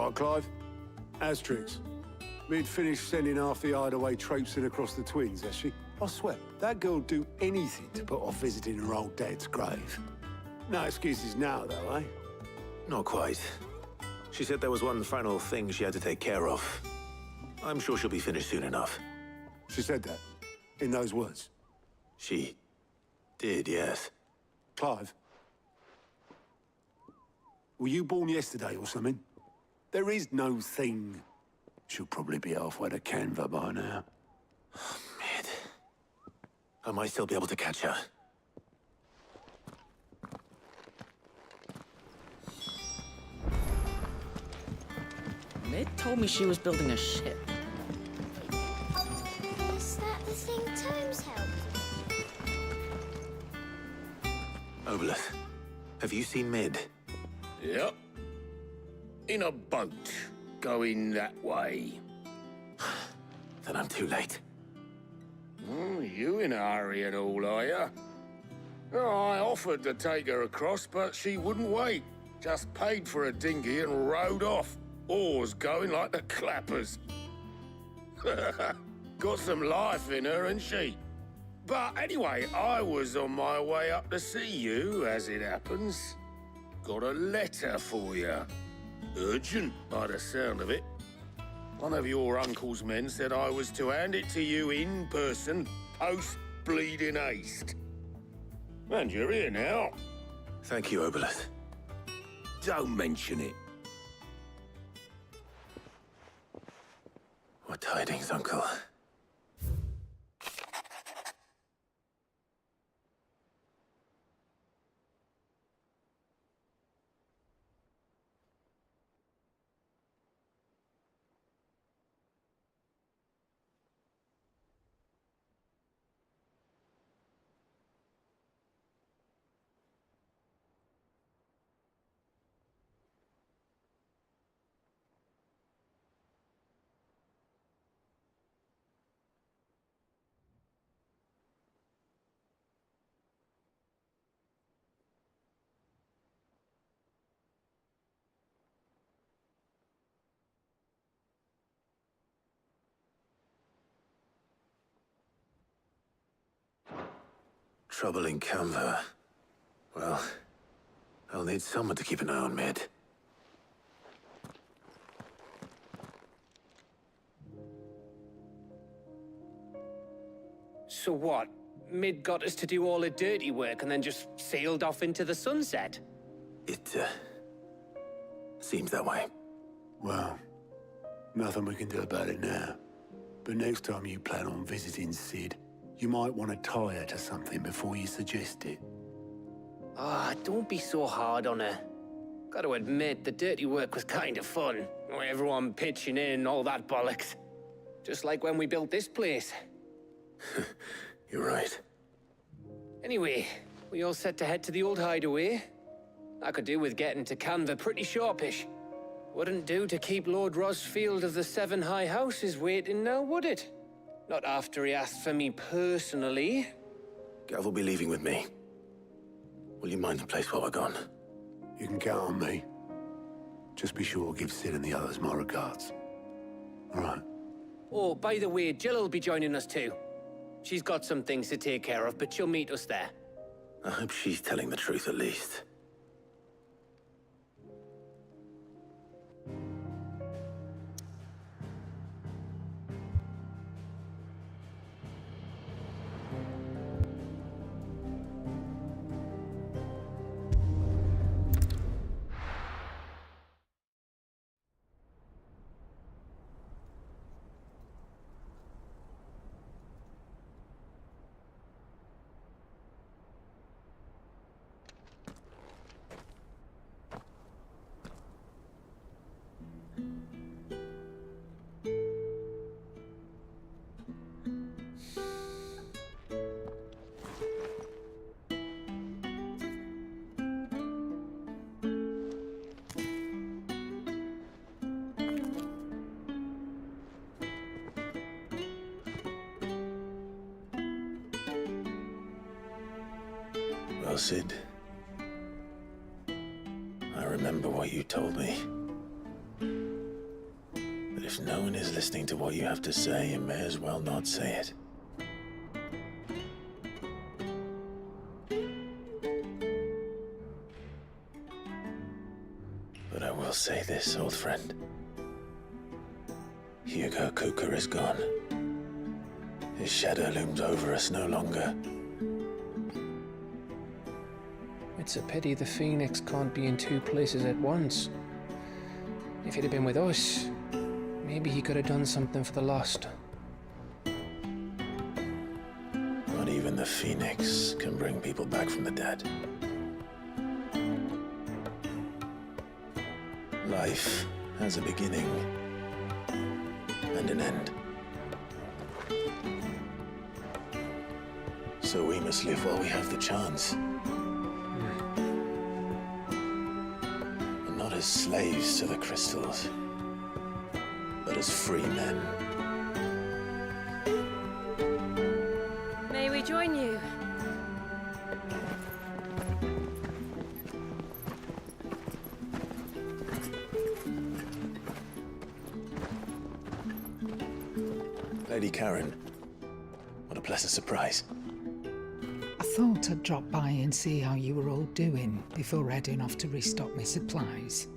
All right, Clive. Asterix. We'd finished sending half the hideaway traipsing across the twins, has she? I swear, that girl'd do anything to put off visiting her old dad's grave. No excuses now, though, eh? Not quite. She said there was one final thing she had to take care of. I'm sure she'll be finished soon enough. She said that? In those words? She did, yes. Clive? Were you born yesterday or something? There is no thing. She'll probably be halfway to Canva by now. Mid. I might still be able to catch her. Mid told me she was building a ship. Is that the thing Tomes helped? Obelus, have you seen Mid? Yep. In a boat, going that way. Then I'm too late. Oh, you in a hurry and all, are you? Oh, I offered to take her across, but she wouldn't wait. Just paid for a dinghy and rowed off. Oars going like the clappers. Got some life in her, ain't she? But anyway, I was on my way up to see you, as it happens. Got a letter for you. Urgent, by the sound of it. One of your uncle's men said I was to hand it to you in person, post-bleeding haste. And you're here now. Thank you, Obelus. Don't mention it. What tidings, Uncle? Trouble in Canva. Well, I'll need someone to keep an eye on Mid. So what? Mid got us to do all the dirty work and then just sailed off into the sunset? It, seems that way. Well, nothing we can do about it now. But next time you plan on visiting Sid, you might want to tie her to something before you suggest it. Ah, don't be so hard on her. Gotta admit, the dirty work was kind of fun. Everyone pitching in, all that bollocks. Just like when we built this place. You're right. Anyway, we all set to head to the old hideaway. I could do with getting to Canva pretty sharpish. Wouldn't do to keep Lord Rosfield of the Seven High Houses waiting now, would it? Not after he asked for me personally. Gav will be leaving with me. Will you mind the place while we're gone? You can count on me. Just be sure to give Sid and the others my regards. All right. Oh, by the way, Jill will be joining us too. She's got some things to take care of, but she'll meet us there. I hope she's telling the truth at least. Well, Sid, I remember what you told me. But if no one is listening to what you have to say, you may as well not say it. But I will say this, old friend. Hugo Cooker is gone. His shadow looms over us no longer. It's a pity the Phoenix can't be in two places at once. If he'd have been with us, maybe he could have done something for the lost. Not even the Phoenix can bring people back from the dead. Life has a beginning and an end. So we must live while we have the chance. And not as slaves to the crystals, but as free men. May we join you? Lady Karen, what a pleasant surprise. I thought I'd drop by and see how you were all doing before heading off to restock my supplies.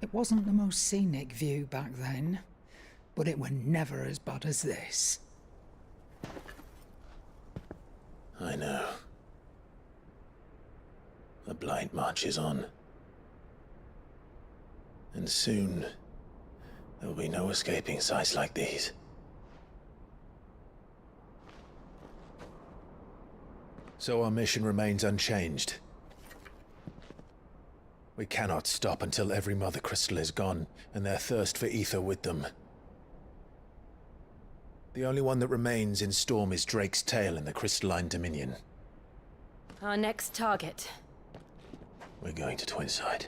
It wasn't the most scenic view back then, but it were never as bad as this. I know. The Blight marches on. And soon, there will be no escaping sights like these. So our mission remains unchanged. We cannot stop until every Mother Crystal is gone, and their thirst for ether with them. The only one that remains in Storm is Drake's tail in the Crystalline Dominion. Our next target. We're going to Twinside.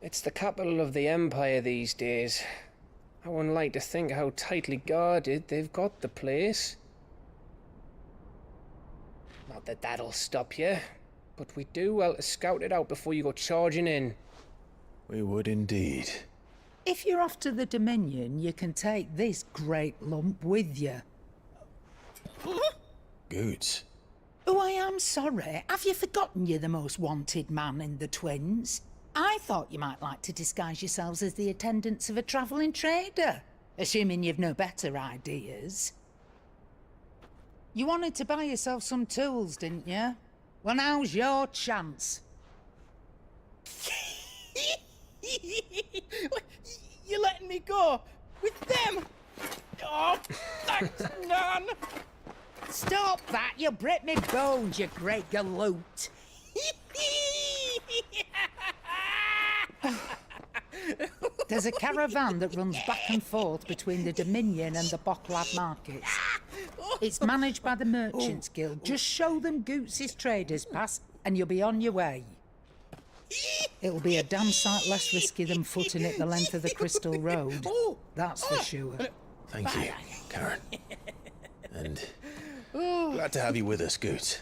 It's the capital of the Empire these days. I wouldn't like to think how tightly guarded they've got the place. Not that that'll stop you, but we do well to scout it out before you go charging in. We would indeed. If you're off to the Dominion, you can take this great lump with you. Goods. Oh, I am sorry. Have you forgotten you're the most wanted man in the Twins? I thought you might like to disguise yourselves as the attendants of a travelling trader, assuming you've no better ideas. You wanted to buy yourself some tools, didn't you? Well, now's your chance. You're letting me go with them? Oh, thanks, Nan. Stop that! You'll break me bones, you great galoot. There's a caravan that runs back and forth between the Dominion and the Bocklad markets. It's managed by the Merchants Guild. Just show them Goots' traders pass and you'll be on your way. It'll be a damn sight less risky than footing it the length of the Crystal Road. That's for sure. Thank you, Karen. And glad to have you with us, Goots.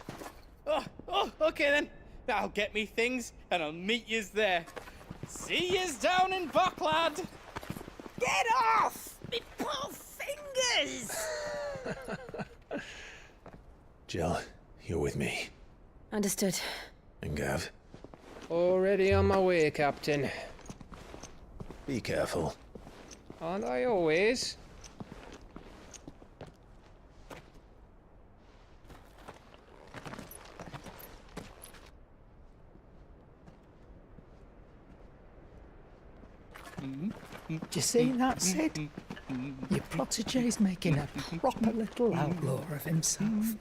Okay then. I'll get me things and I'll meet yous there. See yous down in Bocklad. Get off! Me poor fingers! Jill, you're with me. Understood. And Gav, Already on my way, Captain. be careful. Aren't I always? Do you see that, Sid? Your protege's making a proper little outlaw of himself.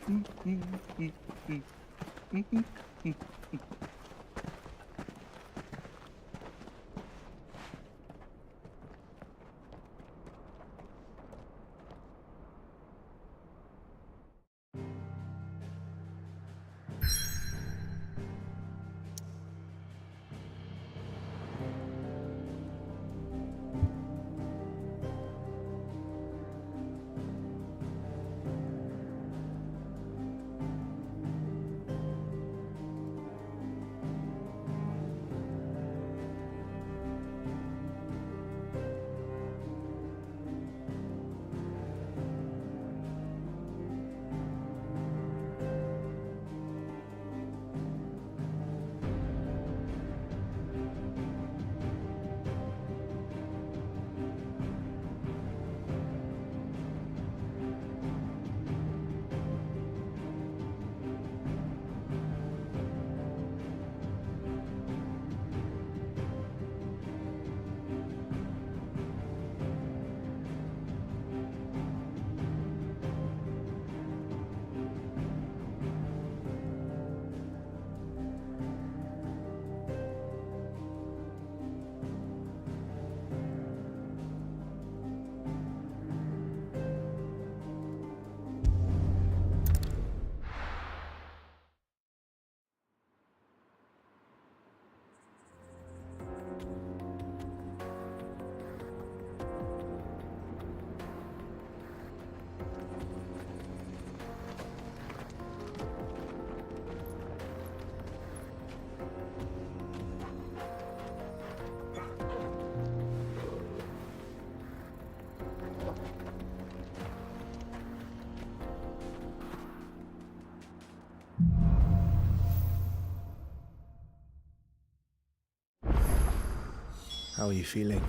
How are you feeling?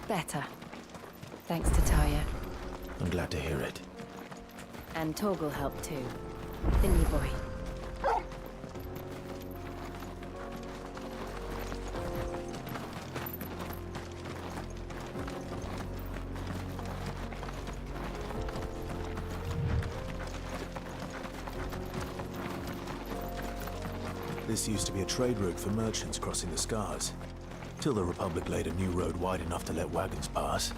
Better. Thanks to Taya. I'm glad to hear it. And Torgal helped too. The new boy. This used to be a trade route for merchants crossing the Scars. Till the Republic laid a new road wide enough to let wagons pass,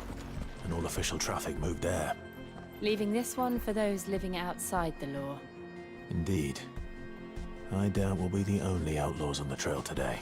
and all official traffic moved there. Leaving this one for those living outside the law. Indeed. I doubt we'll be the only outlaws on the trail today.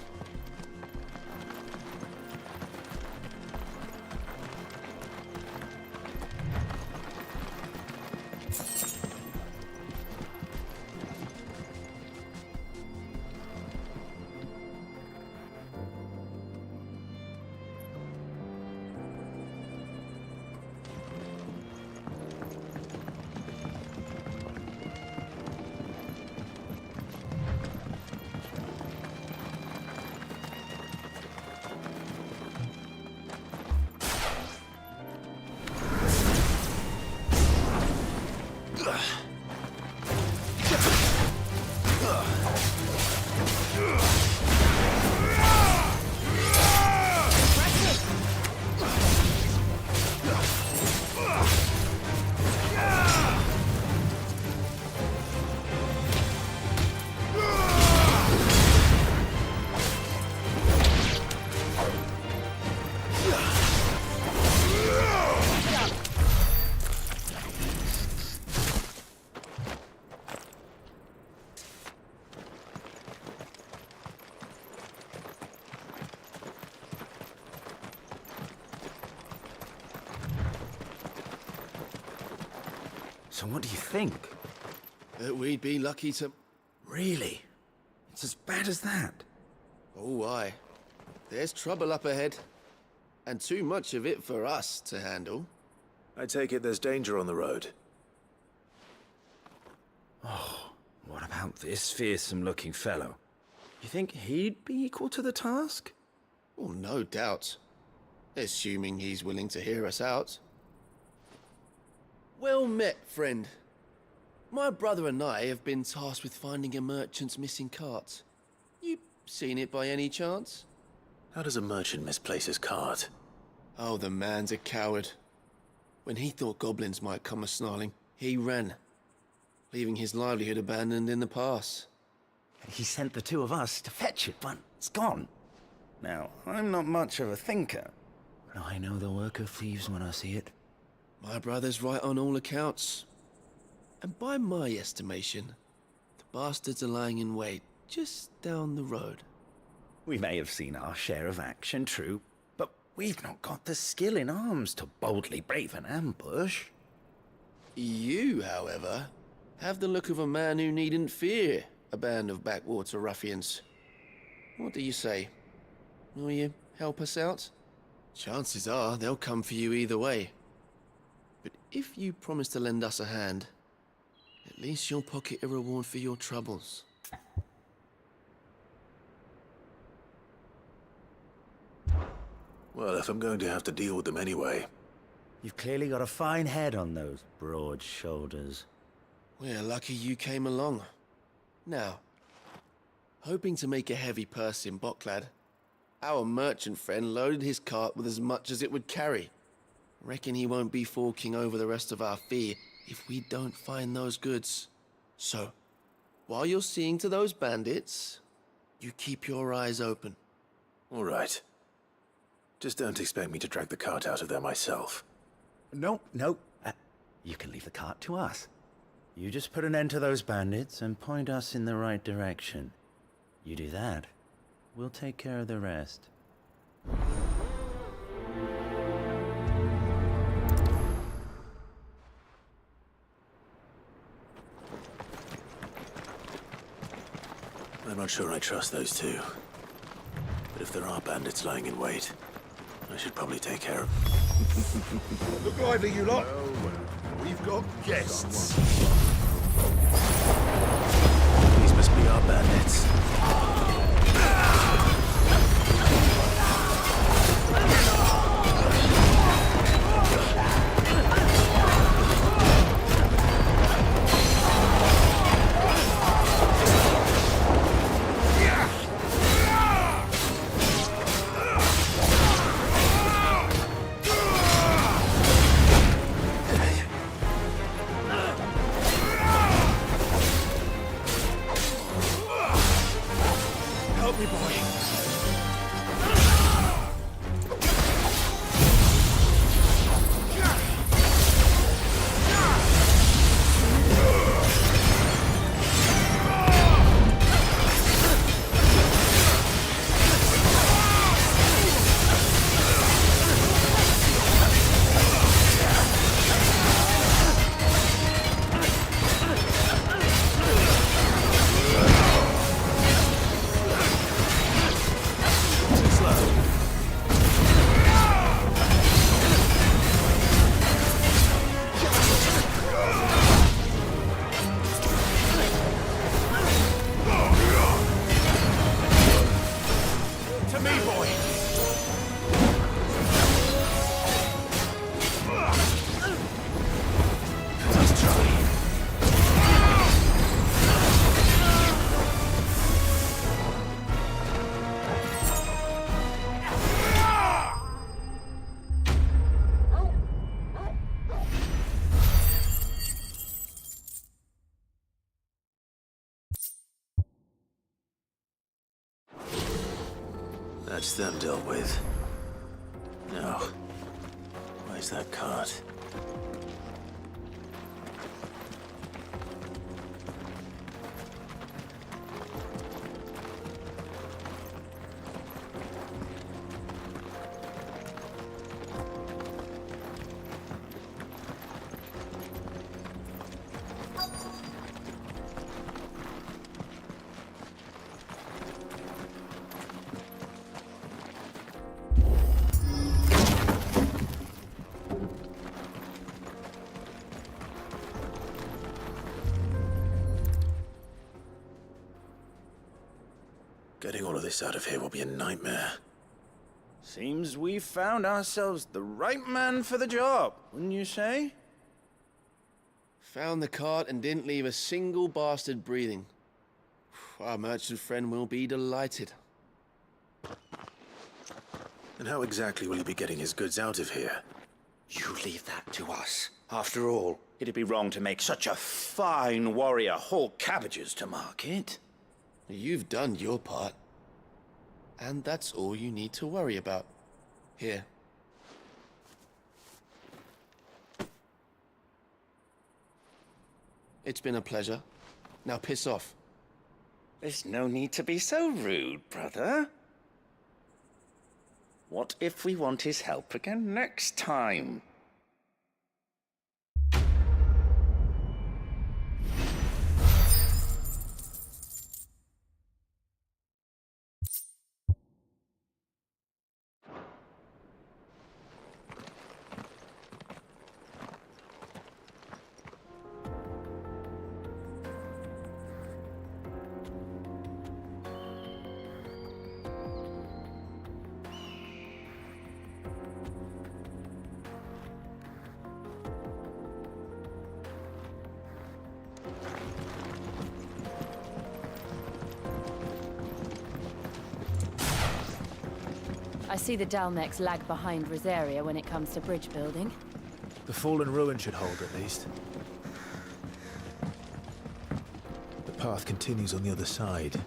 So what do you think? That we'd be lucky to... Really? It's as bad as that? Oh, aye. There's trouble up ahead. And too much of it for us to handle. I take it there's danger on the road. Oh, what about this fearsome-looking fellow? You think he'd be equal to the task? Oh, no doubt. Assuming he's willing to hear us out. Well met, friend. My brother and I have been tasked with finding a merchant's missing cart. You seen it by any chance? How does a merchant misplace his cart? Oh, the man's a coward. When he thought goblins might come a-snarling, he ran, leaving his livelihood abandoned in the pass. He sent the two of us to fetch it, but it's gone. Now, I'm not much of a thinker, but I know the work of thieves when I see it. My brother's right on all accounts. And by my estimation, the bastards are lying in wait just down the road. We may have seen our share of action, true, but we've not got the skill in arms to boldly brave an ambush. You, however, have the look of a man who needn't fear a band of backwater ruffians. What do you say? Will you help us out? Chances are they'll come for you either way. But if you promise to lend us a hand, at least you'll pocket a reward for your troubles. Well, if I'm going to have to deal with them anyway. You've clearly got a fine head on those broad shoulders. We're lucky you came along. Now, hoping to make a heavy purse in Boklad, our merchant friend loaded his cart with as much as it would carry. Reckon he won't be forking over the rest of our fee if we don't find those goods. So, while you're seeing to those bandits, you keep your eyes open. All right. Just don't expect me to drag the cart out of there myself. No. You can leave the cart to us. You just put an end to those bandits and point us in the right direction. You do that, we'll take care of the rest. I'm not sure I trust those two. But if there are bandits lying in wait, I should probably take care of them. Look lively, you lot. We've got guests. These must be our bandits. Help me, boy. To me, boy. Let's try. That's them dealt with. Now, where's that cart? Getting all of this out of here will be a nightmare. Seems we've found ourselves the right man for the job, wouldn't you say? Found the cart and didn't leave a single bastard breathing. Our merchant friend will be delighted. And how exactly will he be getting his goods out of here? You leave that to us. After all, it'd be wrong to make such a fine warrior haul cabbages to market. You've done your part. And that's all you need to worry about. Here. It's been a pleasure. Now piss off. There's no need to be so rude, brother. What if we want his help again next time? I see the Dalmex lag behind Rosaria when it comes to bridge building. The fallen ruin should hold, at least. The path continues on the other side.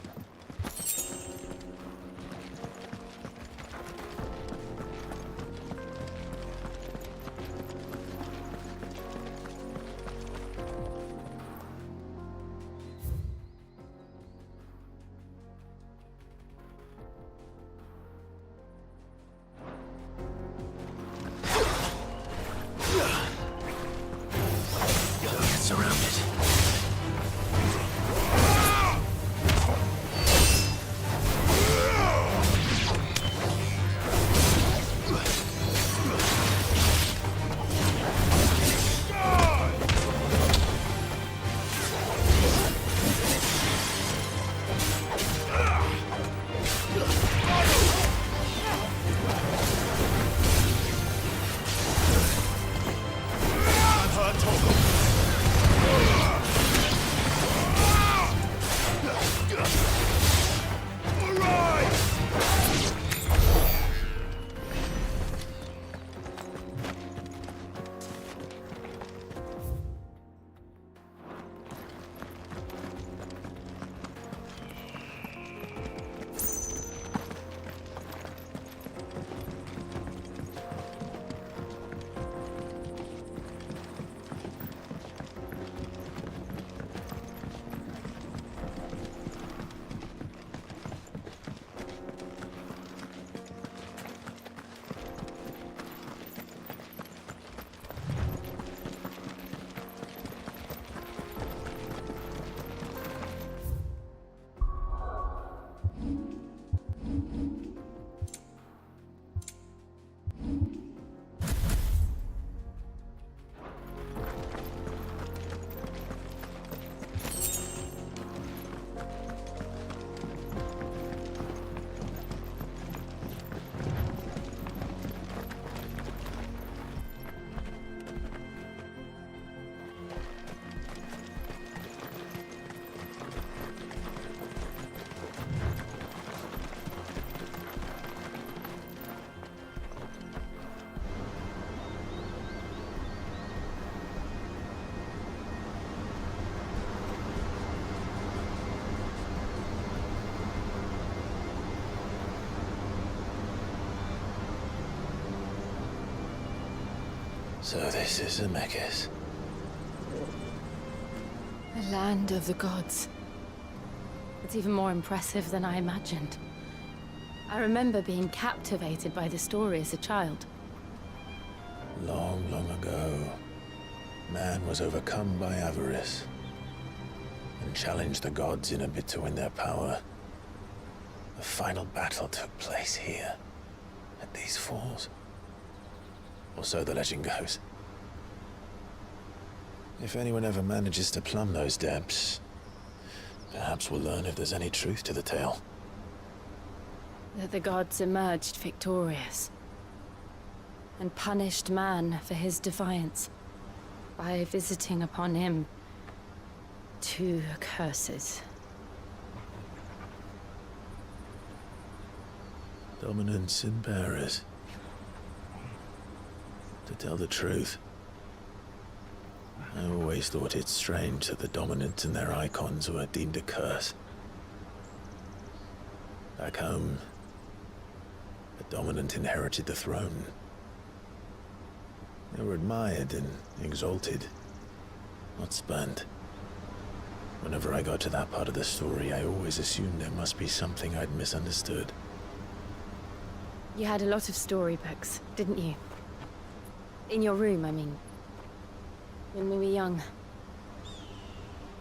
So this is Zemeckis. The land of the gods. It's even more impressive than I imagined. I remember being captivated by the story as a child. Long, long ago, man was overcome by avarice and challenged the gods in a bid to win their power. The final battle took place here, at these falls. Or so the legend goes. If anyone ever manages to plumb those depths, perhaps we'll learn if there's any truth to the tale. That the gods emerged victorious and punished man for his defiance by visiting upon him 2 curses. Dominance and bearers. To tell the truth, I always thought it strange that the dominant and their icons were deemed a curse. Back home, the dominant inherited the throne. They were admired and exalted, not spurned. Whenever I got to that part of the story, I always assumed there must be something I'd misunderstood. You had a lot of storybooks, didn't you? In your room, I mean. When we were young.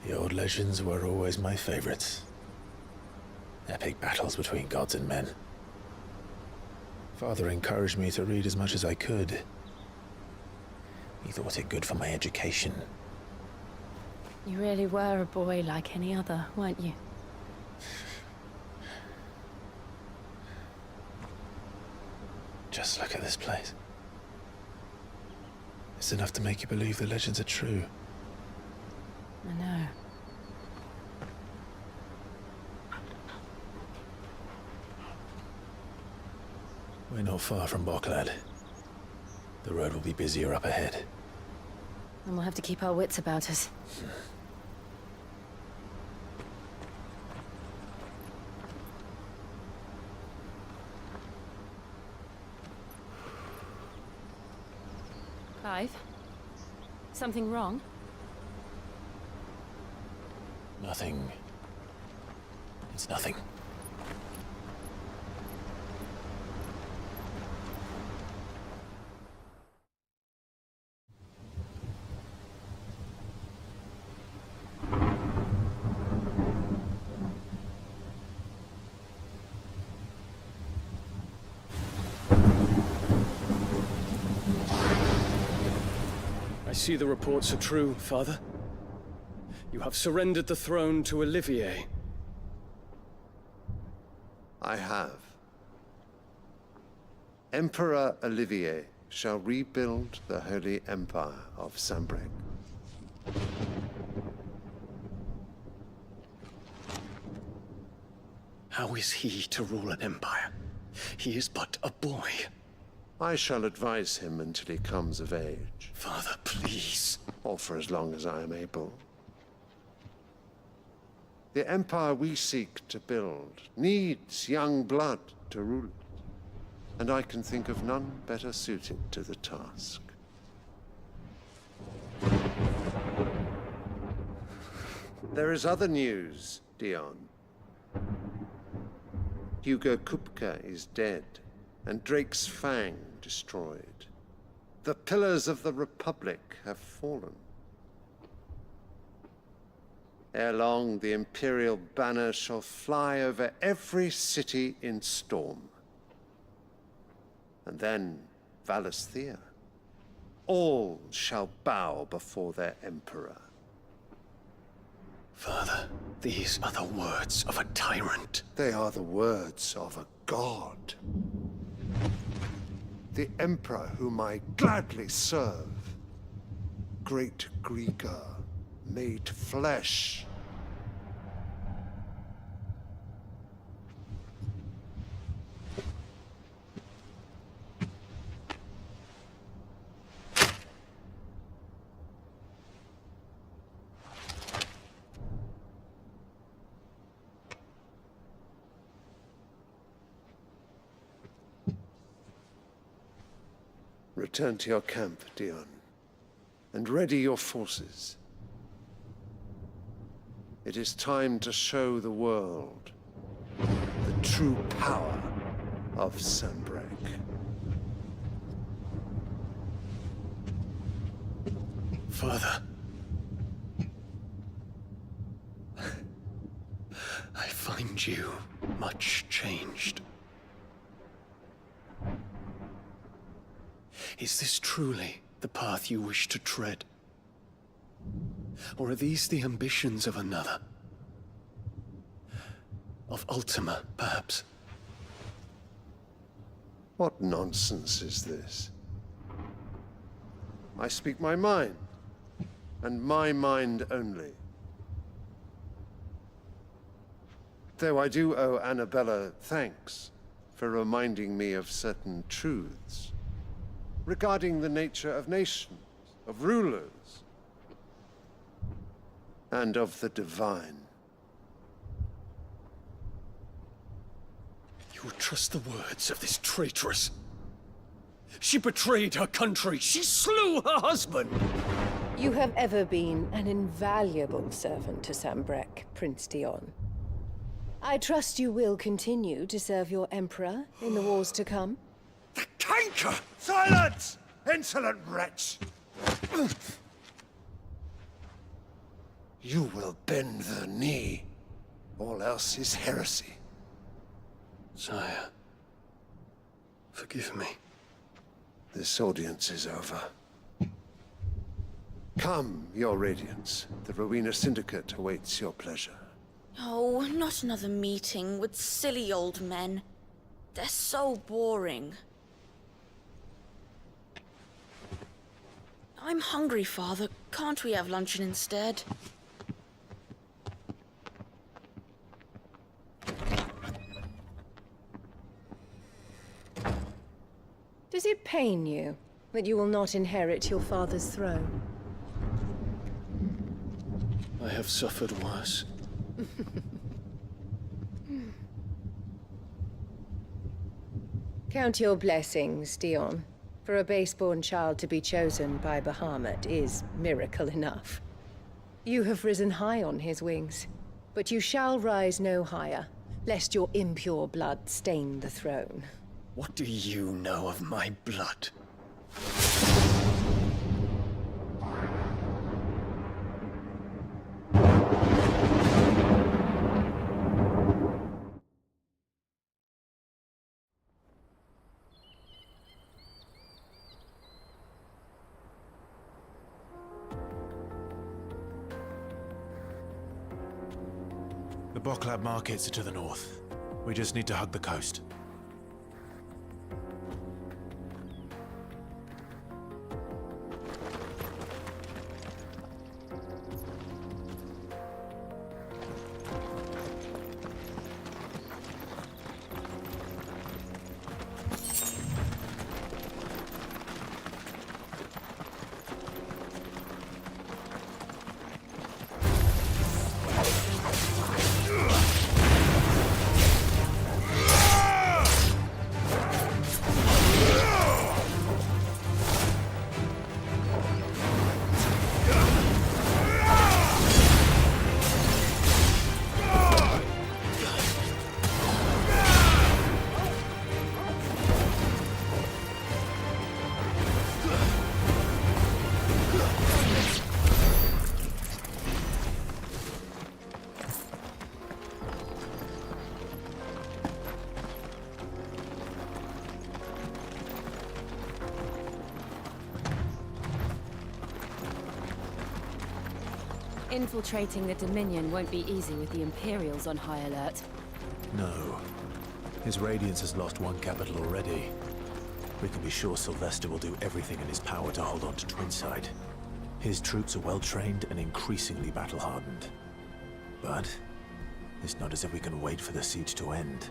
The old legends were always my favorites. Epic battles between gods and men. Father encouraged me to read as much as I could. He thought it good for my education. You really were a boy like any other, weren't you? Just look at this place. It's enough to make you believe the legends are true. I know. We're not far from Boklad. The road will be busier up ahead. And we'll have to keep our wits about us. Clive? Something wrong? Nothing. It's nothing. I see the reports are true, Father. You have surrendered the throne to Olivier. I have. Emperor Olivier shall rebuild the Holy Empire of Sanbreque. How is he to rule an empire? He is but a boy. I shall advise him until he comes of age. Father, please. Or for as long as I am able. The empire we seek to build needs young blood to rule it, and I can think of none better suited to the task. There is other news, Dion. Hugo Kupka is dead, and Drake's Fang destroyed. The pillars of the Republic have fallen. Ere long, the Imperial banner shall fly over every city in Storm. And then Valisthea. All shall bow before their Emperor. Father, these are the words of a tyrant. They are the words of a god. The Emperor whom I gladly serve. Great Grieger, made flesh. Return to your camp, Dion. and ready your forces. It is time to show the world the true power of Sanbreque. Father. I find you much changed. Is this truly the path you wish to tread? Or are these the ambitions of another? Of Ultima, perhaps? What nonsense is this? I speak my mind, and my mind only. Though I do owe Annabella thanks for reminding me of certain truths regarding the nature of nations, of rulers, and of the divine. You would trust the words of this traitress? She betrayed her country. She slew her husband. You have ever been an invaluable servant to Sanbreque, Prince Dion. I trust you will continue to serve your Emperor in the wars to come. The canker! Silence! Insolent wretch! You will bend the knee. All else is heresy. Sire, forgive me. This audience is over. Come, your Radiance. The Rowena Syndicate awaits your pleasure. Oh, not another meeting with silly old men. They're so boring. I'm hungry, Father. Can't we have luncheon instead? Does it pain you that you will not inherit your father's throne? I have suffered worse. Count your blessings, Dion. For a base-born child to be chosen by Bahamut is miracle enough. You have risen high on his wings, but you shall rise no higher, lest your impure blood stain the throne. What do you know of my blood? The Boklab markets are to the north. We just need to hug the coast. Infiltrating the Dominion won't be easy with the Imperials on high alert. No. His Radiance has lost one capital already. We can be sure Sylvester will do everything in his power to hold on to Twinside. His troops are well-trained and increasingly battle-hardened. But it's not as if we can wait for the siege to end.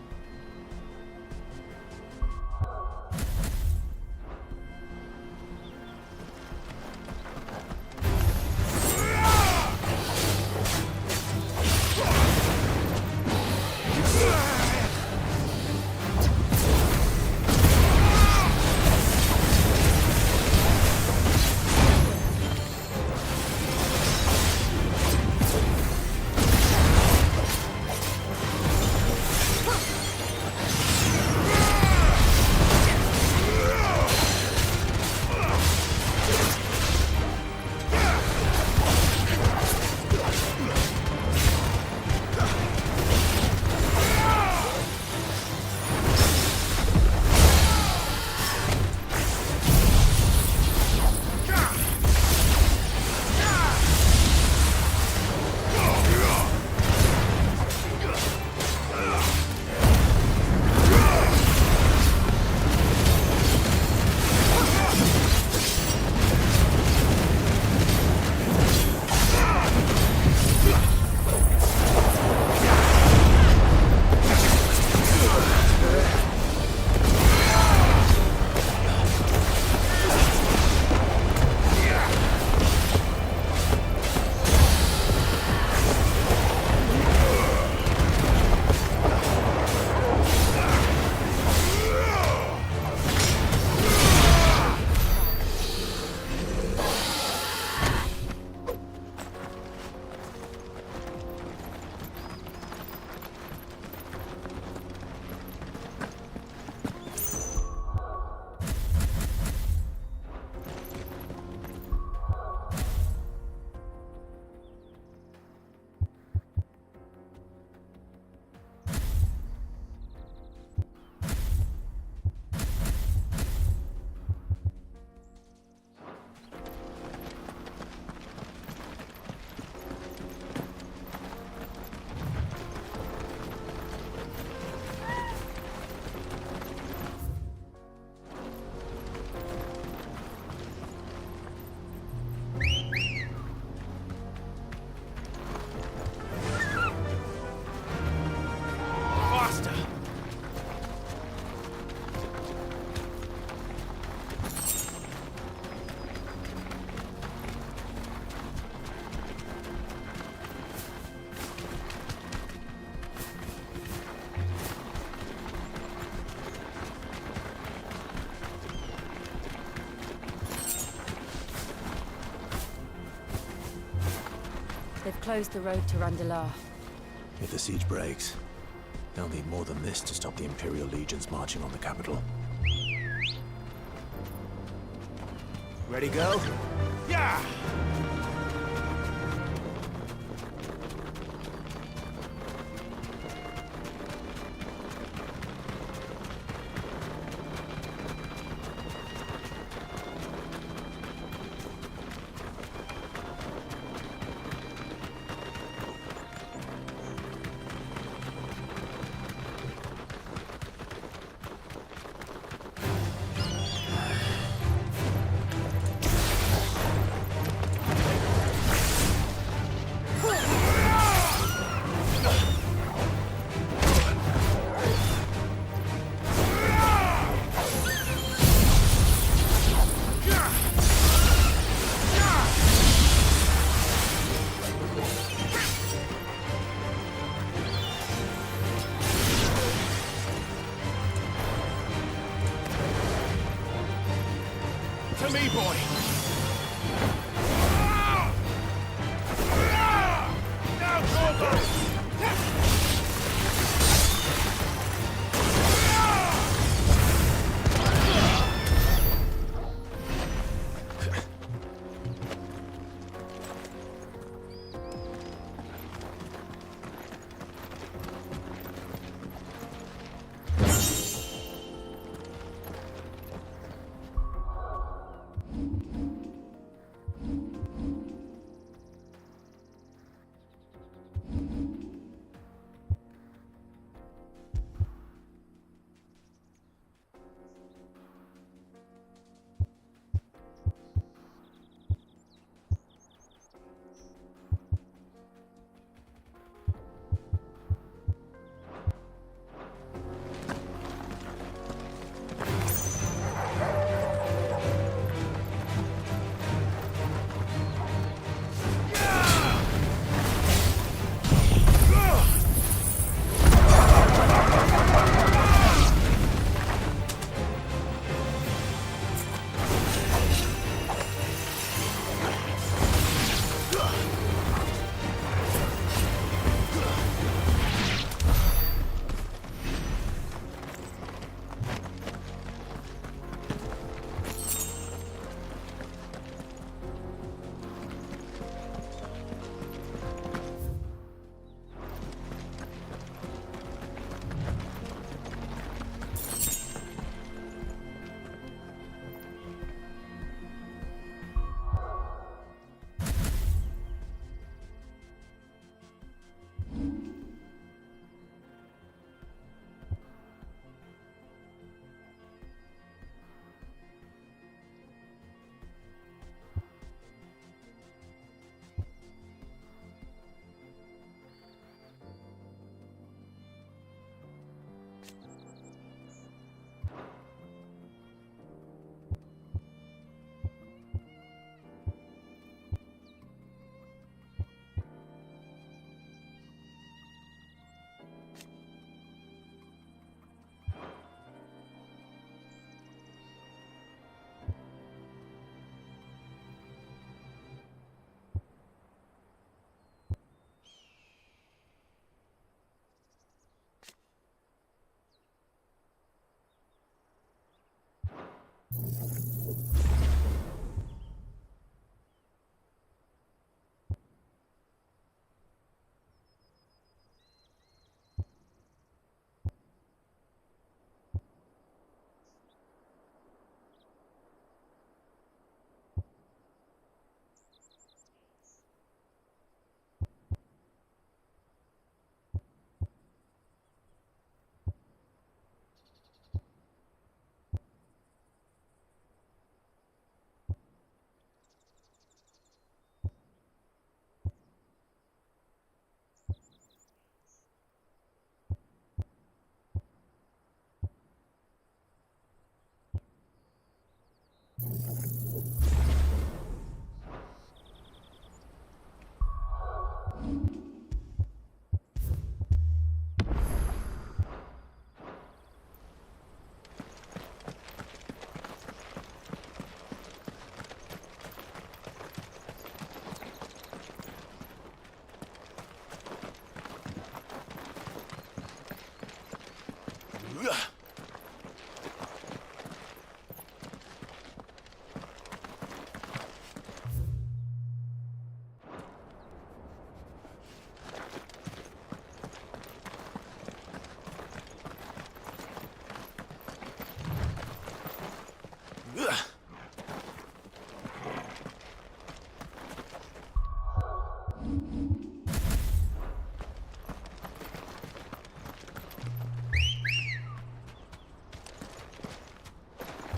They've closed the road to Randalar. If the siege breaks, they'll need more than this to stop the Imperial legions marching on the capital. Ready, go? Yeah! To me, boy! Now, Corvo!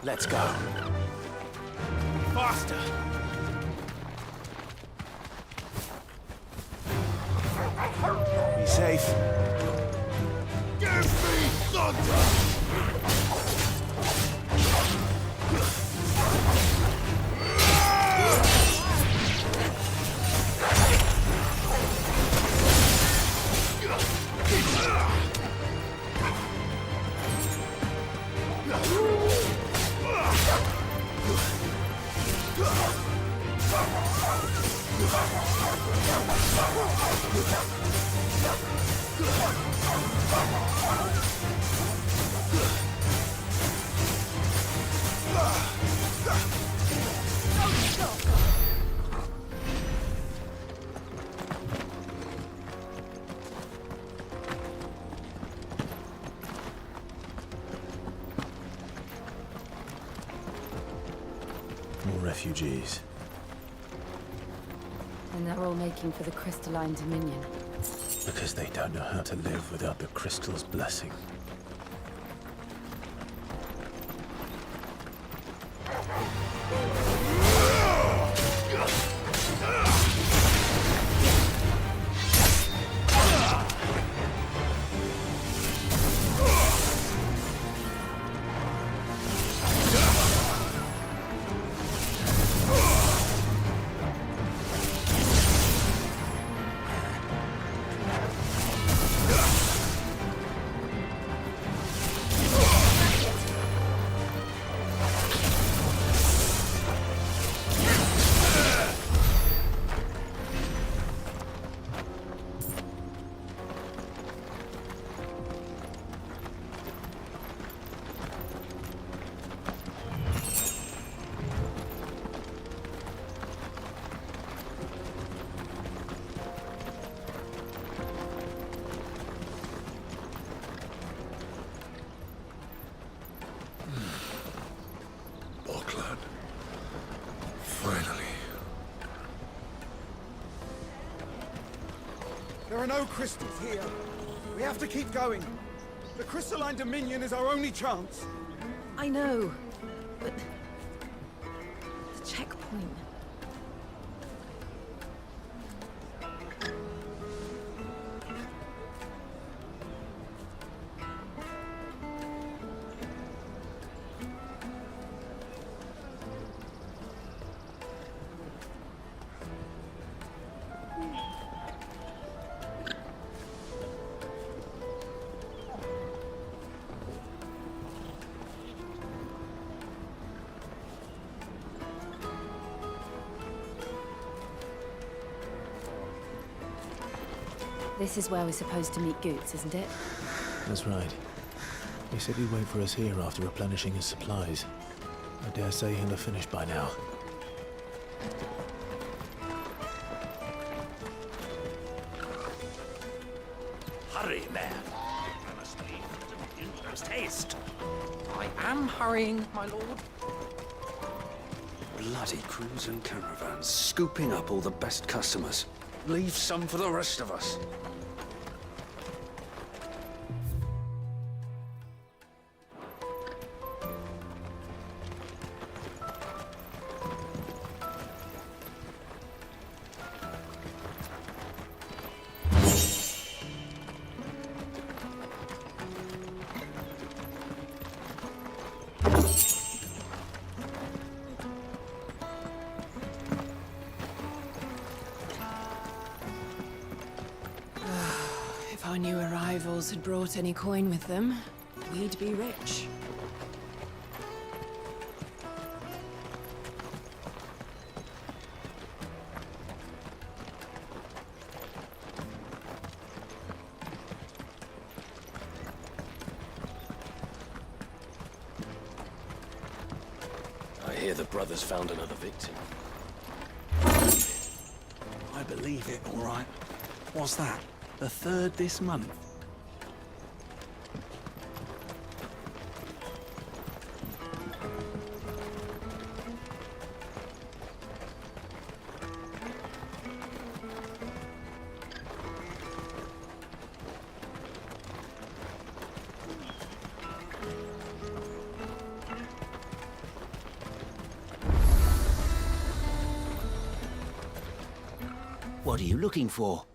Let's go. Faster! Be safe. Give me thunder! More refugees. And they're all making for the crystalline dominion. Because they don't know how to live without the crystal's blessing. There are no crystals here. We have to keep going. The crystalline dominion is our only chance. I know, but... the checkpoint... This is where we're supposed to meet Goots, isn't it? That's right. He said he'd wait for us here after replenishing his supplies. I dare say he'll have finished by now. Hurry, man. I must leave in post haste. I am hurrying, my lord. Bloody crews and caravans, scooping up all the best customers. Leave some for the rest of us. If our new arrivals had brought any coin with them, we'd be rich. I hear the brothers found another victim. I believe it, all right. What's that? The third this month? What are you looking for?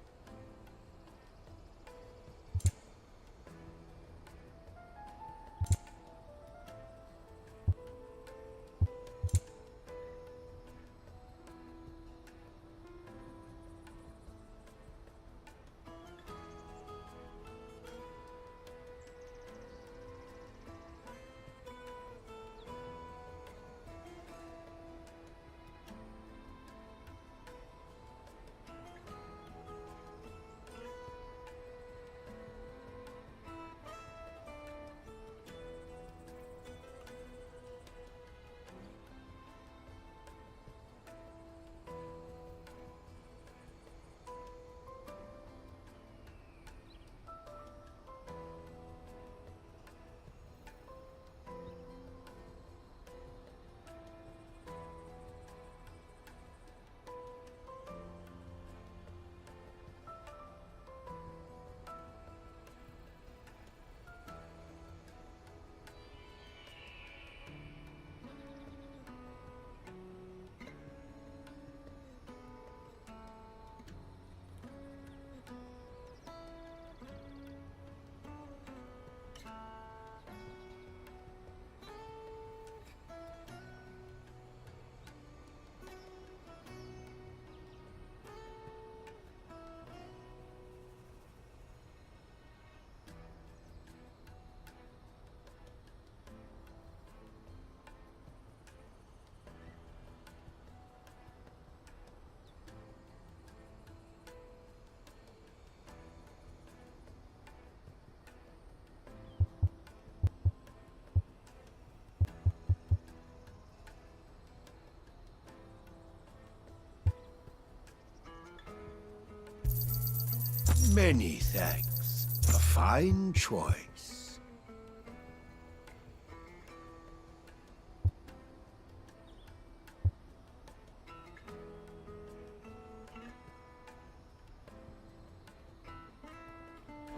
Many thanks. A fine choice.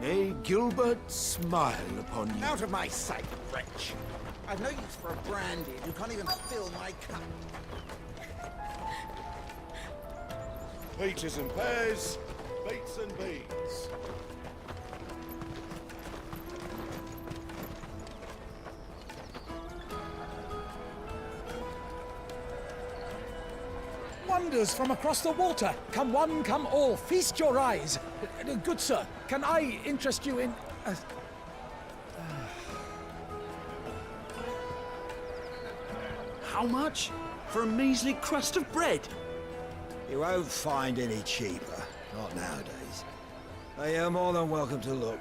May Gilbert smile upon you. Out of my sight, wretch! I've no use for a brandy who can't even fill my cup. Peaches and pears, beets and beans. Wonders from across the water. Come one, come all. Feast your eyes. Good sir, can I interest you in... How much? For a measly crust of bread? You won't find any cheaper. Not nowadays. But you're more than welcome to look.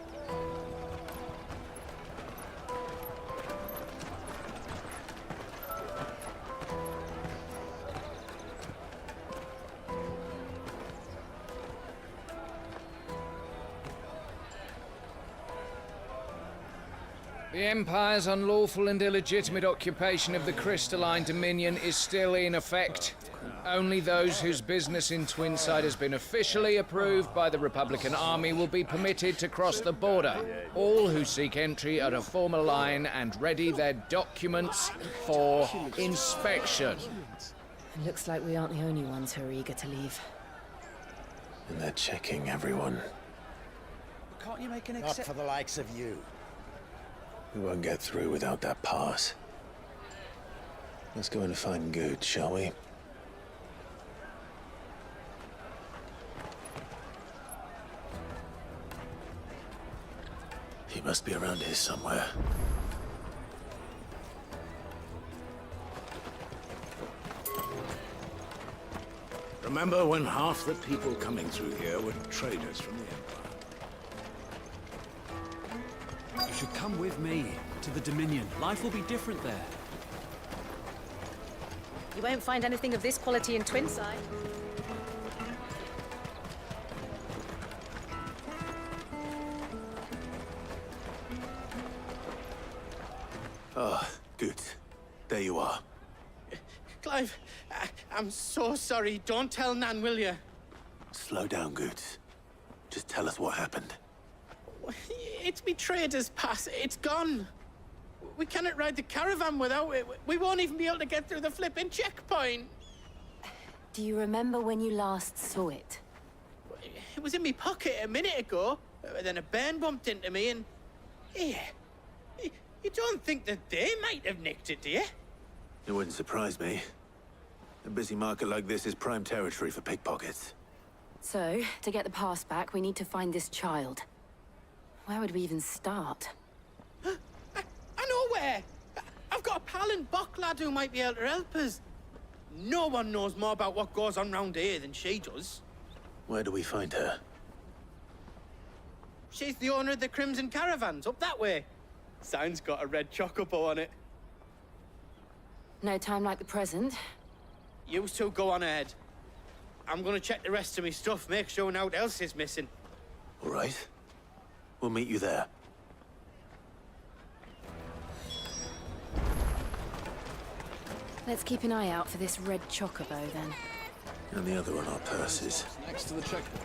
The Empire's unlawful and illegitimate occupation of the Crystalline Dominion is still in effect. Only those whose business in Twinside has been officially approved by the Republican Army will be permitted to cross the border. All who seek entry are to form a line and ready their documents for inspection. It looks like we aren't the only ones who are eager to leave. And they're checking everyone. Can't you make an Not for the likes of you. We won't get through without that pass. Let's go and find Good, shall we? He must be around here somewhere. Remember when half the people coming through here were traders from the Empire? You should come with me to the Dominion. Life will be different there. You won't find anything of this quality in Twinside. Ah, Good. There you are. Clive, I'm so sorry. Don't tell Nan, will you? Slow down, Good. Just tell us what happened. It's me trader's pass. It's gone. We cannot ride the caravan without it. We won't even be able to get through the flipping checkpoint. Do you remember when you last saw it? It was in my pocket a minute ago. Then a bairn bumped into me and... Here. You don't think that they might have nicked it, do you? It wouldn't surprise me. A busy market like this is prime territory for pickpockets. So, to get the pass back, we need to find this child. Where would we even start? I know where! I've got a pal in Bocklad who might be able to help us. No one knows more about what goes on round here than she does. Where do we find her? She's the owner of the Crimson Caravans, up that way. Sign's got a red chocobo on it. No time like the present. You two go on ahead. I'm gonna check the rest of my stuff, make sure no one else is missing. All right. We'll meet you there. Let's keep an eye out for this red chocobo, then. And the other on our purses. Next to the checkpoint.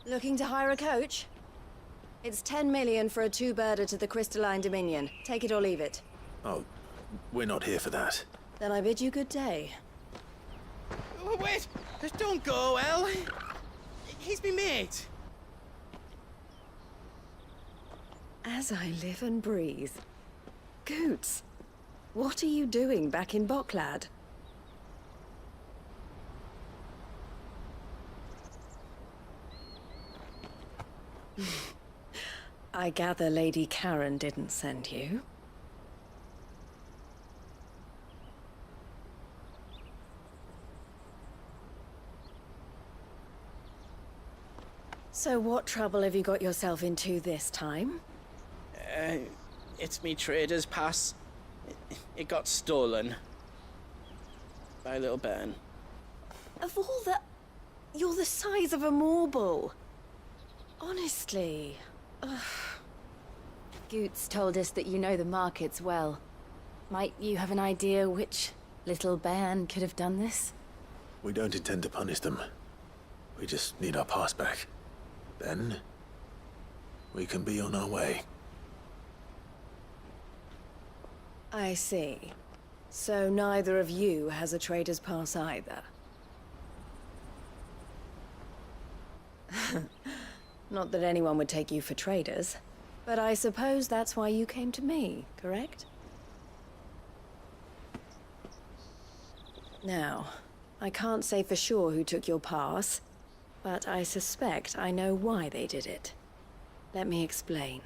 Looking to hire a coach? It's 10 million for a two-birder to the Crystalline Dominion. Take it or leave it. Oh, we're not here for that. Then I bid you good day. Oh, wait! Just don't go, El. He's me mate. As I live and breathe. Goots, what are you doing back in Bocklad? I gather Lady Karen didn't send you. So what trouble have you got yourself into this time? It's me trader's pass. It got stolen. By a little bairn. Of all the... You're the size of a marble. Honestly. Ugh. Goots told us that you know the markets well. Might you have an idea which little bairn could have done this? We don't intend to punish them. We just need our pass back. Then, we can be on our way. I see. So neither of you has a trader's pass either. Not that anyone would take you for traders, but I suppose that's why you came to me, correct? Now, I can't say for sure who took your pass, but I suspect I know why they did it. Let me explain.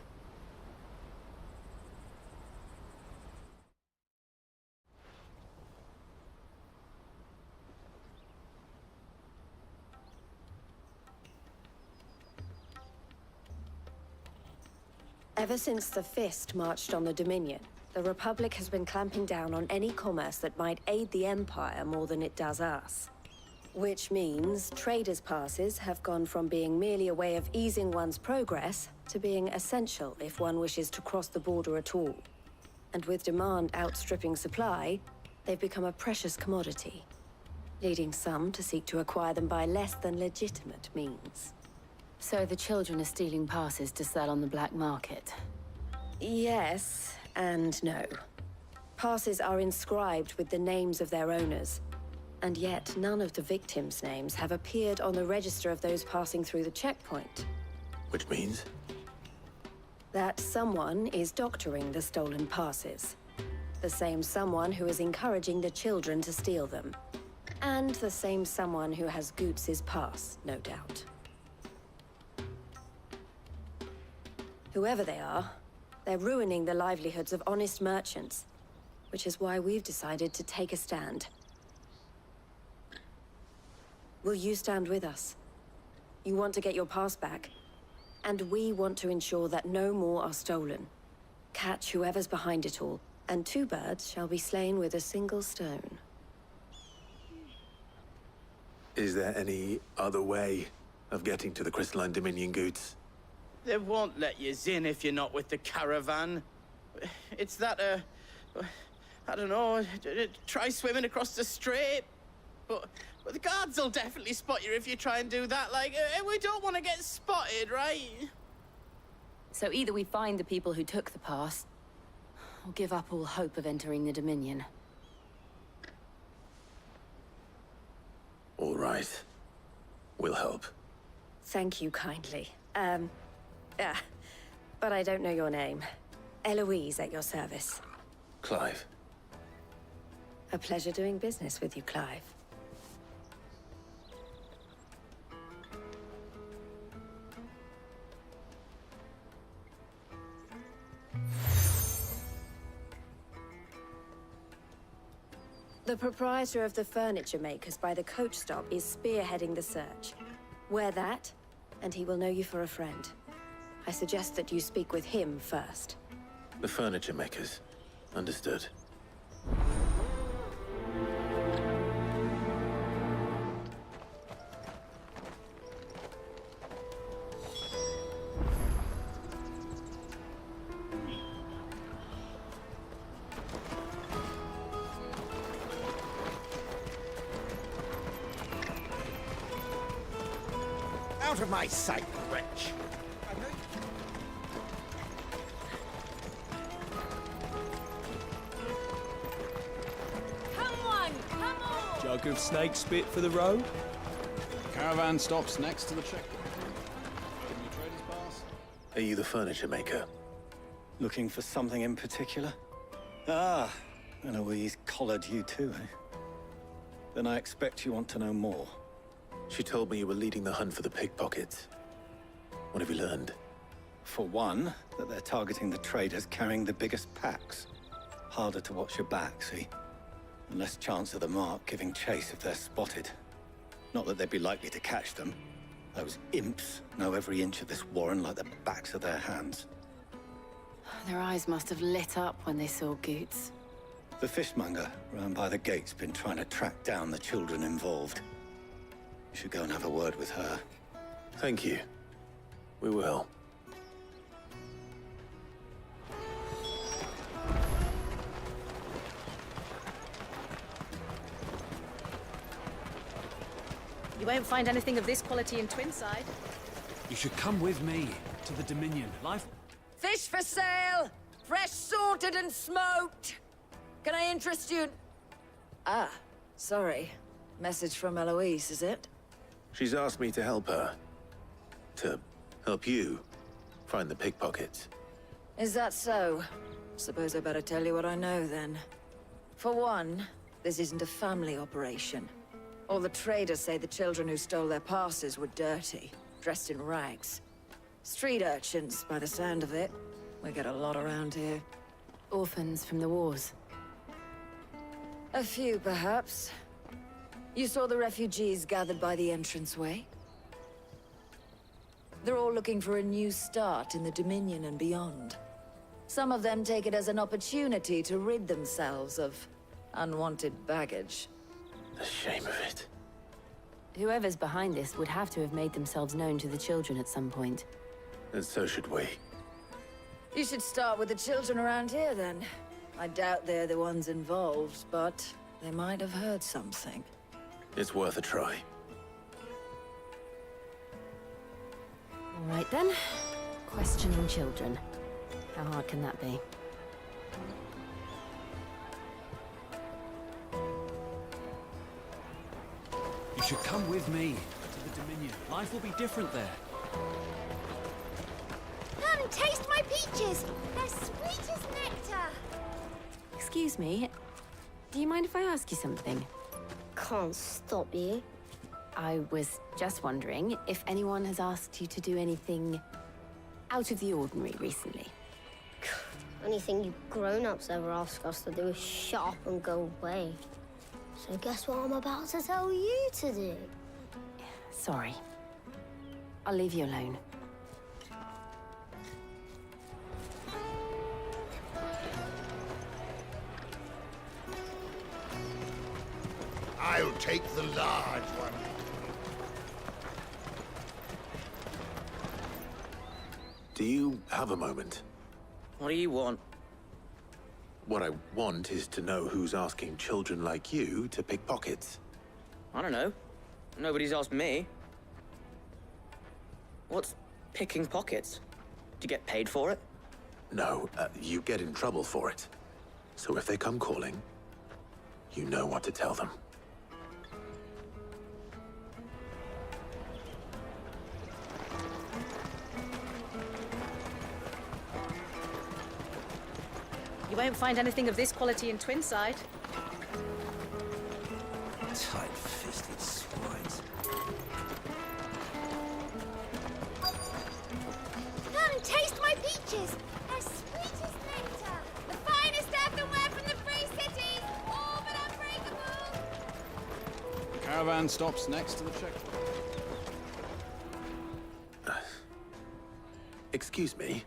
Ever since the Fist marched on the Dominion, the Republic has been clamping down on any commerce that might aid the Empire more than it does us. Which means traders' passes have gone from being merely a way of easing one's progress to being essential if one wishes to cross the border at all. And with demand outstripping supply, they've become a precious commodity, leading some to seek to acquire them by less than legitimate means. So the children are stealing passes to sell on the black market? Yes, and no. Passes are inscribed with the names of their owners, and yet none of the victims' names have appeared on the register of those passing through the checkpoint. Which means? That someone is doctoring the stolen passes. The same someone who is encouraging the children to steal them. And the same someone who has Goots' pass, no doubt. Whoever they are, they're ruining the livelihoods of honest merchants, which is why we've decided to take a stand. Will you stand with us? You want to get your pass back, and we want to ensure that no more are stolen. Catch whoever's behind it all, and two birds shall be slain with a single stone. Is there any other way of getting to the Crystalline Dominion, Goots? They won't let you in if you're not with the caravan. It's that, I don't know, try swimming across the strait. But the guards will definitely spot you if you try and do that. Like, we don't want to get spotted, right? So either we find the people who took the pass, or give up all hope of entering the Dominion. All right. We'll help. Thank you kindly. But I don't know your name. Eloise at your service. Clive. A pleasure doing business with you, Clive. The proprietor of the furniture makers by the coach stop is spearheading the search. Wear that, and he will know you for a friend. I suggest that you speak with him first. The furniture makers. Understood. Out of my sight, wretch! Come on! Jug of snake spit for the road? Caravan stops next to the checkpoint. Give me trader's pass. Are you the furniture maker? Looking for something in particular? Ah, Eloise collared you too, eh? Then I expect you want to know more. She told me you were leading the hunt for the pickpockets. What have you learned? For one, that they're targeting the traders carrying the biggest packs. Harder to watch your back, see? And less chance of the mark giving chase if they're spotted. Not that they'd be likely to catch them. Those imps know every inch of this warren like the backs of their hands. Their eyes must have lit up when they saw Goots. The fishmonger round by the gate's been trying to track down the children involved. You should go and have a word with her. Thank you. We will. You won't find anything of this quality in Twinside. You should come with me to the Dominion. Life. Fish for sale! Fresh sorted and smoked! Can I interest you? Ah, sorry. Message from Eloise, is it? She's asked me to help her. To help you find the pickpockets. Is that so? Suppose I better tell you what I know, then. For one, this isn't a family operation. All the traders say the children who stole their passes were dirty, dressed in rags. Street urchins, by the sound of it. We get a lot around here. Orphans from the wars. A few, perhaps. You saw the refugees gathered by the entranceway? They're all looking for a new start in the Dominion and beyond. Some of them take it as an opportunity to rid themselves of unwanted baggage. The shame of it. Whoever's behind this would have to have made themselves known to the children at some point. And so should we. You should start with the children around here, then. I doubt they're the ones involved, but they might have heard something. It's worth a try. All right then. Questioning children. How hard can that be? You should come with me to the Dominion. Life will be different there. Come, taste my peaches! They're sweet as nectar! Excuse me. Do you mind if I ask you something? Can't stop you. I was just wondering if anyone has asked you to do anything out of the ordinary recently. Anything you grown-ups ever ask us to do is shut up and go away. So guess what I'm about to tell you to do? Sorry. I'll leave you alone. I'll take the large one. Do you have a moment? What do you want? What I want is to know who's asking children like you to pick pockets. I don't know. Nobody's asked me. What's picking pockets? Do you get paid for it? No, you get in trouble for it. So if they come calling, you know what to tell them. You won't find anything of this quality in Twinside. Tight-fisted swines. Come, taste my peaches! They're sweet as nectar! The finest earthenware from the Free Cities! All but unbreakable! The caravan stops next to the checkpoint. Excuse me?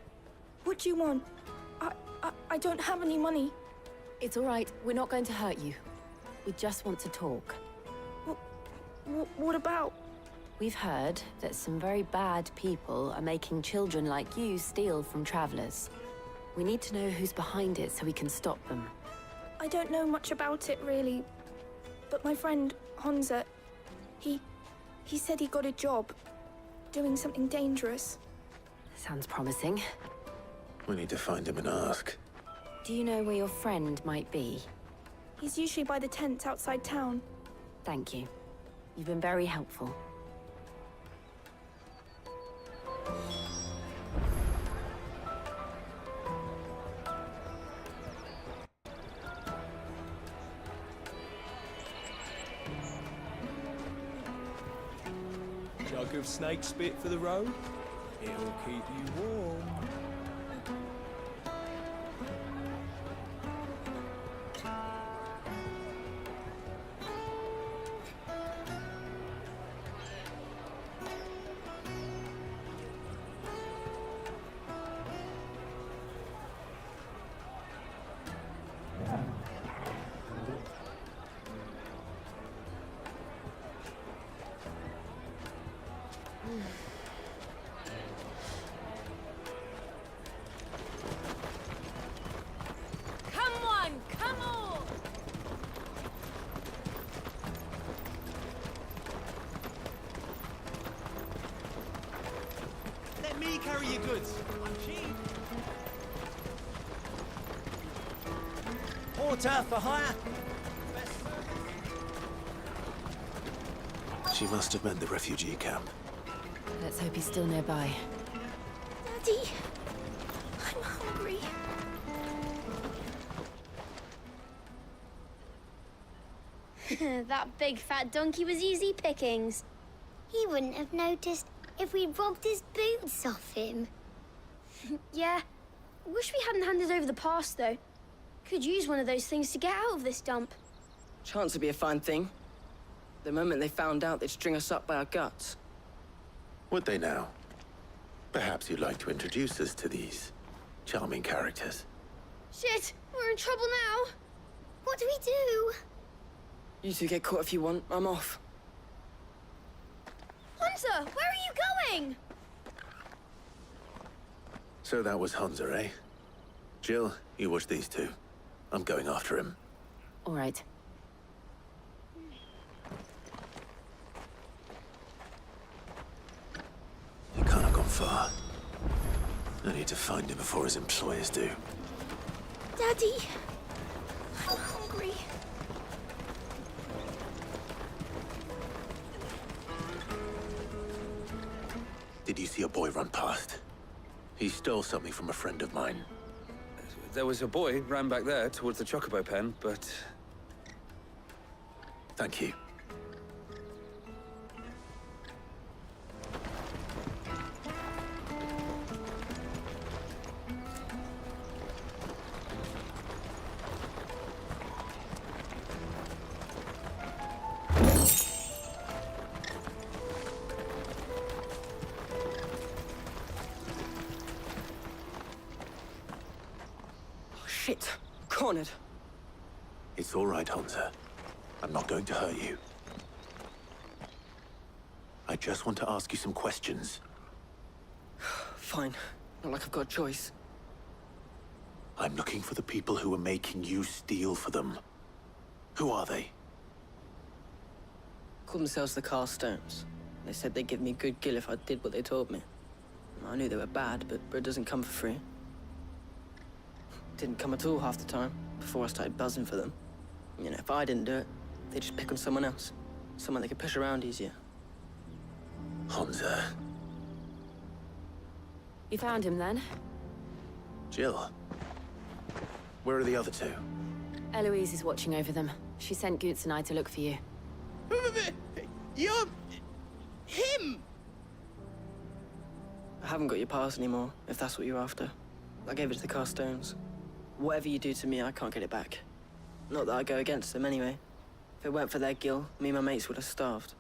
What do you want? I don't have any money. It's all right. We're not going to hurt you. We just want to talk. What about? We've heard that some very bad people are making children like you steal from travelers. We need to know who's behind it so we can stop them. I don't know much about it, really. But my friend, Honza, he said he got a job doing something dangerous. Sounds promising. We need to find him and ask. Do you know where your friend might be? He's usually by the tents outside town. Thank you. You've been very helpful. Jug of snake spit for the road? It'll keep you warm. Come on, come on! Let me carry your goods. I'm cheap. Porter for hire. She must have meant the refugee camp. Let's hope he's still nearby. Daddy, I'm hungry. That big fat donkey was easy pickings. He wouldn't have noticed if we'd robbed his boots off him. Yeah. Wish we hadn't handed over the pass, though. Could use one of those things to get out of this dump. Chance would be a fine thing. The moment they found out, they'd string us up by our guts. Would they now? Perhaps you'd like to introduce us to these charming characters. Shit, we're in trouble now. What do we do? You two get caught if you want. I'm off. Hunter, where are you going? So that was Hunter, eh? Jill, you watch these two. I'm going after him. All right. He can't have gone far. I need to find him before his employers do. Daddy, I'm hungry. Did you see a boy run past? He stole something from a friend of mine. There was a boy ran back there towards the chocobo pen, but... Thank you. Shit. Cornered. It's all right, Hunter. I'm not going to hurt you. I just want to ask you some questions. Fine. Not like I've got a choice. I'm looking for the people who are making you steal for them. Who are they? Called themselves the Carstones. They said they'd give me good gill if I did what they told me. I knew they were bad, but bread doesn't come for free. Didn't come at all half the time, before I started buzzing for them. You know, if I didn't do it, they'd just pick on someone else. Someone they could push around easier. Honza. You found him then? Jill. Where are the other two? Eloise is watching over them. She sent Goots and I to look for you. You're... him! I haven't got your pass anymore, if that's what you're after. I gave it to the Carstones. Whatever you do to me, I can't get it back. Not that I go against them anyway. If it weren't for their gill, me and my mates would have starved.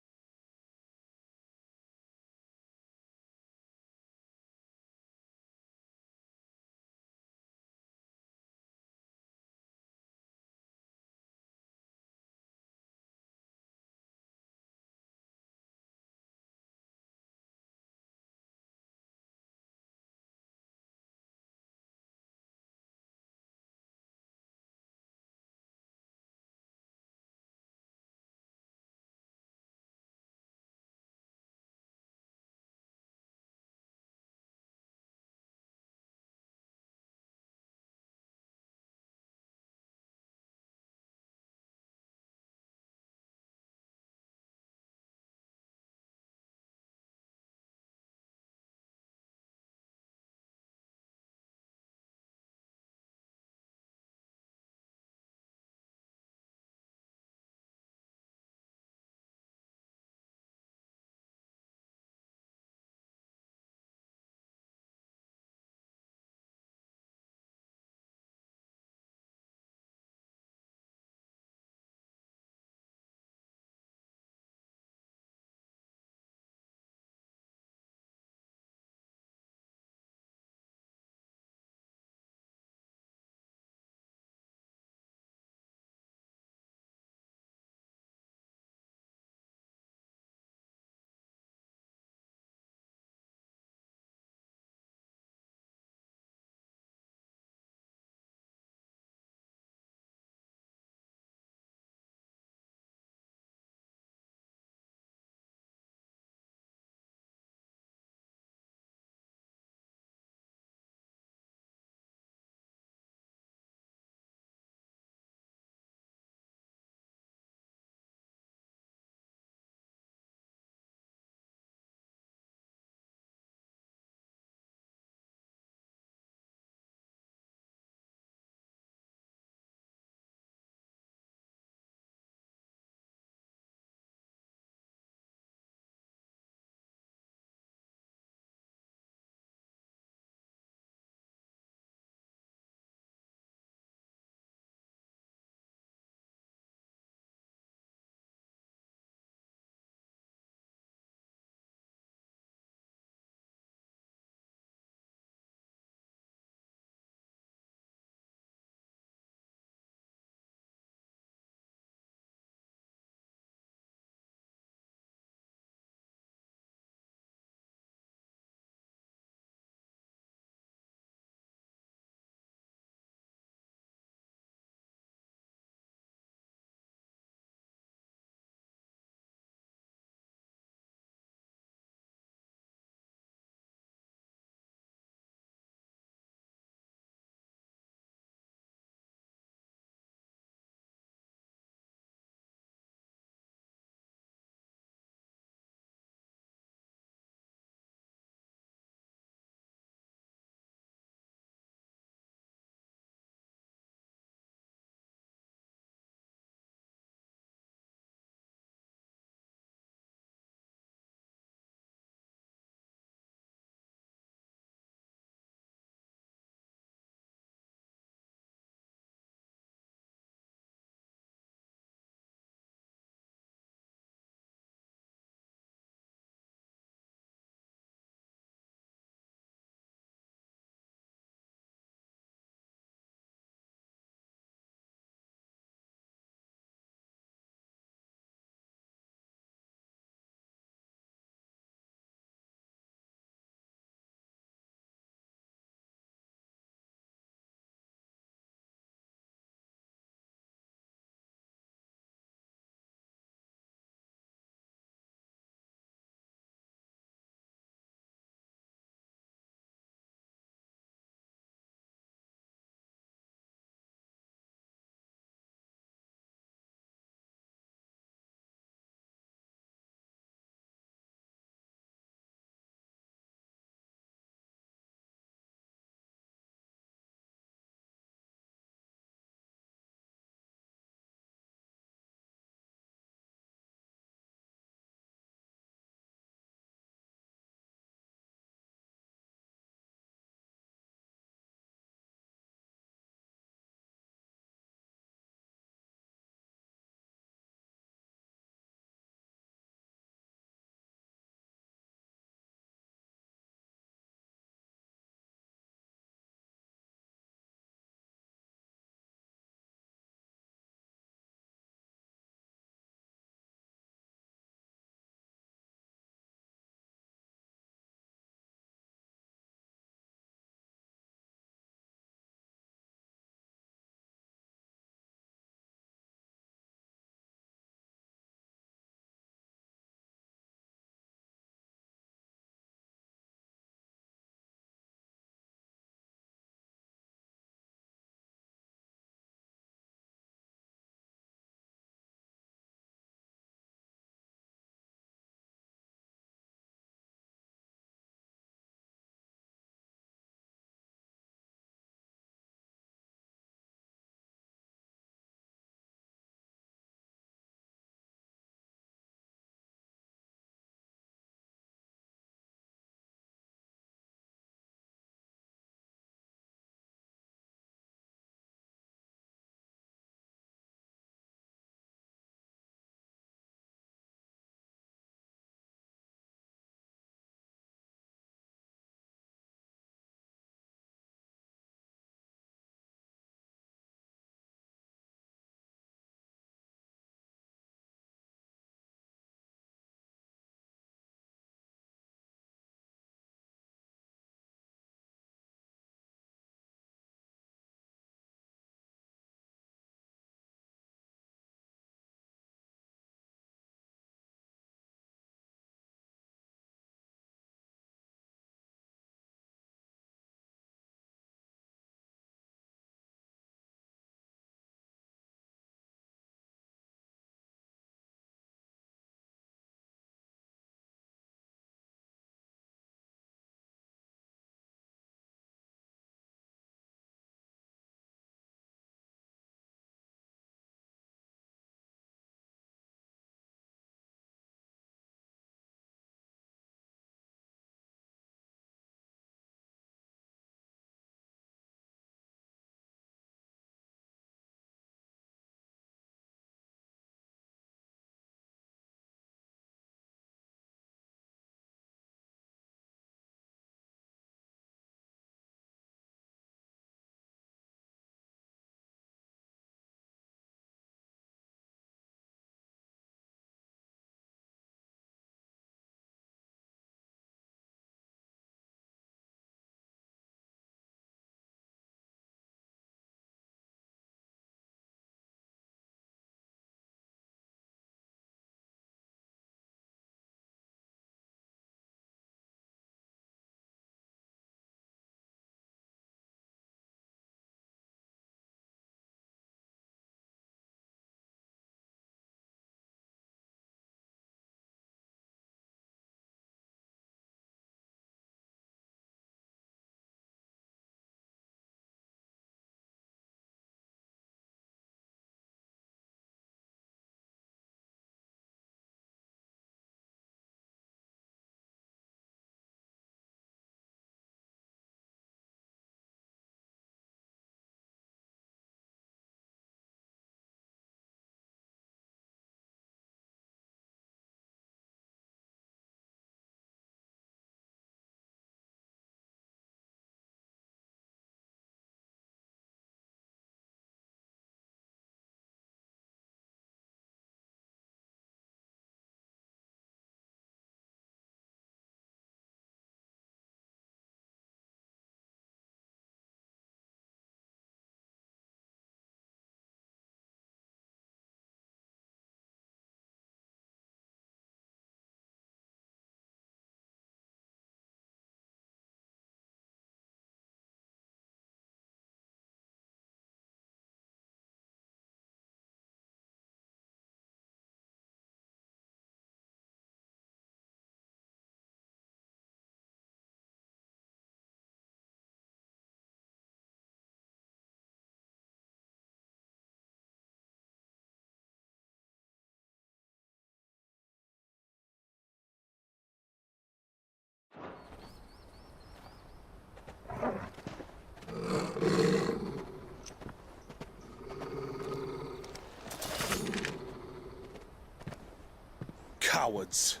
Cowards.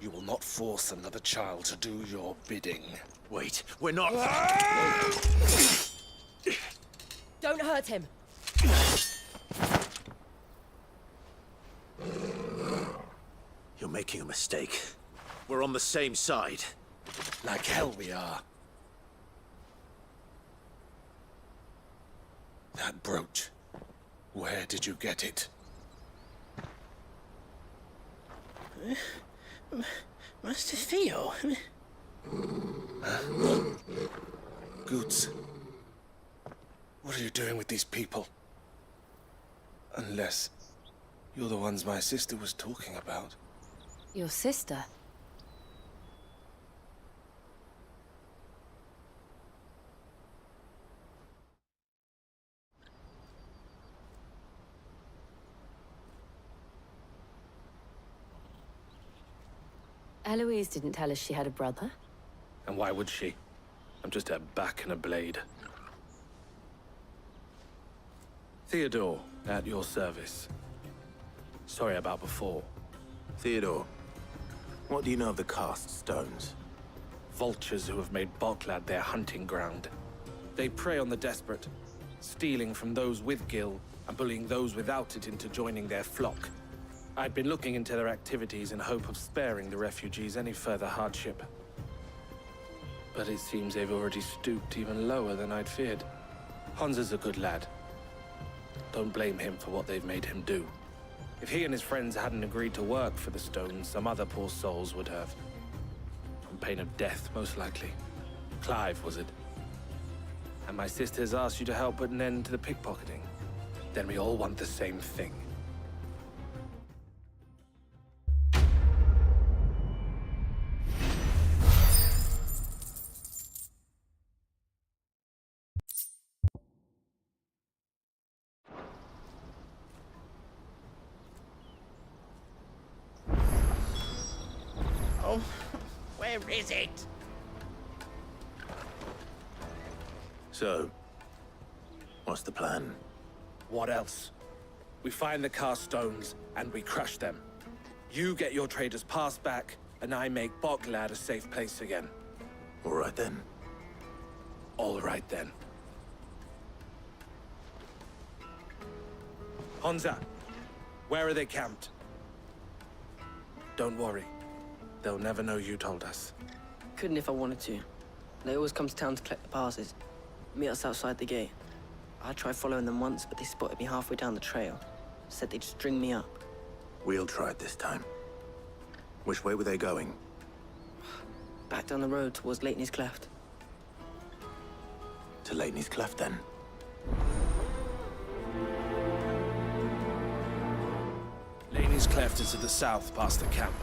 You will not force another child to do your bidding. Wait, we're not... Don't hurt him. You're making a mistake. We're on the same side. Like hell we are. That brooch. Where did you get it? Master Theo? Goots. What are you doing with these people? Unless you're the ones my sister was talking about. Your sister? Eloise didn't tell us she had a brother. And why would she? I'm just her back and a blade. Theodore, at your service. Sorry about before. Theodore, what do you know of the cast stones? Vultures who have made Boklad their hunting ground. They prey on the desperate, stealing from those with Gil and bullying those without it into joining their flock. I'd been looking into their activities in hope of sparing the refugees any further hardship. But it seems they've already stooped even lower than I'd feared. Hansa's a good lad. Don't blame him for what they've made him do. If he and his friends hadn't agreed to work for the stones, some other poor souls would have. On pain of death, most likely. Clive, was it? And my sisters asked you to help put an end to the pickpocketing. Then we all want the same thing. Oh, where is it? So, what's the plan? What else? We find the cast stones, and we crush them. You get your traders' pass back, and I make Boklad a safe place again. All right then. All right then. Hansa, where are they camped? Don't worry. They'll never know you told us. Couldn't if I wanted to. They always come to town to collect the passes. Meet us outside the gate. I tried following them once, but they spotted me halfway down the trail. Said they'd string me up. We'll try it this time. Which way were they going? Back down the road towards Leighton's Cleft. To Leighton's Cleft, then? Leighton's Cleft is to the south, past the camp.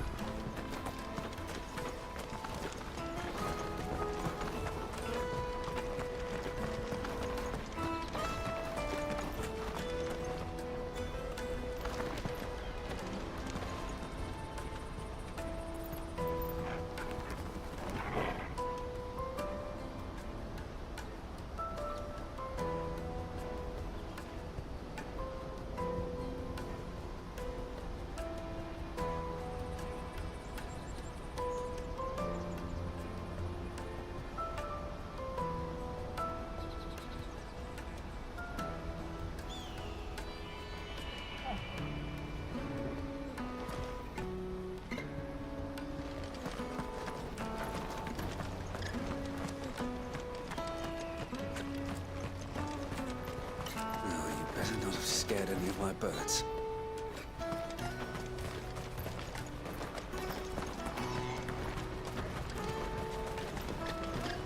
Scared any of my birds.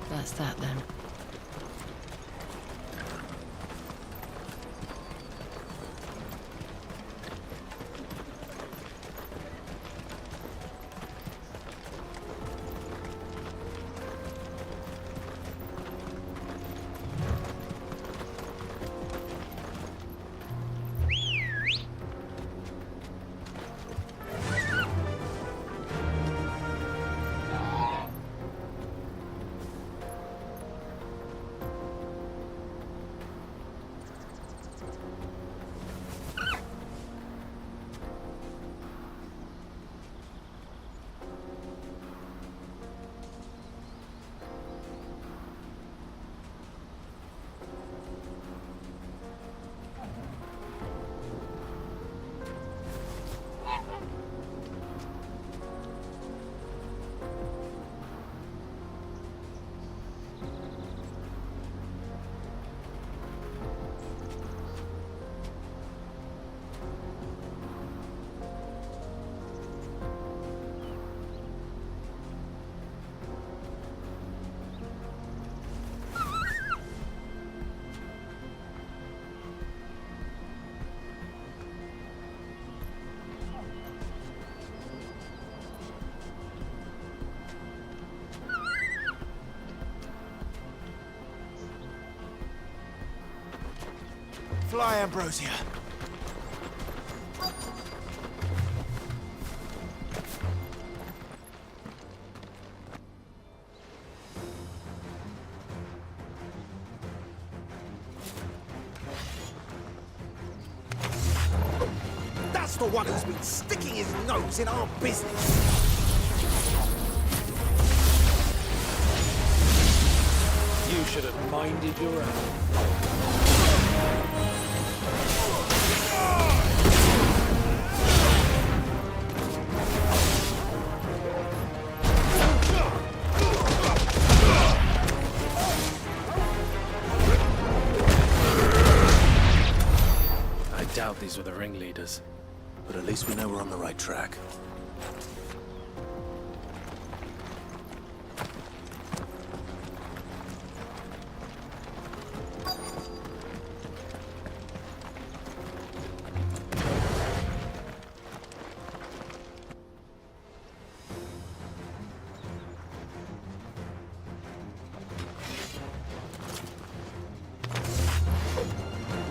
That's that then. Fly, Ambrosia. That's the one who's been sticking his nose in our business. You should have minded your own. I doubt these were the ringleaders. But at least we know we're on the right track.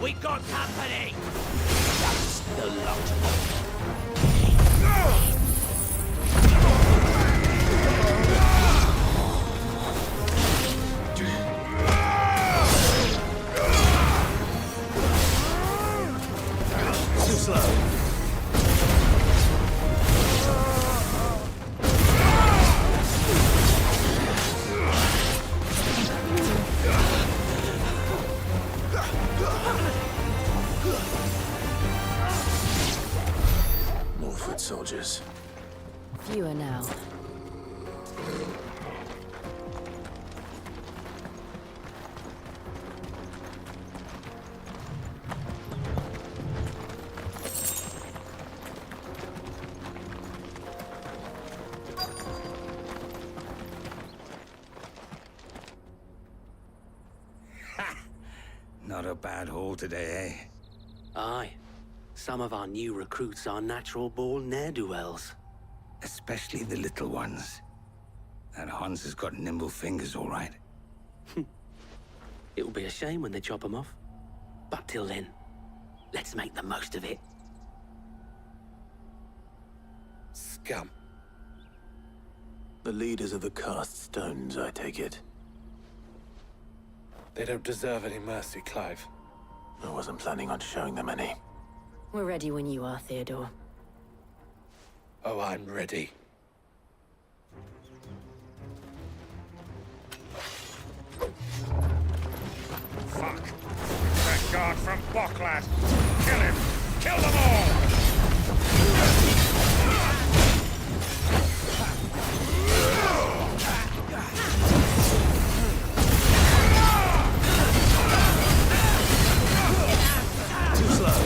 We got company! That's the lot. Too slow. More foot soldiers. Fewer now. Not a bad haul today, eh? Aye. Some of our new recruits are natural-born ne'er-do-wells. Especially the little ones. That Hans has got nimble fingers, all right. It'll be a shame when they chop them off. But till then, let's make the most of it. Scum. The leaders of the cast stones, I take it. They don't deserve any mercy, Clive. I wasn't planning on showing them any. We're ready when you are, Theodore. Oh, I'm ready. Fuck. That guard from Bocklad. Kill him. Kill them all. Too slow.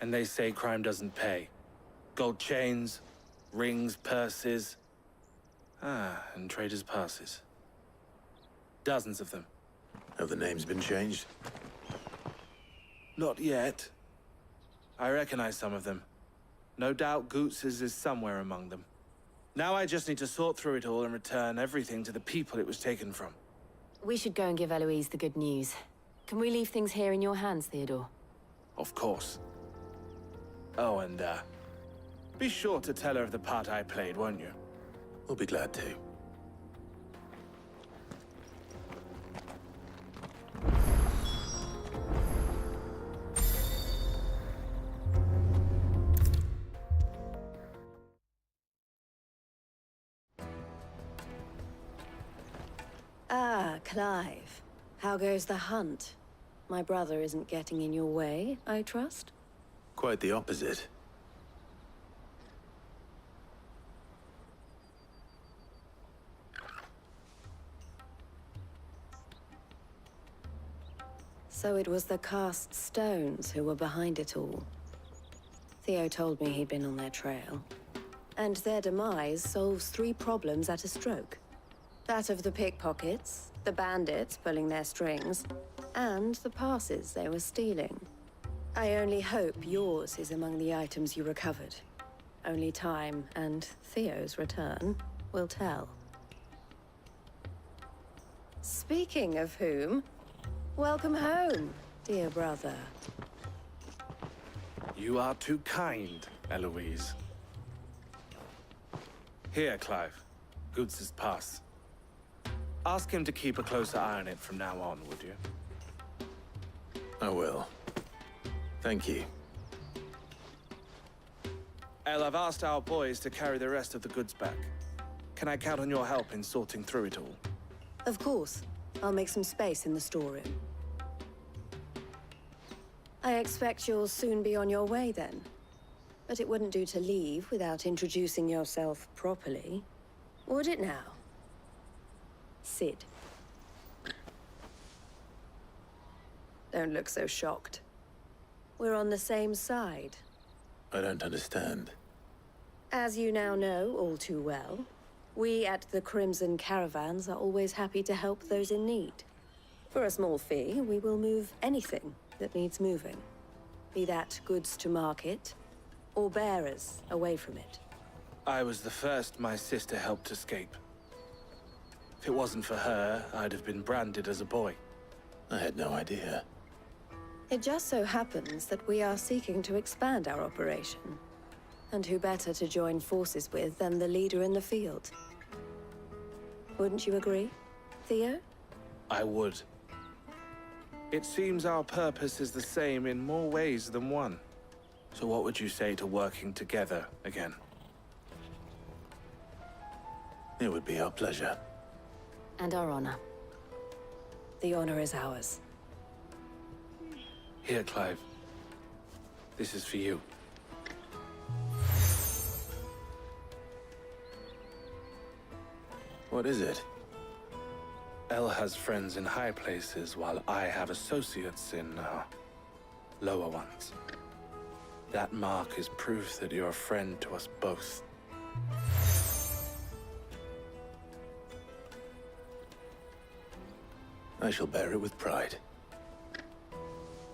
And they say crime doesn't pay. Gold chains, rings, purses. And traders' passes. Dozens of them. Have the names been changed? Not yet. I recognize some of them. No doubt Goots's is somewhere among them. Now I just need to sort through it all and return everything to the people it was taken from. We should go and give Eloise the good news. Can we leave things here in your hands, Theodore? Of course. Oh, and, be sure to tell her of the part I played, won't you? We'll be glad to. Ah, Clive. How goes the hunt? My brother isn't getting in your way, I trust? Quite the opposite. So it was the cast stones who were behind it all. Theo told me he'd been on their trail. And their demise solves 3 problems at a stroke. That of the pickpockets, the bandits pulling their strings, and the passes they were stealing. I only hope yours is among the items you recovered. Only time and Theo's return will tell. Speaking of whom, welcome home, dear brother. You are too kind, Eloise. Here, Clive. Goots's pass. Ask him to keep a closer eye on it from now on, would you? I will. Thank you. El, I've asked our boys to carry the rest of the goods back. Can I count on your help in sorting through it all? Of course. I'll make some space in the storeroom. I expect you'll soon be on your way then. But it wouldn't do to leave without introducing yourself properly. Would it now? Sid. Don't look so shocked. We're on the same side. I don't understand. As you now know all too well, we at the Crimson Caravans are always happy to help those in need. For a small fee, we will move anything that needs moving. Be that goods to market, or bearers away from it. I was the first my sister helped escape. If it wasn't for her, I'd have been branded as a boy. I had no idea. It just so happens that we are seeking to expand our operation. And who better to join forces with than the leader in the field? Wouldn't you agree, Theo? I would. It seems our purpose is the same in more ways than one. So what would you say to working together again? It would be our pleasure. And our honor. The honor is ours. Here, Clive. This is for you. What is it? El has friends in high places, while I have associates in, lower ones. That mark is proof that you're a friend to us both. I shall bear it with pride.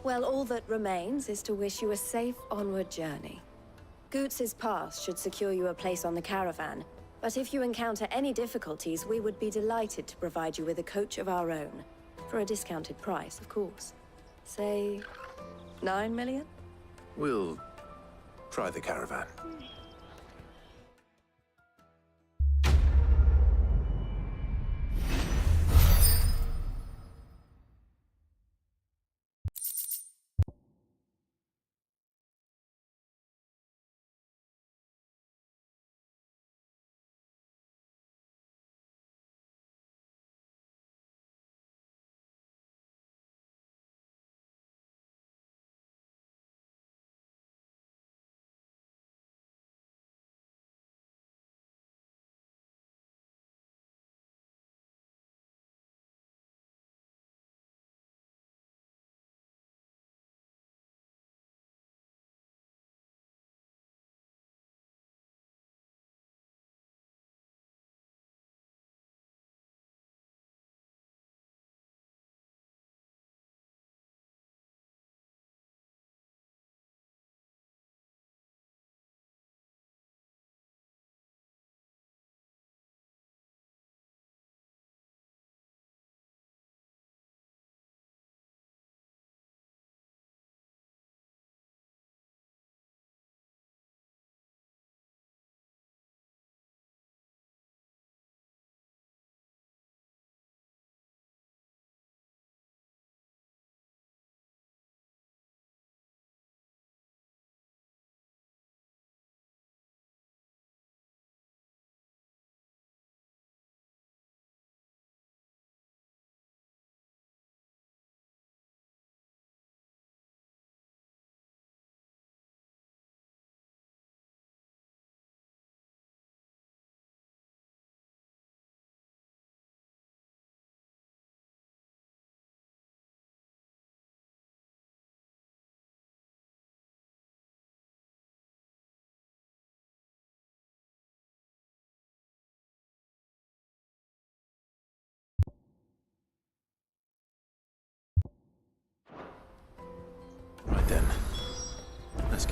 Well, all that remains is to wish you a safe onward journey. Goots's pass should secure you a place on the caravan, but if you encounter any difficulties, we would be delighted to provide you with a coach of our own. For a discounted price, of course. Say, 9 million? We'll try the caravan.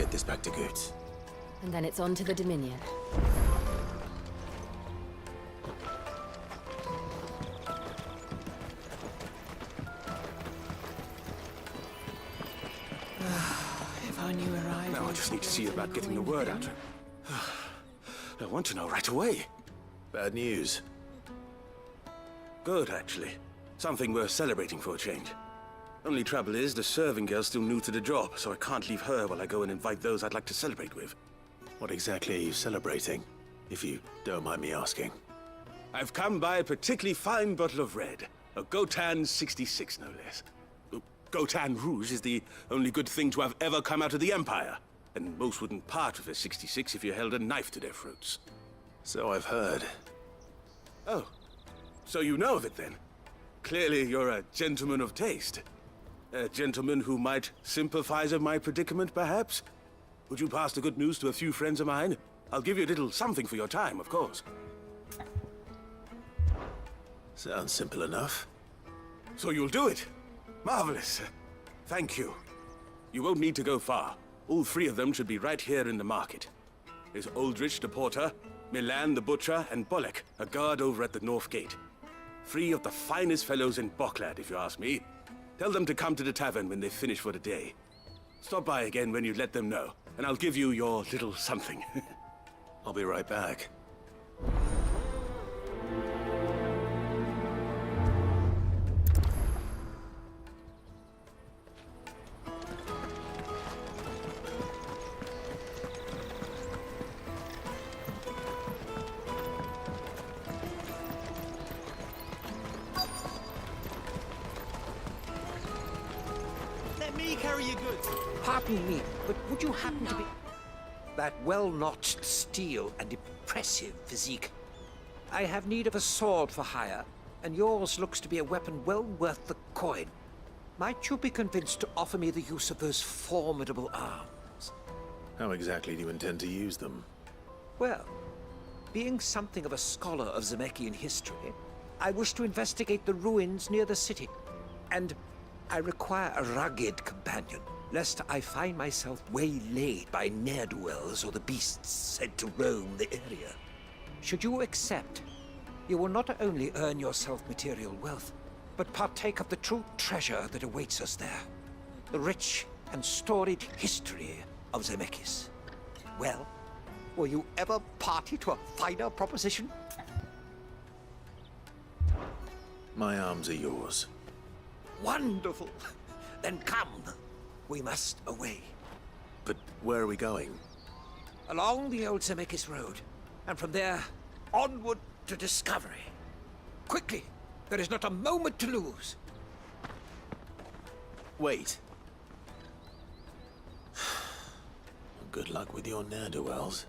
get this back to Goots. And then it's on to the Dominion. If I knew where I Now I just need to see about getting the word out. I want to know right away. Bad news. Good, actually. Something worth celebrating for a change. Only trouble is, the serving girl's still new to the job, so I can't leave her while I go and invite those I'd like to celebrate with. What exactly are you celebrating, if you don't mind me asking? I've come by a particularly fine bottle of red. A Gotan 66, no less. Gotan Rouge is the only good thing to have ever come out of the Empire. And most wouldn't part with a 66 if you held a knife to their throats. So I've heard. Oh, so you know of it then? Clearly you're a gentleman of taste. A gentleman who might sympathize with my predicament, perhaps? Would you pass the good news to a few friends of mine? I'll give you a little something for your time, of course. Sounds simple enough. So you'll do it? Marvelous. Thank you. You won't need to go far. All three of them should be right here in the market. There's Aldrich the porter, Milan the butcher, and Bolek, a guard over at the north gate. Three of the finest fellows in Boklad, if you ask me. Tell them to come to the tavern when they finish for the day. Stop by again when you let them know, and I'll give you your little something. I'll be right back. Let me carry your goods. Pardon me, but would you happen to be... That well-notched steel and impressive physique. I have need of a sword for hire, and yours looks to be a weapon well worth the coin. Might you be convinced to offer me the use of those formidable arms? How exactly do you intend to use them? Well, being something of a scholar of Zemeckis history, I wish to investigate the ruins near the city. And I require a rugged companion, lest I find myself waylaid by ne'er-do-wells or the beasts said to roam the area. Should you accept, you will not only earn yourself material wealth, but partake of the true treasure that awaits us there. The rich and storied history of Zemeckis. Well, were you ever party to a finer proposition? My arms are yours. Wonderful! Then come. We must away. But where are we going? Along the old Zemeckis Road, and from there, onward to discovery. Quickly! There is not a moment to lose. Wait. Good luck with your ne'er-do-wells.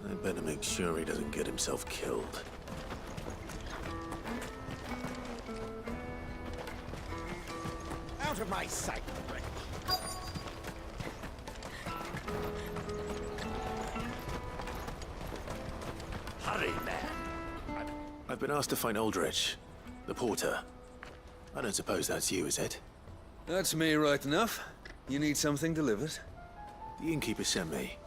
I better make sure he doesn't get himself killed. Out of my sight, Rick. Hurry, man. I've been asked to find Aldrich, the porter. I don't suppose that's you, is it? That's me right enough. You need something delivered? The innkeeper sent me.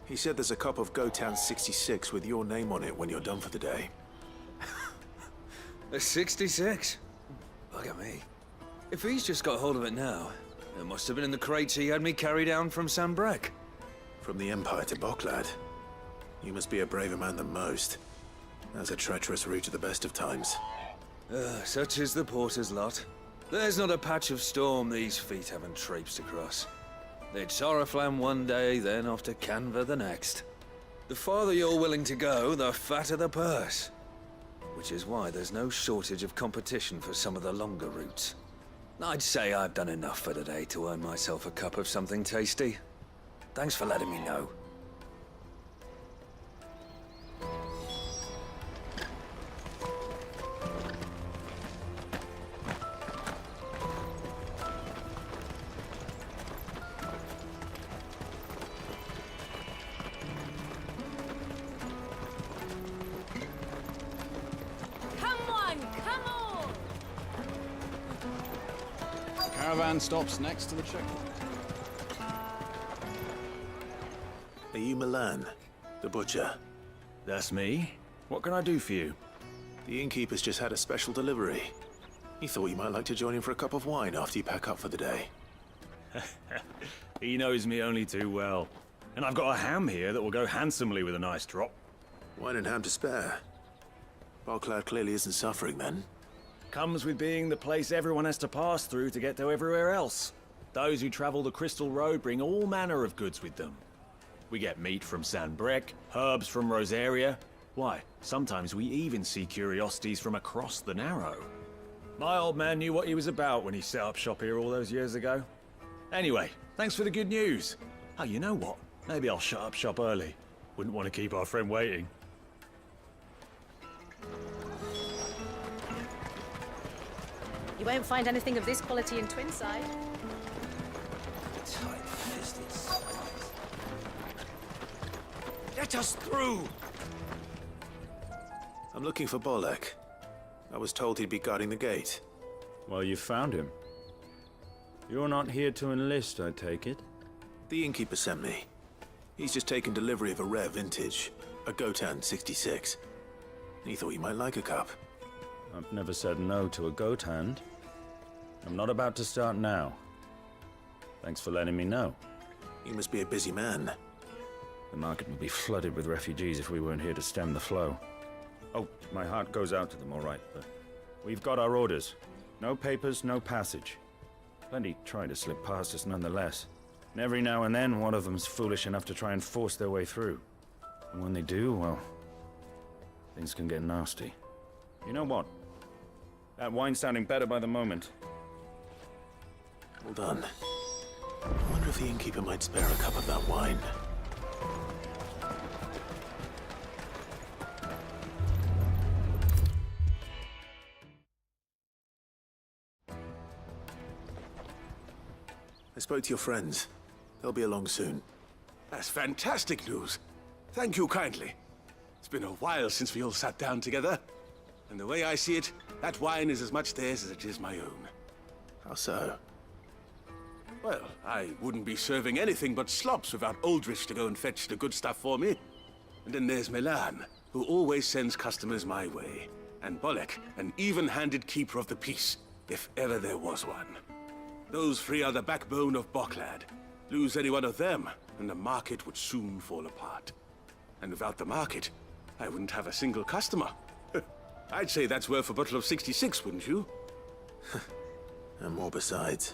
He said there's a cup of Gotan 66 with your name on it when you're done for the day. A 66? Look at me. If he's just got hold of it now, it must have been in the crates he had me carry down from Sambrek. From the Empire to Boklad. You must be a braver man than most. That's a treacherous route at the best of times. Such is the porter's lot. There's not a patch of storm these feet haven't traipsed across. It's Oriflamme one day, then off to Canva the next. The farther you're willing to go, the fatter the purse. Which is why there's no shortage of competition for some of the longer routes. I'd say I've done enough for today to earn myself a cup of something tasty. Thanks for letting me know. Come Caravan stops next to the checkpoint. Are you Milan, the butcher? That's me. What can I do for you? The innkeeper's just had a special delivery. He thought you might like to join him for a cup of wine after you pack up for the day. He knows me only too well. And I've got a ham here that will go handsomely with a nice drop. Wine and ham to spare. Bocklad clearly isn't suffering then. Comes with being the place everyone has to pass through to get to everywhere else. Those who travel the Crystal Road bring all manner of goods with them. We get meat from San Brec, herbs from Rosaria. Why, sometimes we even see curiosities from across the Narrow. My old man knew what he was about when he set up shop here all those years ago. Anyway, thanks for the good news. Oh, you know what? Maybe I'll shut up shop early. Wouldn't want to keep our friend waiting. You won't find anything of this quality in Twinside. Tight-fisted spies. Let us through! I'm looking for Bolek. I was told he'd be guarding the gate. Well, you found him. You're not here to enlist, I take it? The innkeeper sent me. He's just taken delivery of a rare vintage, a Gotan 66. He thought you might like a cup. I've never said no to a goat hand. I'm not about to start now. Thanks for letting me know. You must be a busy man. The market would be flooded with refugees if we weren't here to stem the flow. Oh, my heart goes out to them, all right, but we've got our orders. No papers, no passage. Plenty try to slip past us nonetheless. And every now and then, one of them's foolish enough to try and force their way through. And when they do, well, things can get nasty. You know what? That wine's sounding better by the moment. Hold on. I wonder if the innkeeper might spare a cup of that wine. I spoke to your friends. They'll be along soon. That's fantastic news. Thank you kindly. It's been a while since we all sat down together. And the way I see it, that wine is as much theirs as it is my own. How so? Well, I wouldn't be serving anything but slops without Aldrich to go and fetch the good stuff for me. And then there's Milan, who always sends customers my way. And Bolek, an even-handed keeper of the peace, if ever there was one. Those three are the backbone of Bocklad. Lose any one of them, and the market would soon fall apart. And without the market, I wouldn't have a single customer. I'd say that's worth a bottle of 66, wouldn't you? And more besides.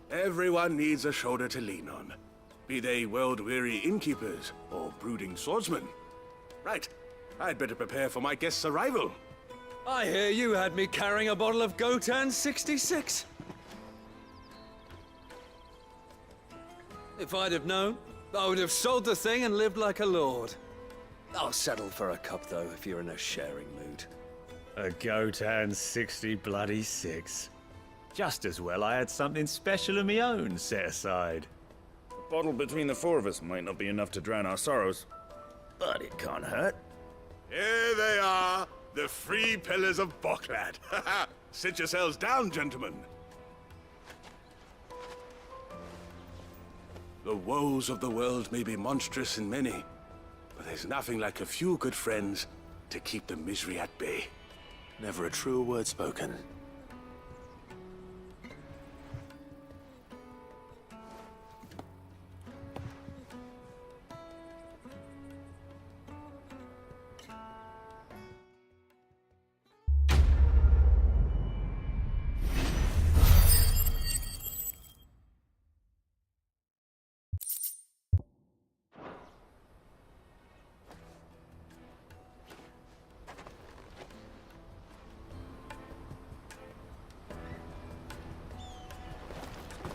Everyone needs a shoulder to lean on. Be they world-weary innkeepers or brooding swordsmen. Right, I'd better prepare for my guest's arrival. I hear you had me carrying a bottle of Gotan 66. If I'd have known, I would have sold the thing and lived like a lord. I'll settle for a cup, though, if you're in a sharing mood. A Gotan 66. Just as well I had something special of my own set aside. A bottle between the four of us might not be enough to drown our sorrows, but it can't hurt. Here they are, the three pillars of Bocklad. Sit yourselves down, gentlemen. The woes of the world may be monstrous and many, but there's nothing like a few good friends to keep the misery at bay. Never a truer word spoken.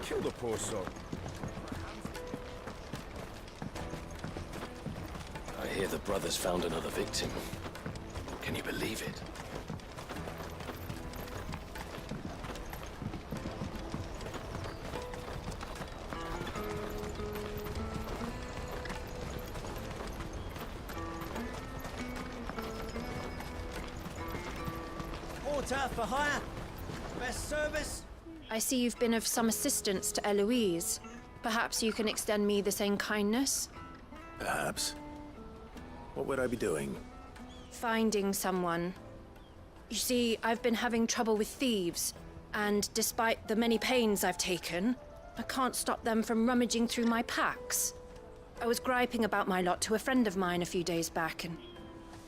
Kill the poor soul. I hear the brothers found another victim. Can you believe it? Porter for hire. Best service I see you've been of some assistance to Eloise. Perhaps you can extend me the same kindness? Perhaps. What would I be doing? Finding someone. You see, I've been having trouble with thieves, and despite the many pains I've taken, I can't stop them from rummaging through my packs. I was griping about my lot to a friend of mine a few days back, and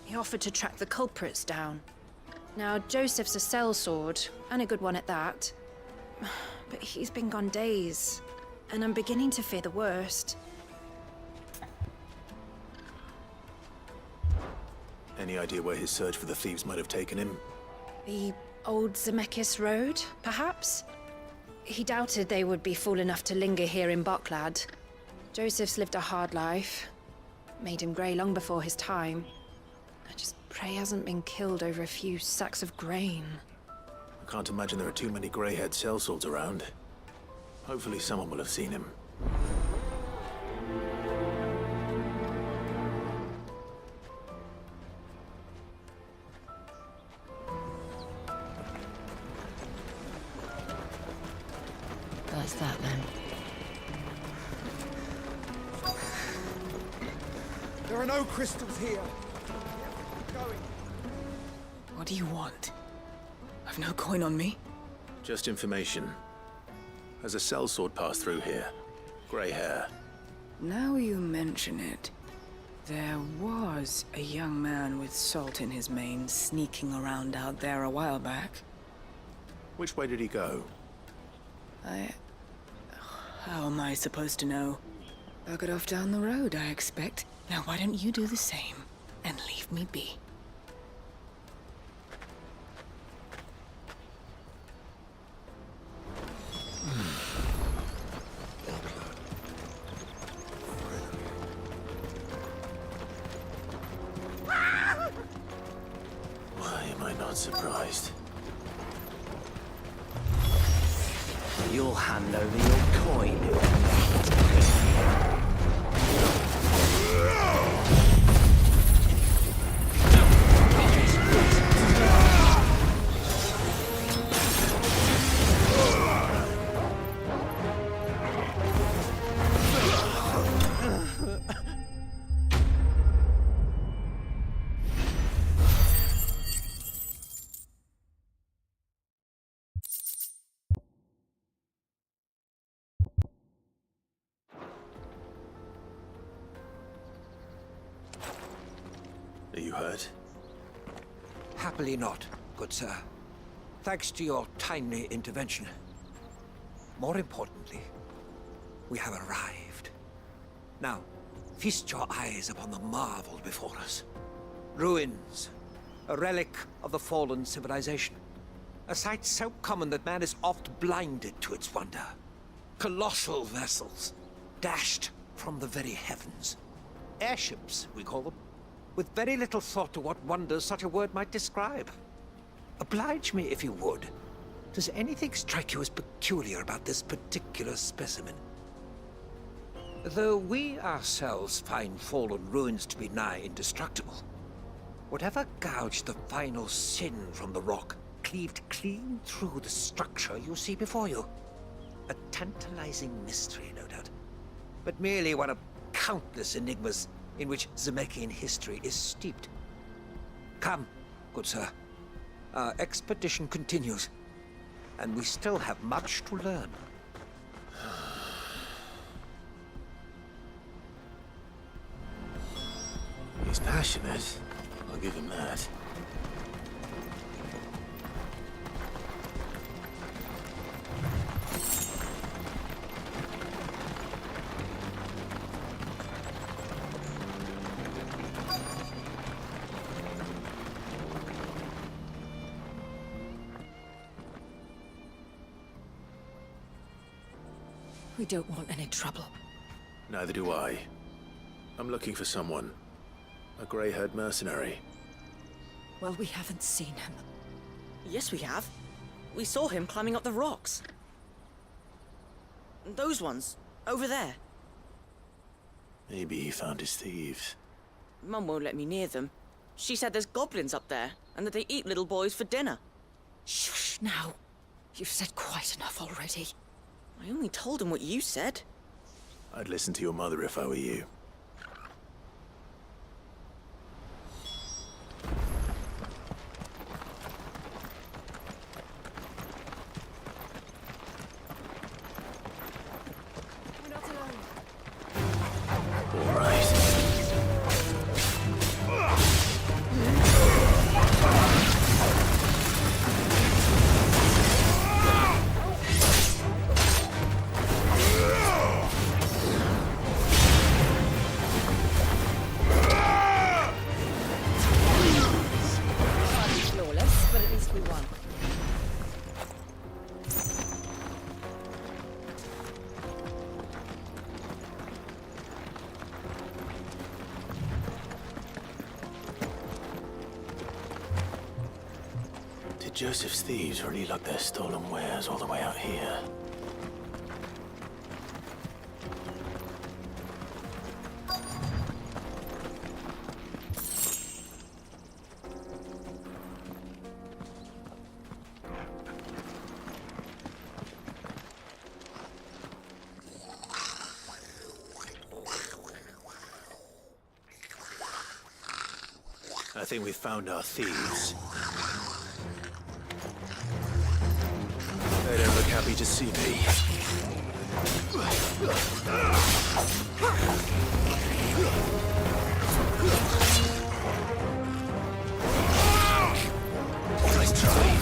he offered to track the culprits down. Now, Joseph's a sellsword, and a good one at that. But he's been gone days, and I'm beginning to fear the worst. Any idea where his search for the thieves might have taken him? The old Zemeckis Road, perhaps? He doubted they would be fool enough to linger here in Boklad. Joseph's lived a hard life. Made him grey long before his time. I just pray he hasn't been killed over a few sacks of grain. I can't imagine there are too many grey-haired sellswords around. Hopefully someone will have seen him. That's that then. There are no crystals here. We have to keep going. What do you want? I've no coin on me. Just information. Has a sellsword passed through here? Grey hair. Now you mention it, there was a young man with salt in his mane sneaking around out there a while back. Which way did he go? How am I supposed to know? Buggered off down the road, I expect. Now why don't you do the same and leave me be? Why am I not surprised? You'll hand over your coin. Are you hurt? Happily not, good sir. Thanks to your timely intervention. More importantly, we have arrived. Now, feast your eyes upon the marvel before us. Ruins, a relic of the fallen civilization. A sight so common that man is oft blinded to its wonder. Colossal vessels, dashed from the very heavens. Airships, we call them, with very little thought to what wonders such a word might describe. Oblige me if you would. Does anything strike you as peculiar about this particular specimen? Though we ourselves find fallen ruins to be nigh indestructible, whatever gouged the final sin from the rock cleaved clean through the structure you see before you. A tantalizing mystery, no doubt, but merely one of countless enigmas in which Zemeckis history is steeped. Come, good sir. Our expedition continues, and we still have much to learn. He's passionate. I'll give him that. We don't want any trouble. Neither do I. I'm looking for someone. A grey-haired mercenary. Well, we haven't seen him. Yes, we have. We saw him climbing up the rocks. Those ones, over there. Maybe he found his thieves. Mum won't let me near them. She said there's goblins up there, and that they eat little boys for dinner. Shush now. You've said quite enough already. I only told him what you said. I'd listen to your mother if I were you. Joseph's thieves really lug their stolen wares all the way out here. I think we've found our thieves. They don't look happy to see me. Nice try.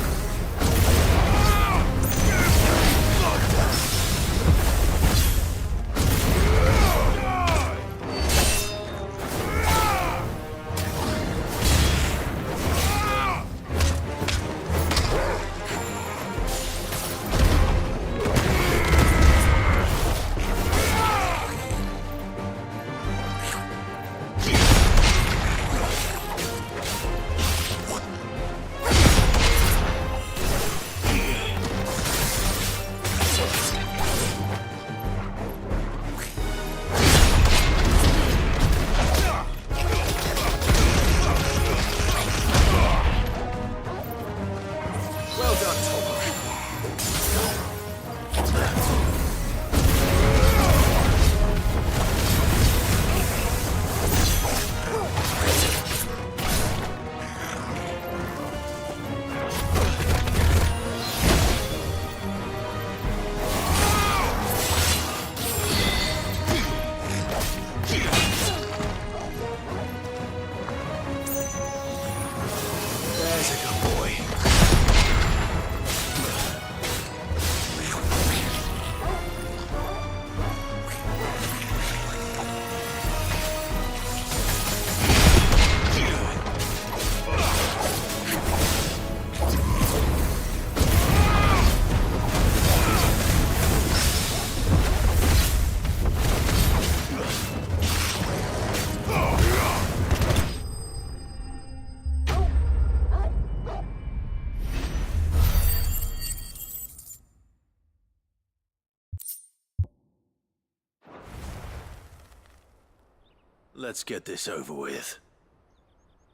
Let's get this over with.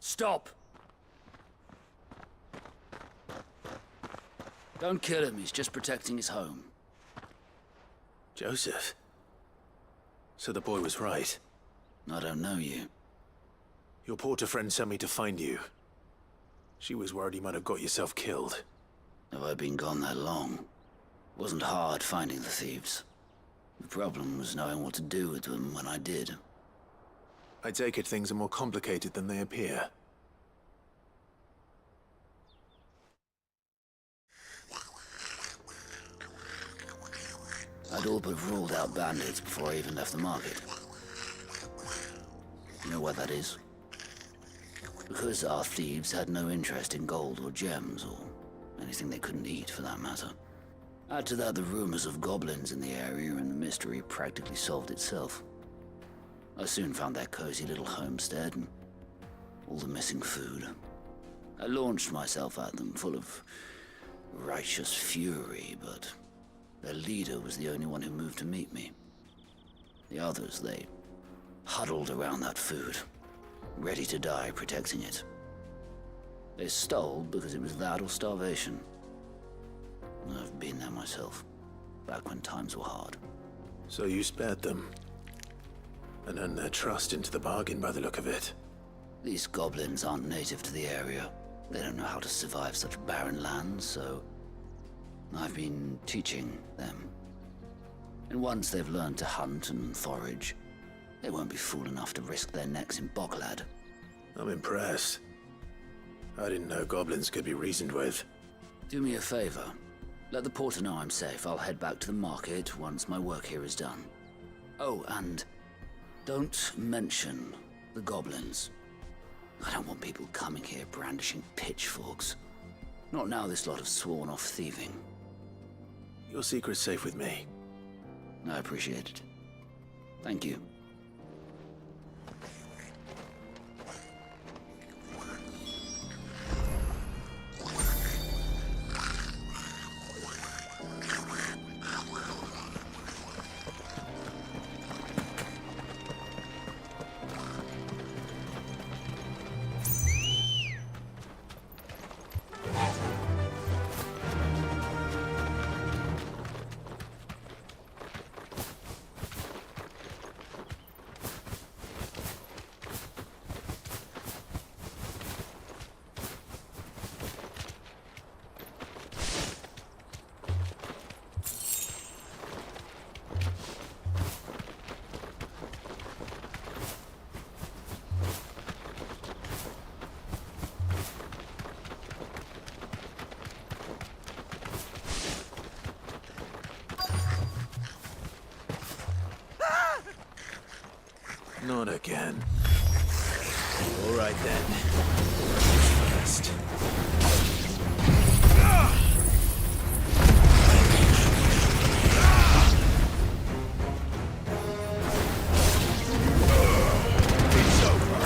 Stop! Don't kill him, he's just protecting his home. Joseph? So the boy was right. I don't know you. Your porter friend sent me to find you. She was worried you might have got yourself killed. Have I been gone that long? It wasn't hard finding the thieves. The problem was knowing what to do with them when I did. I take it things are more complicated than they appear. I'd all but ruled out bandits before I even left the market. You know what that is? Because our thieves had no interest in gold or gems, or anything they couldn't eat for that matter. Add to that the rumors of goblins in the area, and the mystery practically solved itself. I soon found their cozy little homestead and all the missing food. I launched myself at them, full of righteous fury, but their leader was the only one who moved to meet me. The others, they huddled around that food, ready to die protecting it. They stole because it was that or starvation. I've been there myself, back when times were hard. So you spared them, and earned their trust into the bargain by the look of it. These goblins aren't native to the area. They don't know how to survive such barren lands, so I've been teaching them. And once they've learned to hunt and forage, they won't be fool enough to risk their necks in Boklad. I'm impressed. I didn't know goblins could be reasoned with. Do me a favor. Let the porter know I'm safe. I'll head back to the market once my work here is done. Oh, and don't mention the goblins. I don't want people coming here brandishing pitchforks. Not now this lot have sworn off thieving. Your secret's safe with me. I appreciate it. Thank you. Not again. All right then. First. It's over.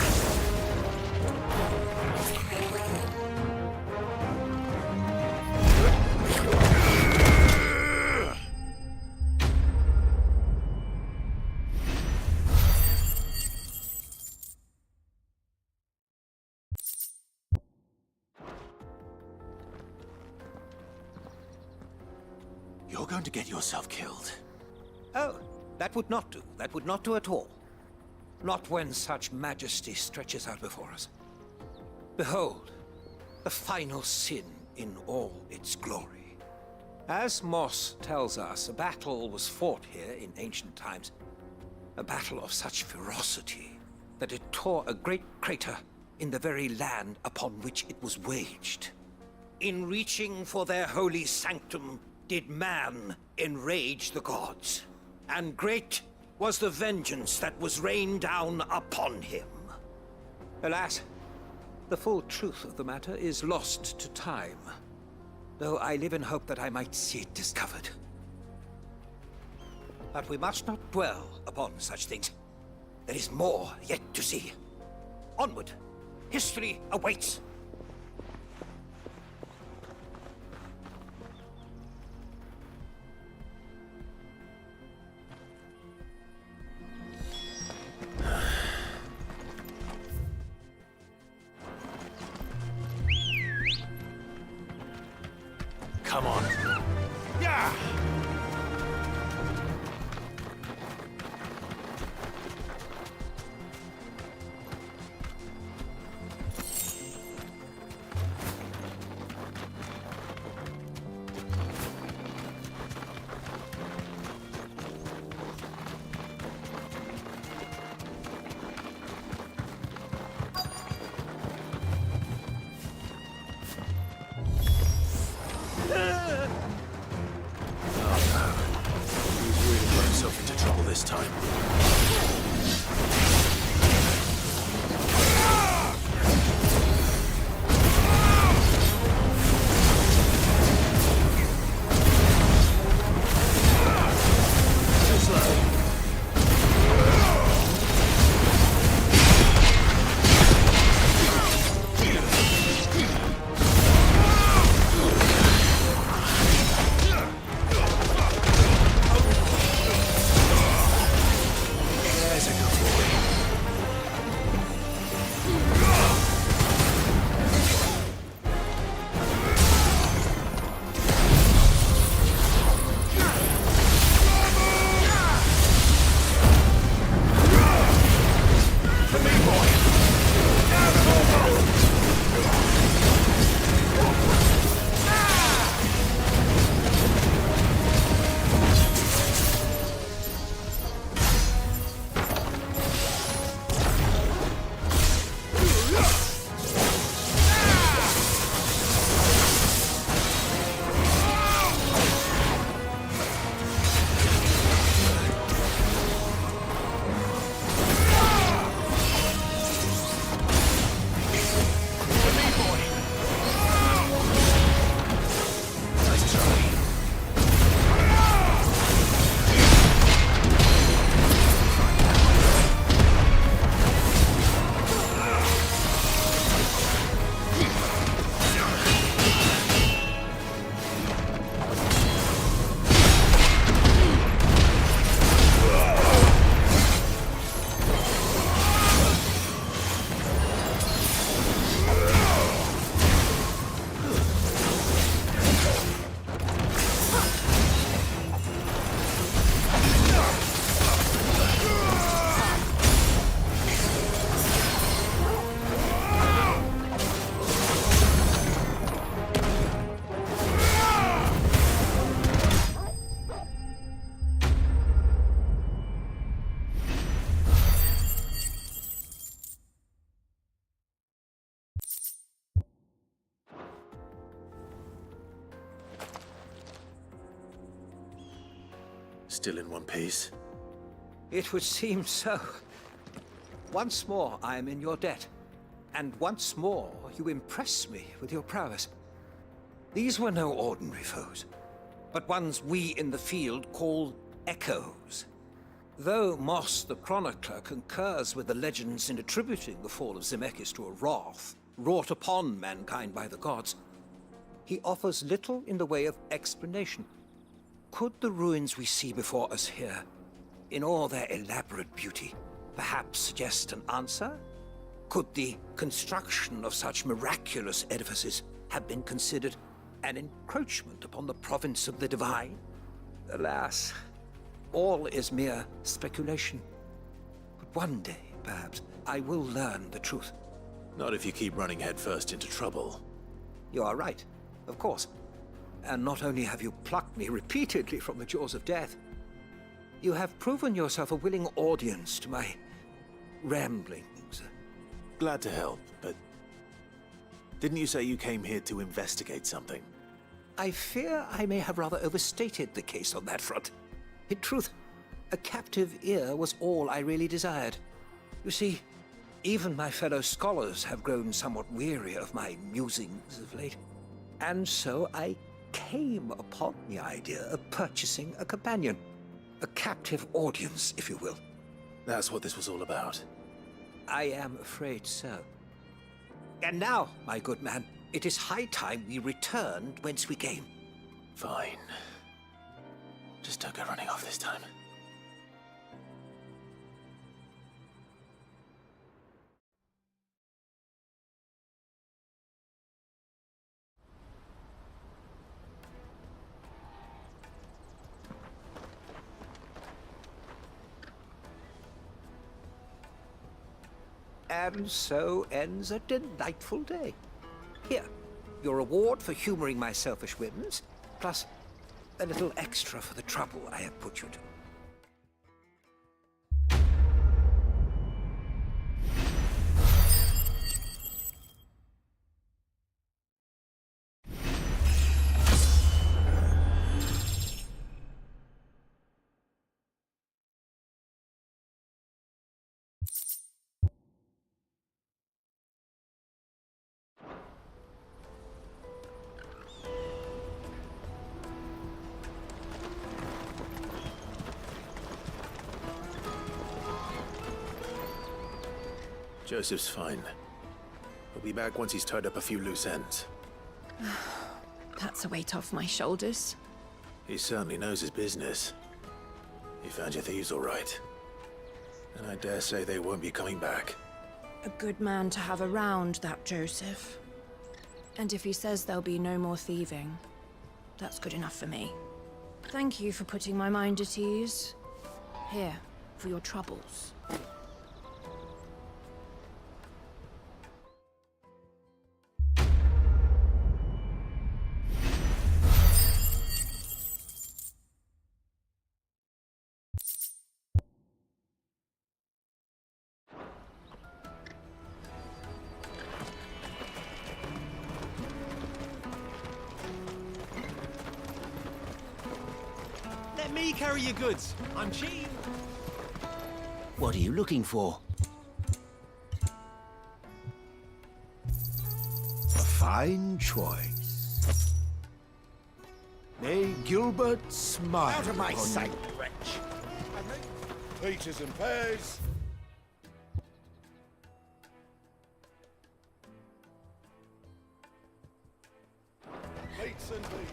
You're going to get yourself killed. Oh, that would not do. That would not do at all. Not when such majesty stretches out before us. Behold, the final sin in all its glory. As Moss tells us, a battle was fought here in ancient times. A battle of such ferocity that it tore a great crater in the very land upon which it was waged. In reaching for their holy sanctum, did man enrage the gods, and great was the vengeance that was rained down upon him. Alas, the full truth of the matter is lost to time, though I live in hope that I might see it discovered. But we must not dwell upon such things. There is more yet to see. Onward! History awaits! Come on. Yeah! This time. Still in one piece? It would seem so. Once more, I am in your debt. And once more, you impress me with your prowess. These were no ordinary foes, but ones we in the field call echoes. Though Moss the Chronicler concurs with the legends in attributing the fall of Zemeckis to a wrath wrought upon mankind by the gods, he offers little in the way of explanation. Could the ruins we see before us here, in all their elaborate beauty, perhaps suggest an answer? Could the construction of such miraculous edifices have been considered an encroachment upon the province of the divine? Alas, all is mere speculation. But one day, perhaps, I will learn the truth. Not if you keep running headfirst into trouble. You are right, of course. And not only have you plucked me repeatedly from the jaws of death, you have proven yourself a willing audience to my ramblings. Glad to help, but didn't you say you came here to investigate something? I fear I may have rather overstated the case on that front. In truth, a captive ear was all I really desired. You see, even my fellow scholars have grown somewhat weary of my musings of late. And so I came upon the idea of purchasing a companion. A captive audience, if you will. That's what this was all about. I am afraid so. And now, my good man, it is high time we returned whence we came. Fine. Just don't go running off this time. And so ends a delightful day. Here, your reward for humoring my selfish whims, plus a little extra for the trouble I have put you to. Joseph's fine. He'll be back once he's tied up a few loose ends. That's a weight off my shoulders. He certainly knows his business. He found your thieves all right. And I dare say they won't be coming back. A good man to have around, that Joseph. And if he says there'll be no more thieving, that's good enough for me. Thank you for putting my mind at ease. Here, for your troubles. Let me carry your goods. I'm cheap. What are you looking for? A fine choice. May Gilbert smile. Out of my upon sight, you. wretch. Peaches and pears. Meats and beef.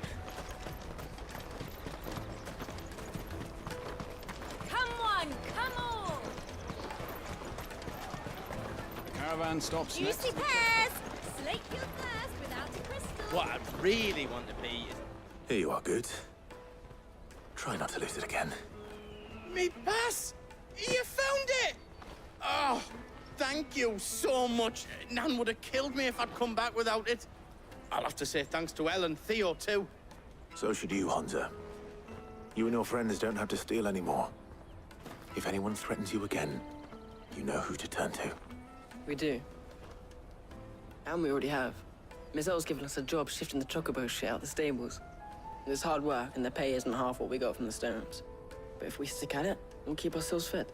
Come on, come on! Caravan stops Juicy next. pears! Slake your thirst without a crystal. What I really want to be is... Here you are, good. Try not to lose it again. Me pass! You found it! Oh, thank you so much. Nan would have killed me if I'd come back without it. I'll have to say thanks to Elle and Theo, too. So should you, Hunter. You and your friends don't have to steal anymore. If anyone threatens you again, you know who to turn to. We do. And we already have. Miss Elle's given us a job shifting the chocobo shit out the stables. It's hard work, and the pay isn't half what we got from the stones. But if we stick at it, we'll keep ourselves fed.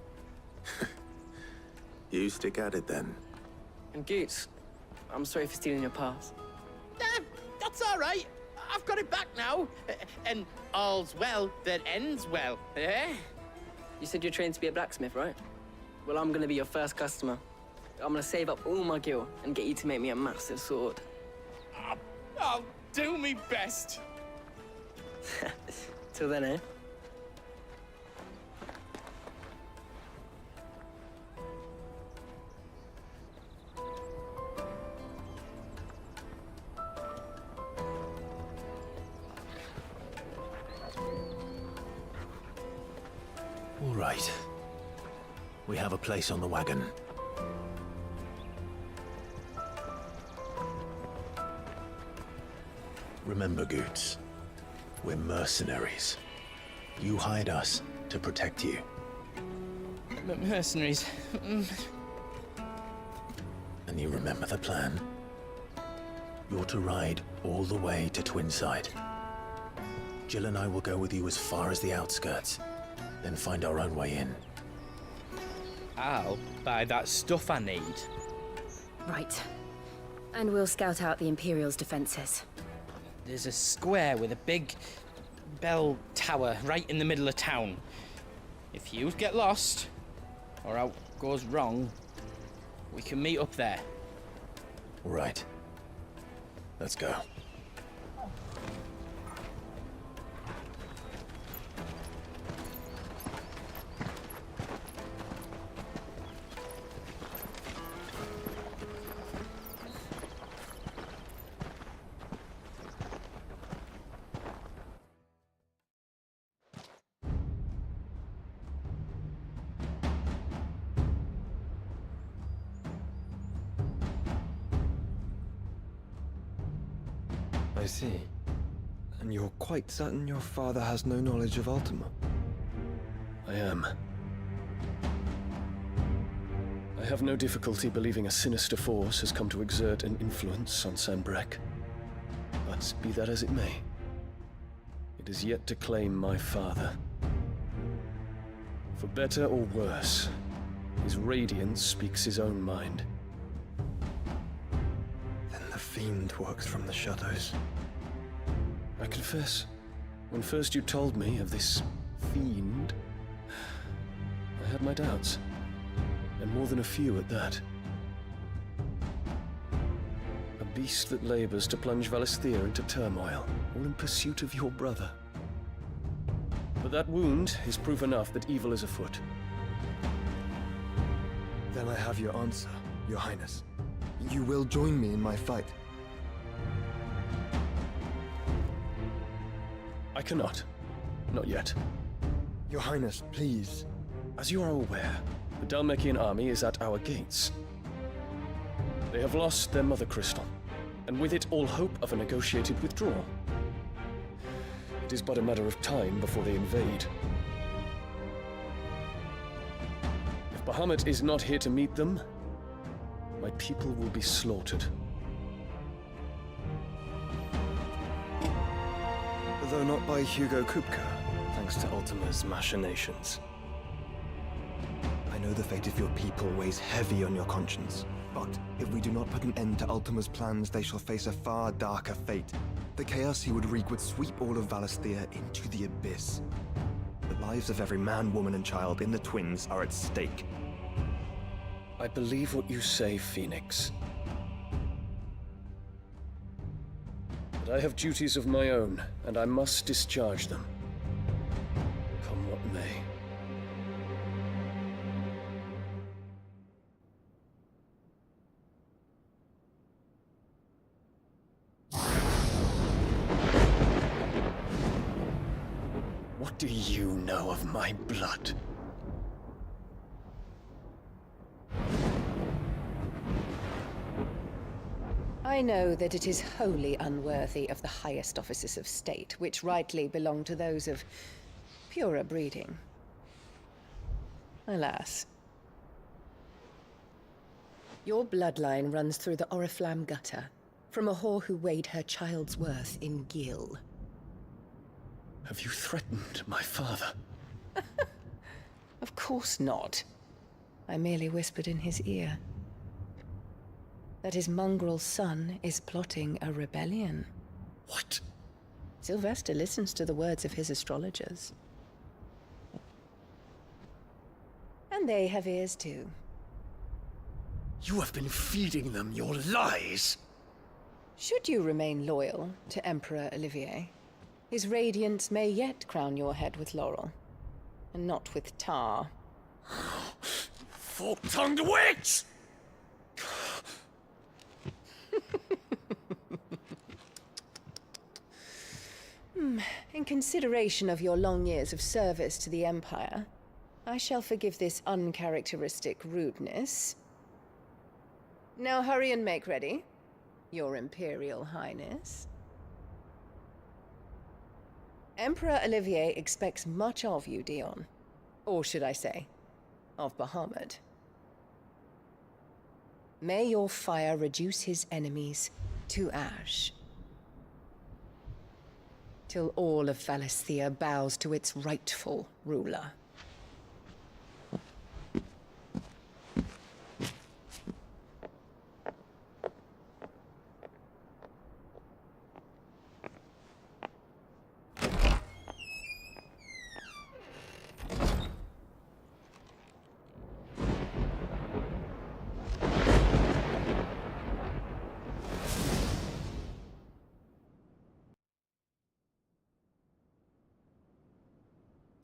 You stick at it then. And Goots, I'm sorry for stealing your pass. That's all right. I've got it back now. And all's well that ends well, eh? You said you're trained to be a blacksmith, right? Well, I'm gonna be your first customer. I'm gonna save up all my gil and get you to make me a massive sword. I'll do me best. Till then, eh? All right. We have a place on the wagon. Remember, Goots, we're mercenaries. You hired us to protect you. Mercenaries. And you remember the plan? You're to ride all the way to Twinside. Jill and I will go with you as far as the outskirts, then find our own way in. I'll buy that stuff I need. Right. And we'll scout out the Imperial's defenses. There's a square with a big bell tower right in the middle of town. If you get lost, or out goes wrong, we can meet up there. All right. Let's go. I see. And you're quite certain your father has no knowledge of Ultima? I am. I have no difficulty believing a sinister force has come to exert an influence on Sanbreque. But be that as it may, it is yet to claim my father. For better or worse, his radiance speaks his own mind. Then the Fiend works from the shadows. I confess, when first you told me of this Fiend, I had my doubts, and more than a few at that. A beast that labors to plunge Valisthea into turmoil, all in pursuit of your brother. But that wound is proof enough that evil is afoot. Then I have your answer, Your Highness. You will join me in my fight. I cannot. Not yet. Your Highness, please. As you are aware, the Dhalmekian army is at our gates. They have lost their mother crystal, and with it all hope of a negotiated withdrawal. It is but a matter of time before they invade. If Bahamut is not here to meet them, my people will be slaughtered. Though not by Hugo Kupka, thanks to Ultima's machinations. I know the fate of your people weighs heavy on your conscience, but if we do not put an end to Ultima's plans, they shall face a far darker fate. The chaos he would wreak would sweep all of Valisthea into the abyss. The lives of every man, woman, and child in the Twins are at stake. I believe what you say, Phoenix. But I have duties of my own, and I must discharge them. Come what may. What do you know of my blood? I know that it is wholly unworthy of the highest offices of state, which rightly belong to those of purer breeding. Alas. Your bloodline runs through the Oriflamme gutter, from a whore who weighed her child's worth in gil. Have you threatened my father? course not. I merely whispered in his ear that his mongrel son is plotting a rebellion. What? Sylvester listens to the words of his astrologers. And they have ears too. You have been feeding them your lies! Should you remain loyal to Emperor Olivier, his radiance may yet crown your head with laurel, and not with tar. Fork-tongued witch! In consideration of your long years of service to the Empire, I shall forgive this uncharacteristic rudeness. Now hurry and make ready, Your Imperial Highness. Emperor Olivier expects much of you, Dion. Or should I say, of Bahamut. May your fire reduce his enemies to ash, till all of Valisthea bows to its rightful ruler.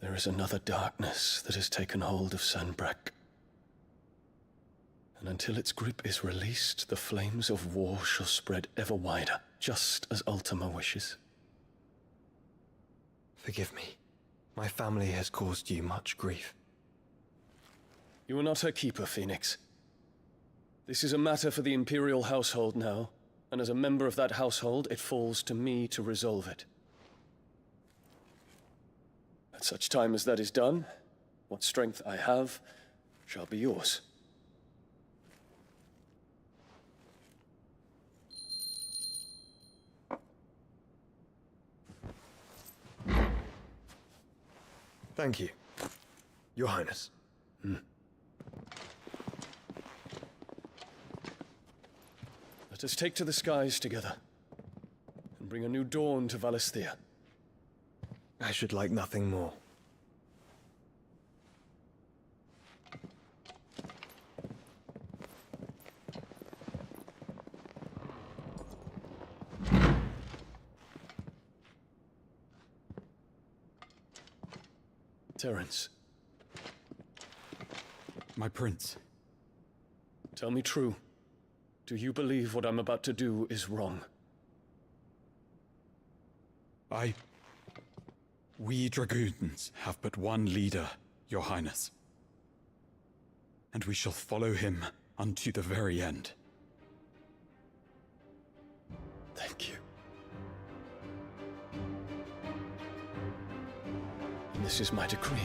There is another darkness that has taken hold of Sanbreque. And until its grip is released, the flames of war shall spread ever wider, just as Ultima wishes. Forgive me. My family has caused you much grief. You are not her keeper, Phoenix. This is a matter for the Imperial household now, and as a member of that household, it falls to me to resolve it. At such time as that is done, what strength I have shall be yours. Thank you, Your Highness. Let us take to the skies together, and bring a new dawn to Valisthea. I should like nothing more. Terence. My prince. Tell me true. Do you believe what I'm about to do is wrong? We dragoons have but one leader, Your Highness. And we shall follow him unto the very end. Thank you. And this is my decree.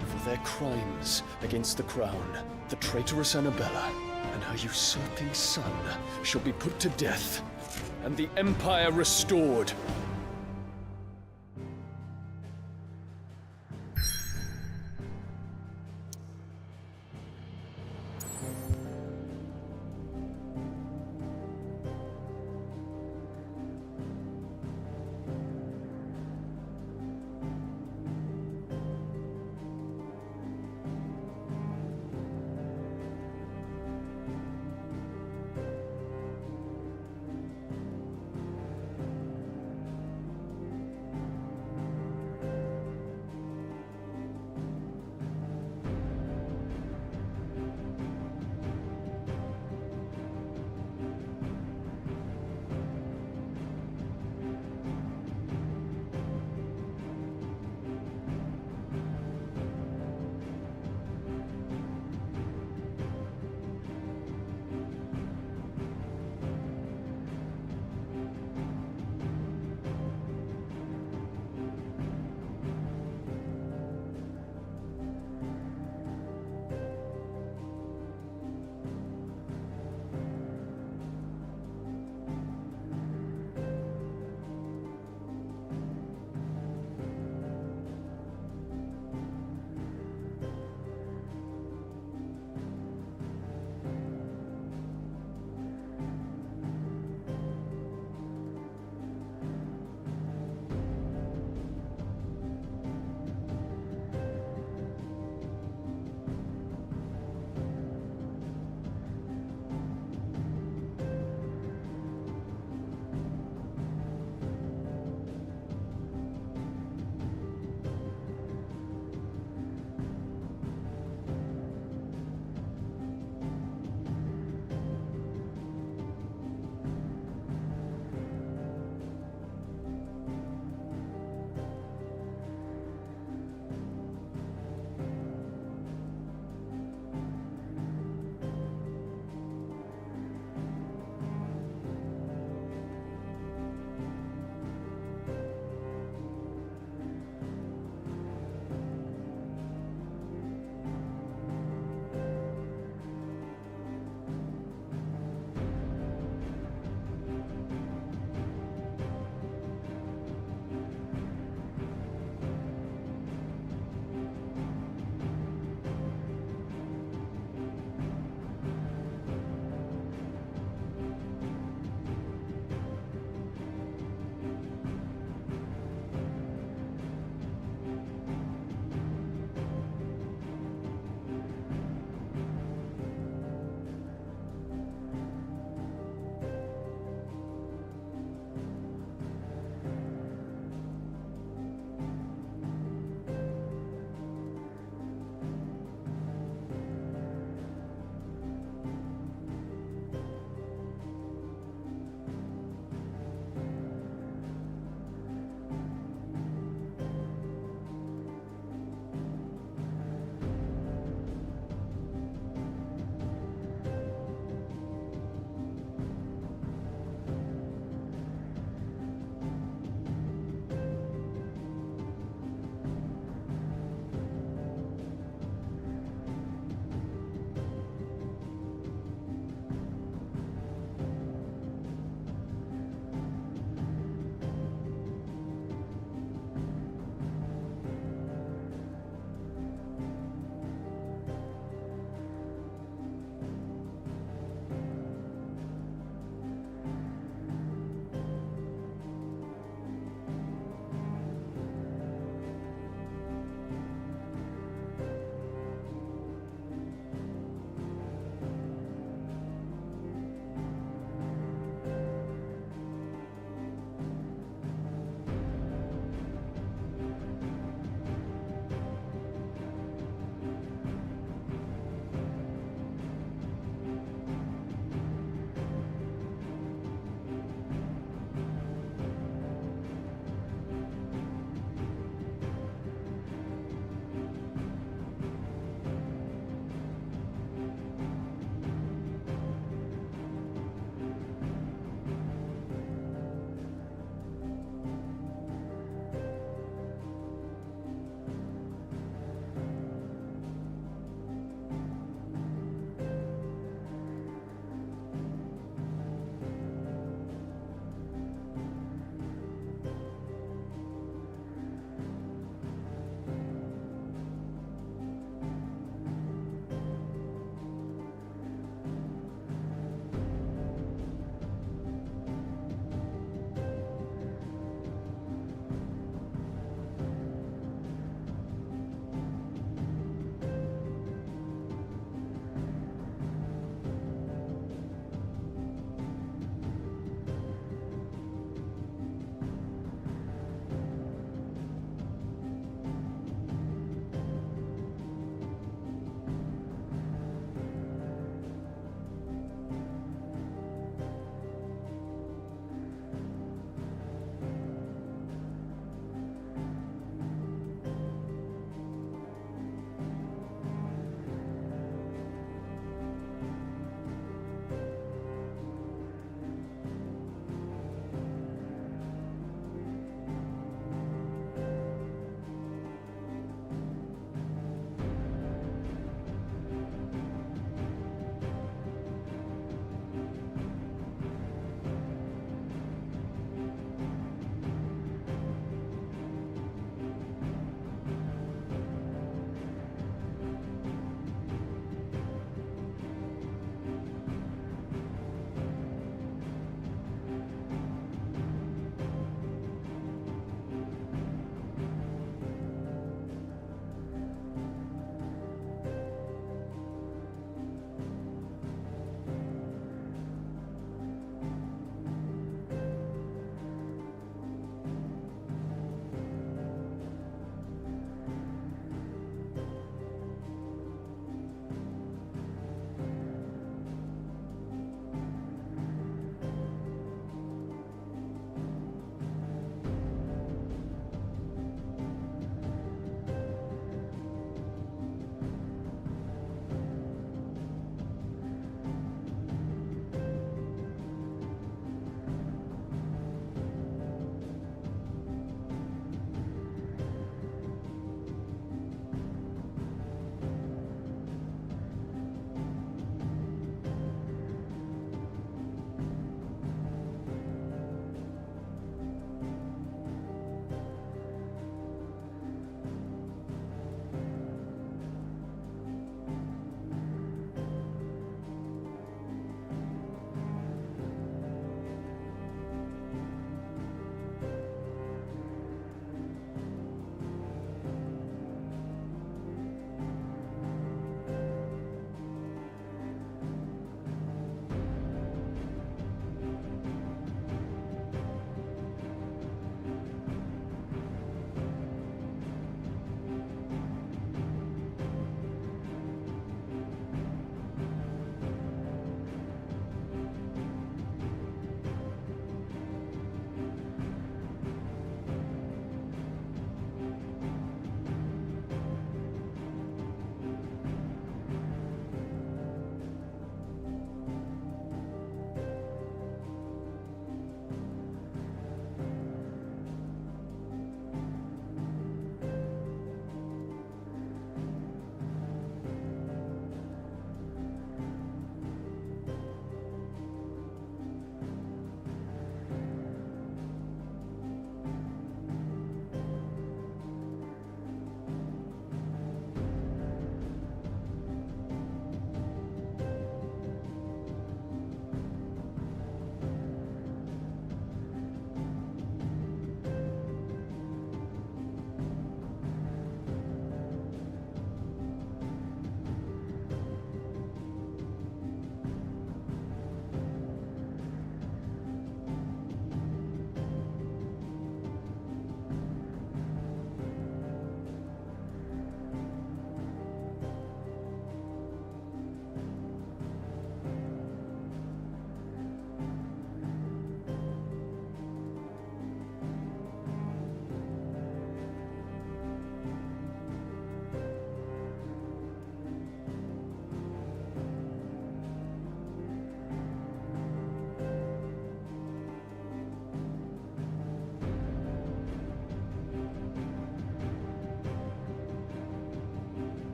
For their crimes against the crown, the traitorous Annabella and her usurping son shall be put to death, and the Empire restored.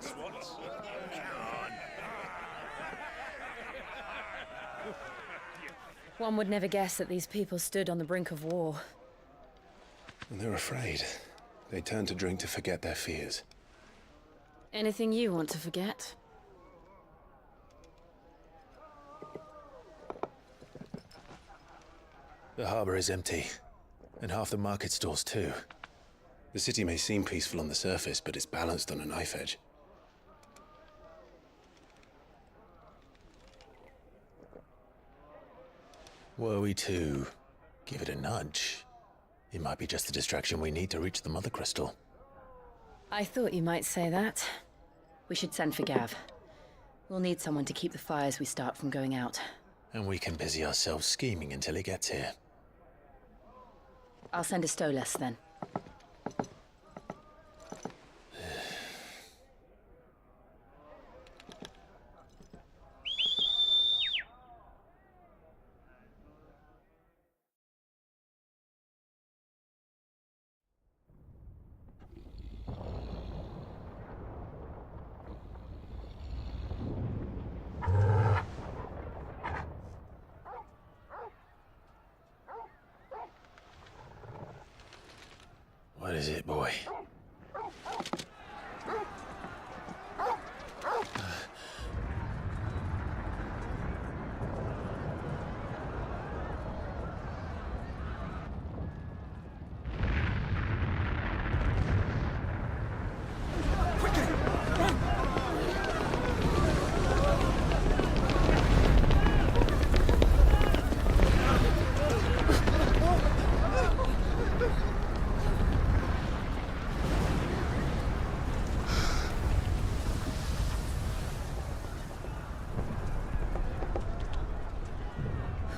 That's what's... One would never guess that these people stood on the brink of war. And they're afraid. They turn to drink to forget their fears. Anything you want to forget? The harbor is empty, and half the market stalls too. The city may seem peaceful on the surface, but it's balanced on a knife edge. Were we to give it a nudge, it might be just the distraction we need to reach the Mother Crystal. I thought you might say that. We should send for Gav. We'll need someone to keep the fires we start from going out. And we can busy ourselves scheming until he gets here. I'll send a Stolas then. What is it, boy?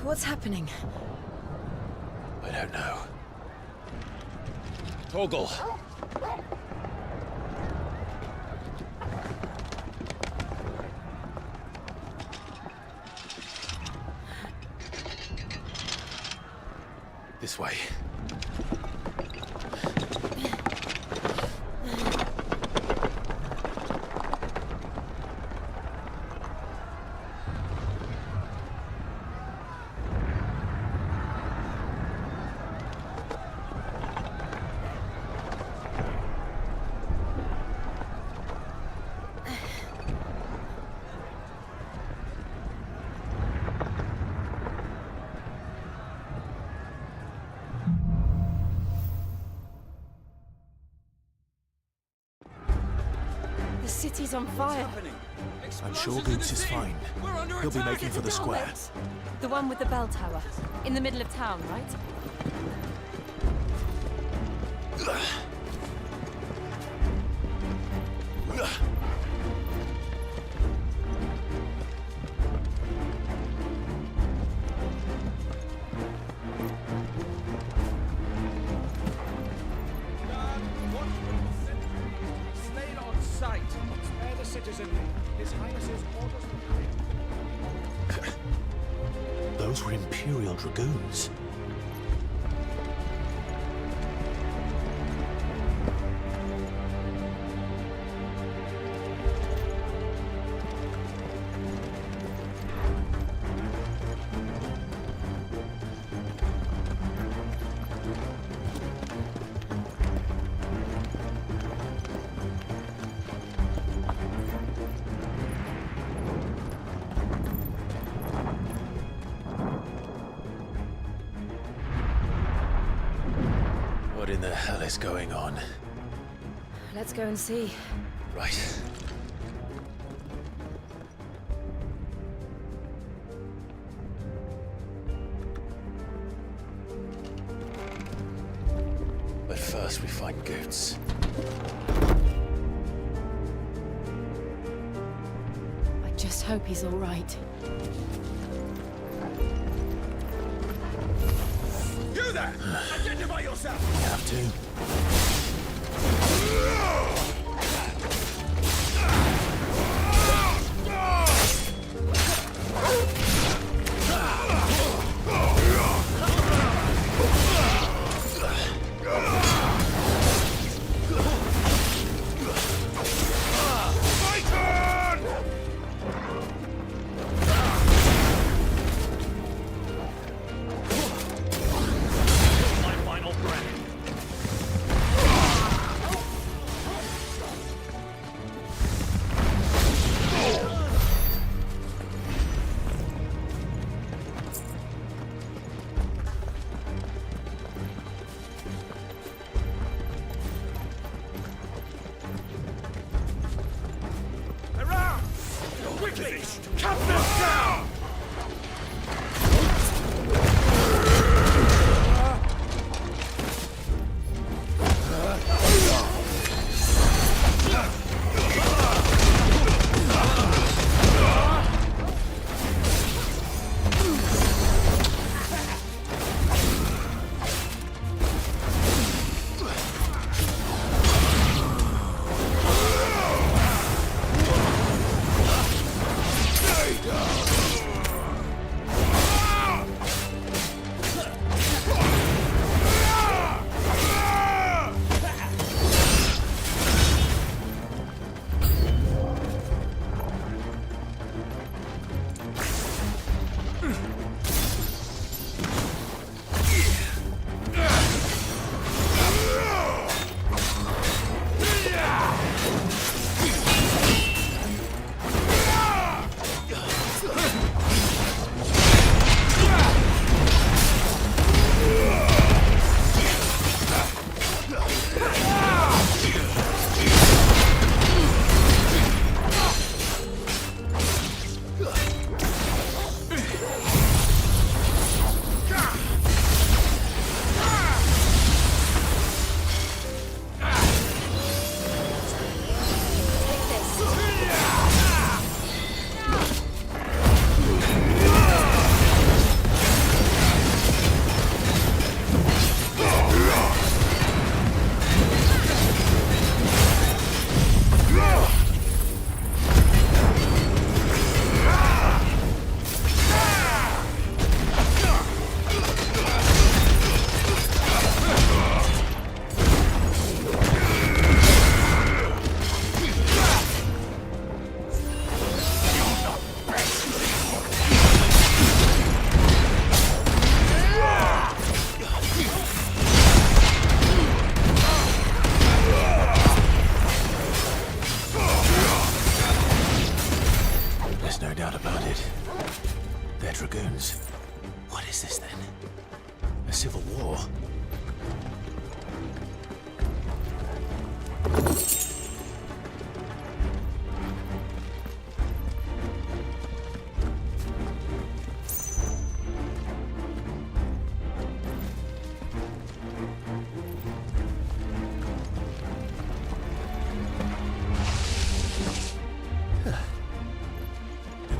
What's happening? I don't know. Torgal! This way. The city's on fire. I'm sure Goots is fine. He'll be making for the square. The one with the bell tower. In the middle of town, right? Slain on sight. Spare the citizen. His Highness's orders. Those were Imperial Dragoons. What in the hell is going on? Let's go and see. Right. But first we find Goots. I just hope he's all right. You there! Identify yourself! You have to. finished! Cut them down!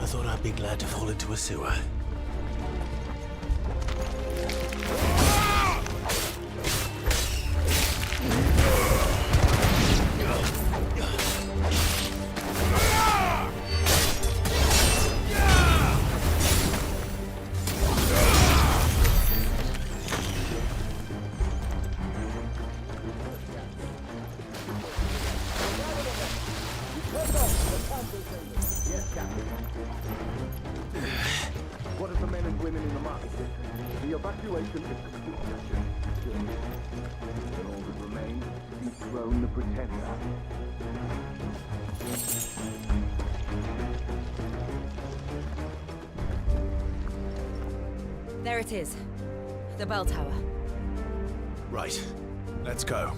Thought I'd be glad to fall into a sewer. What of the men and women in the market district? The evacuation is complete. And all that remains is to dethrone the Pretender. There it is. The bell tower. Right. Let's go.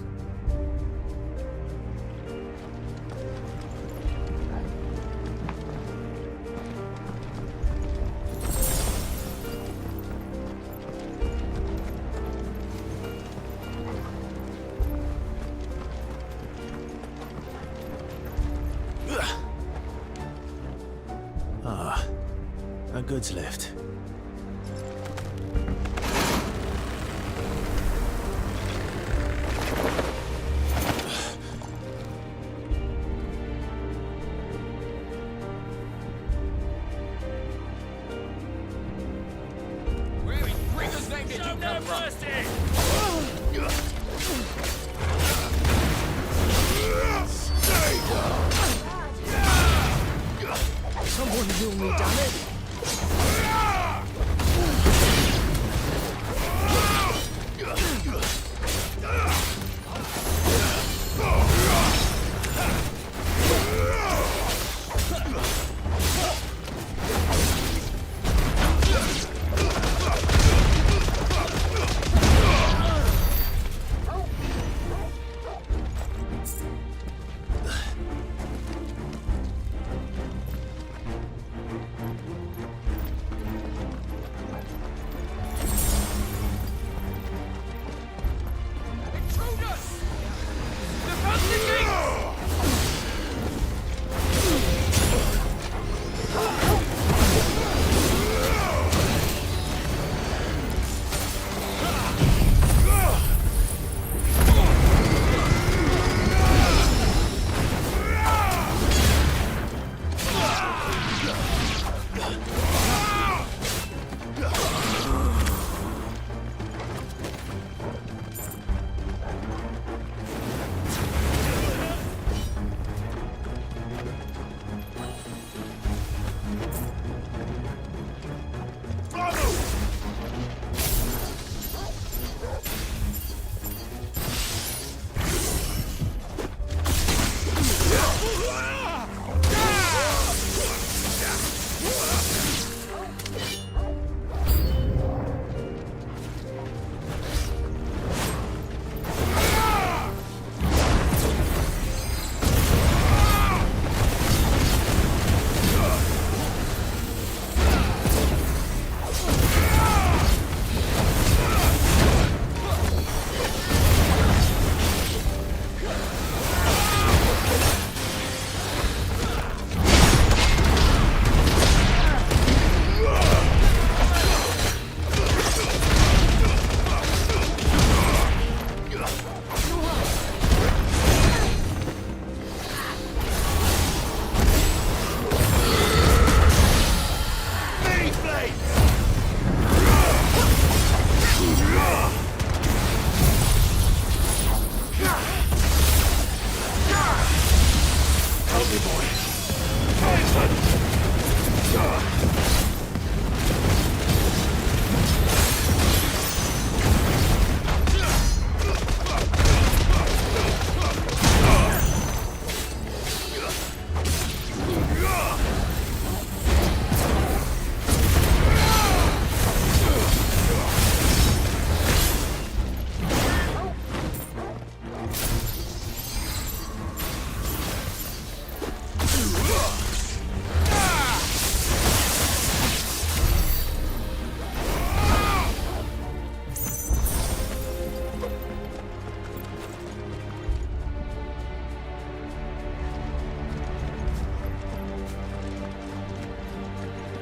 Ah, a goods lift. Someone will me damage.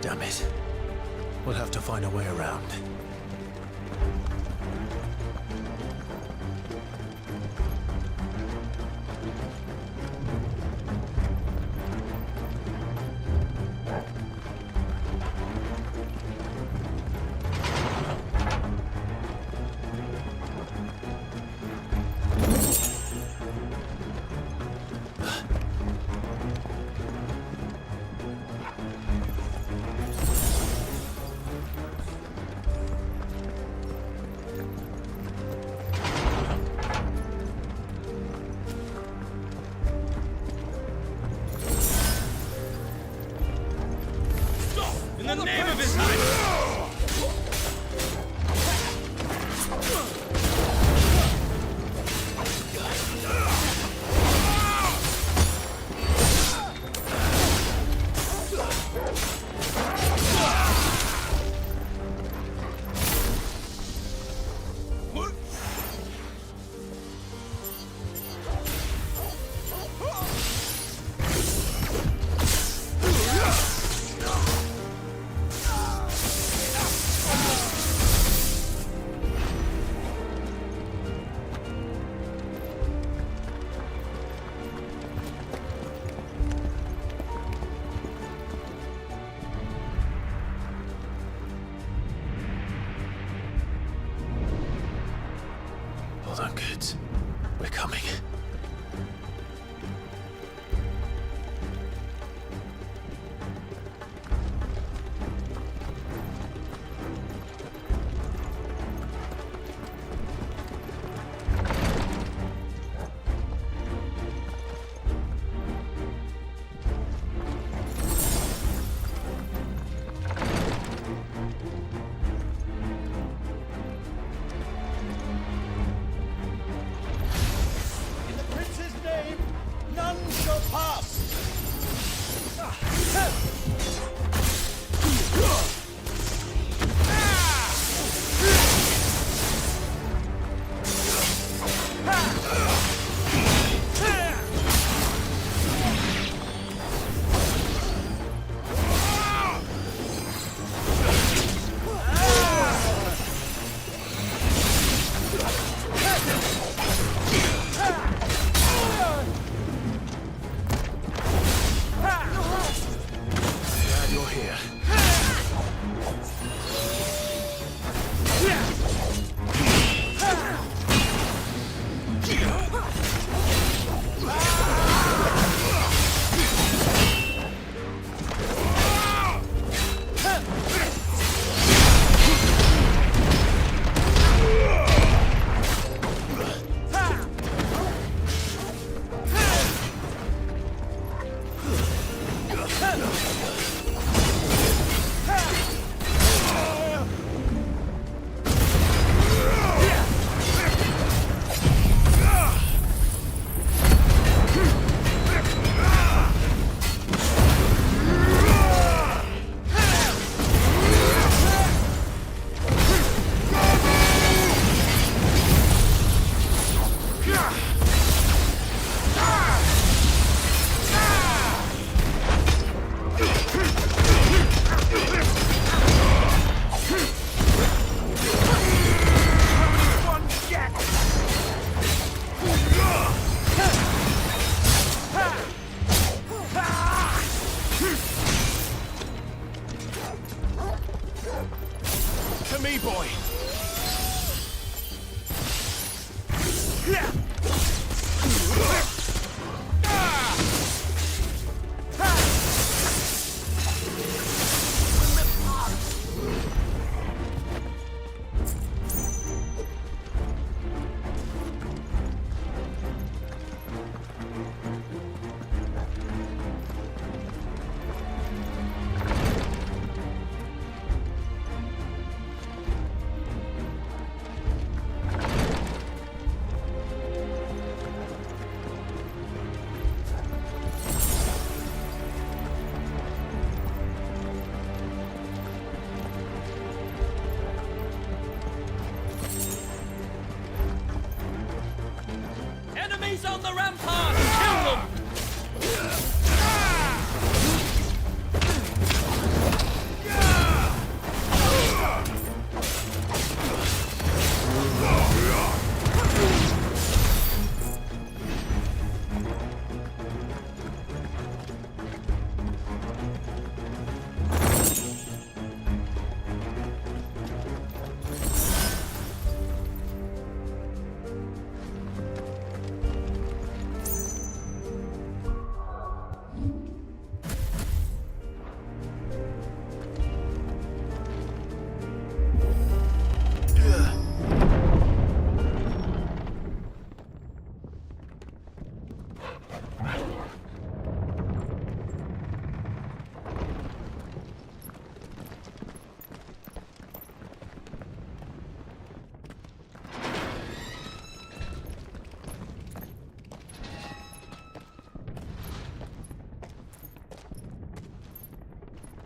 Damn it. We'll have to find a way around. In the name of His Highness!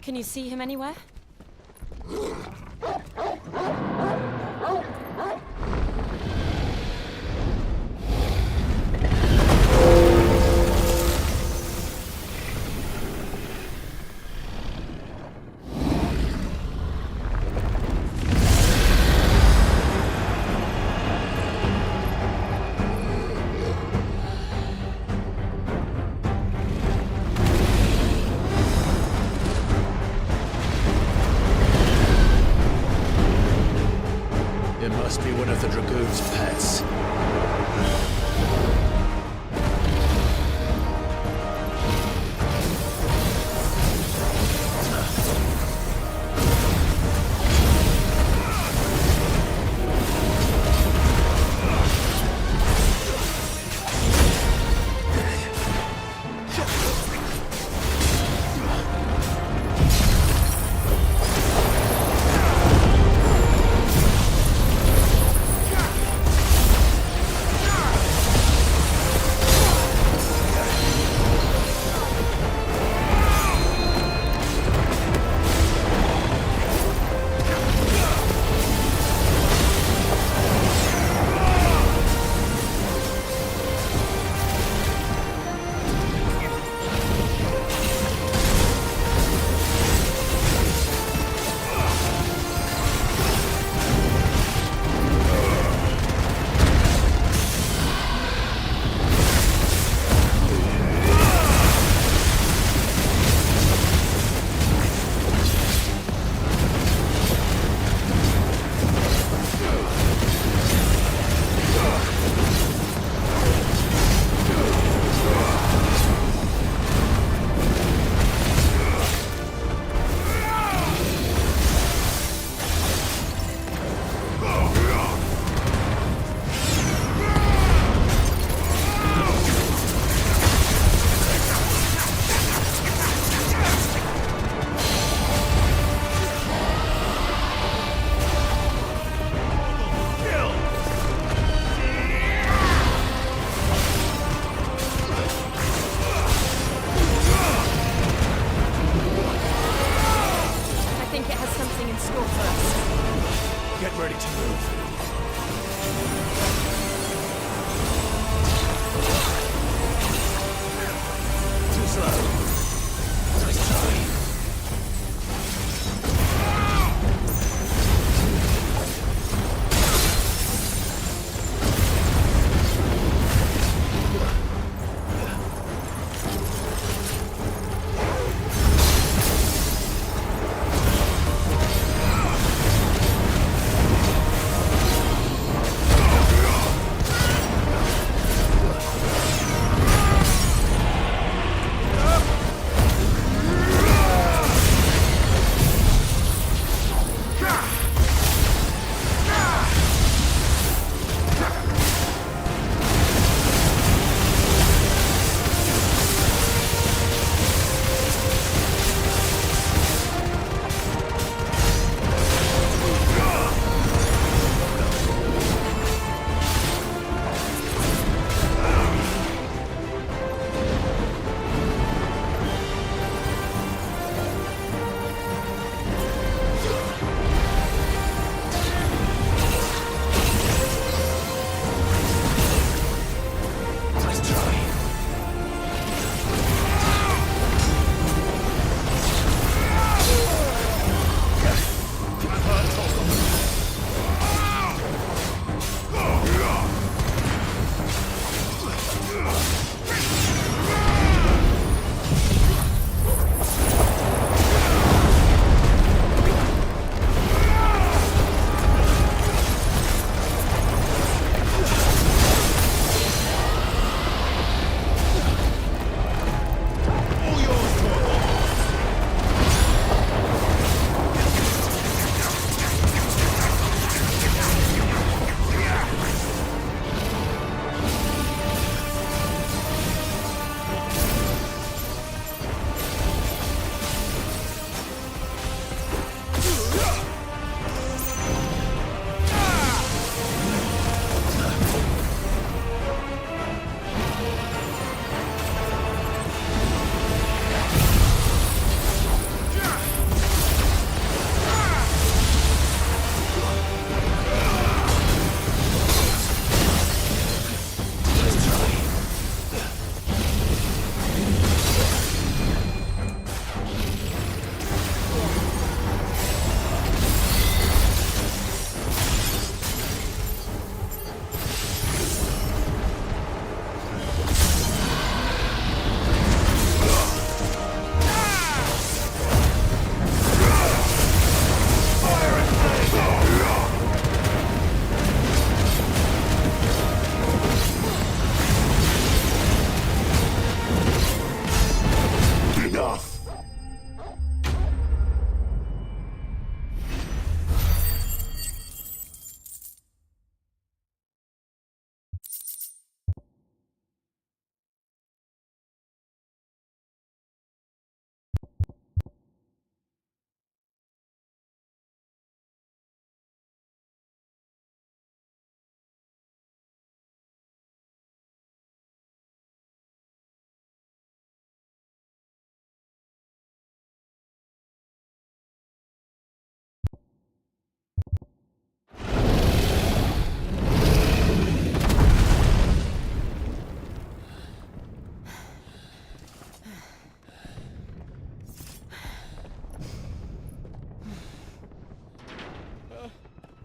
Can you see him anywhere? It must be one of the Dragoon's pets.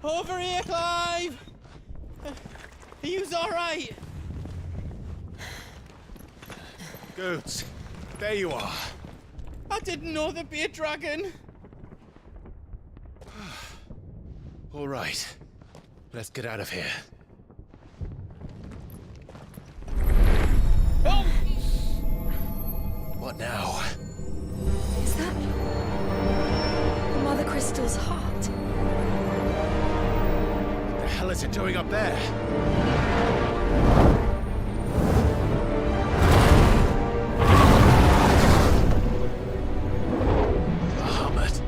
Over here, Clive! Are yous alright? Goods, there you are. I didn't know there'd be a dragon. All right, let's get out of here. Oh! What now? Is that the Mother Crystal's heart? What the hell is it doing up there? Bahamut.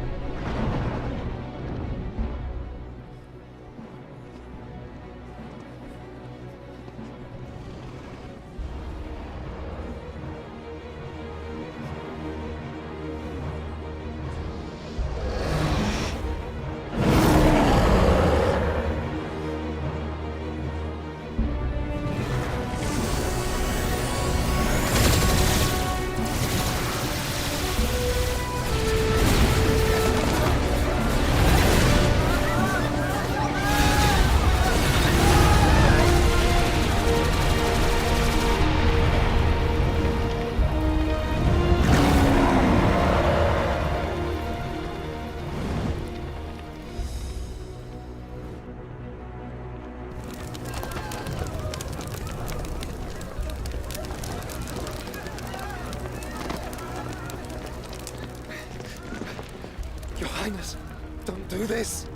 Your Highness, don't do this.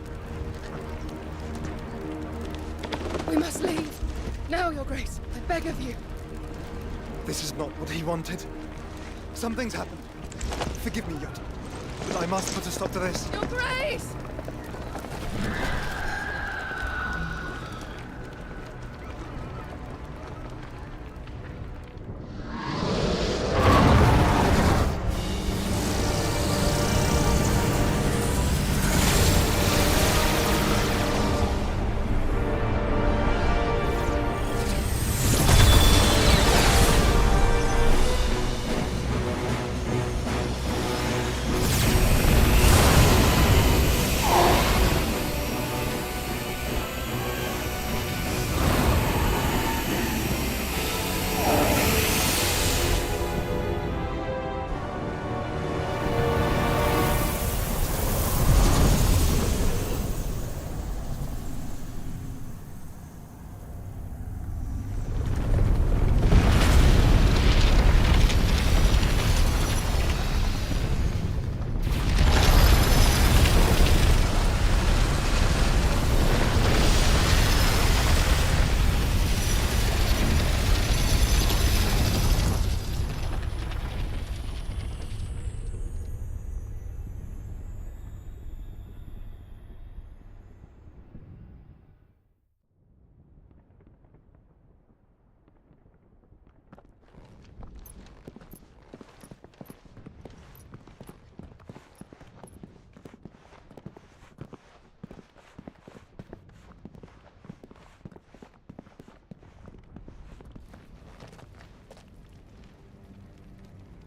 We must leave. Now, Your Grace. I beg of you. This is not what he wanted. Something's happened. Forgive me, Yot. But I must put a stop to this. Your Grace!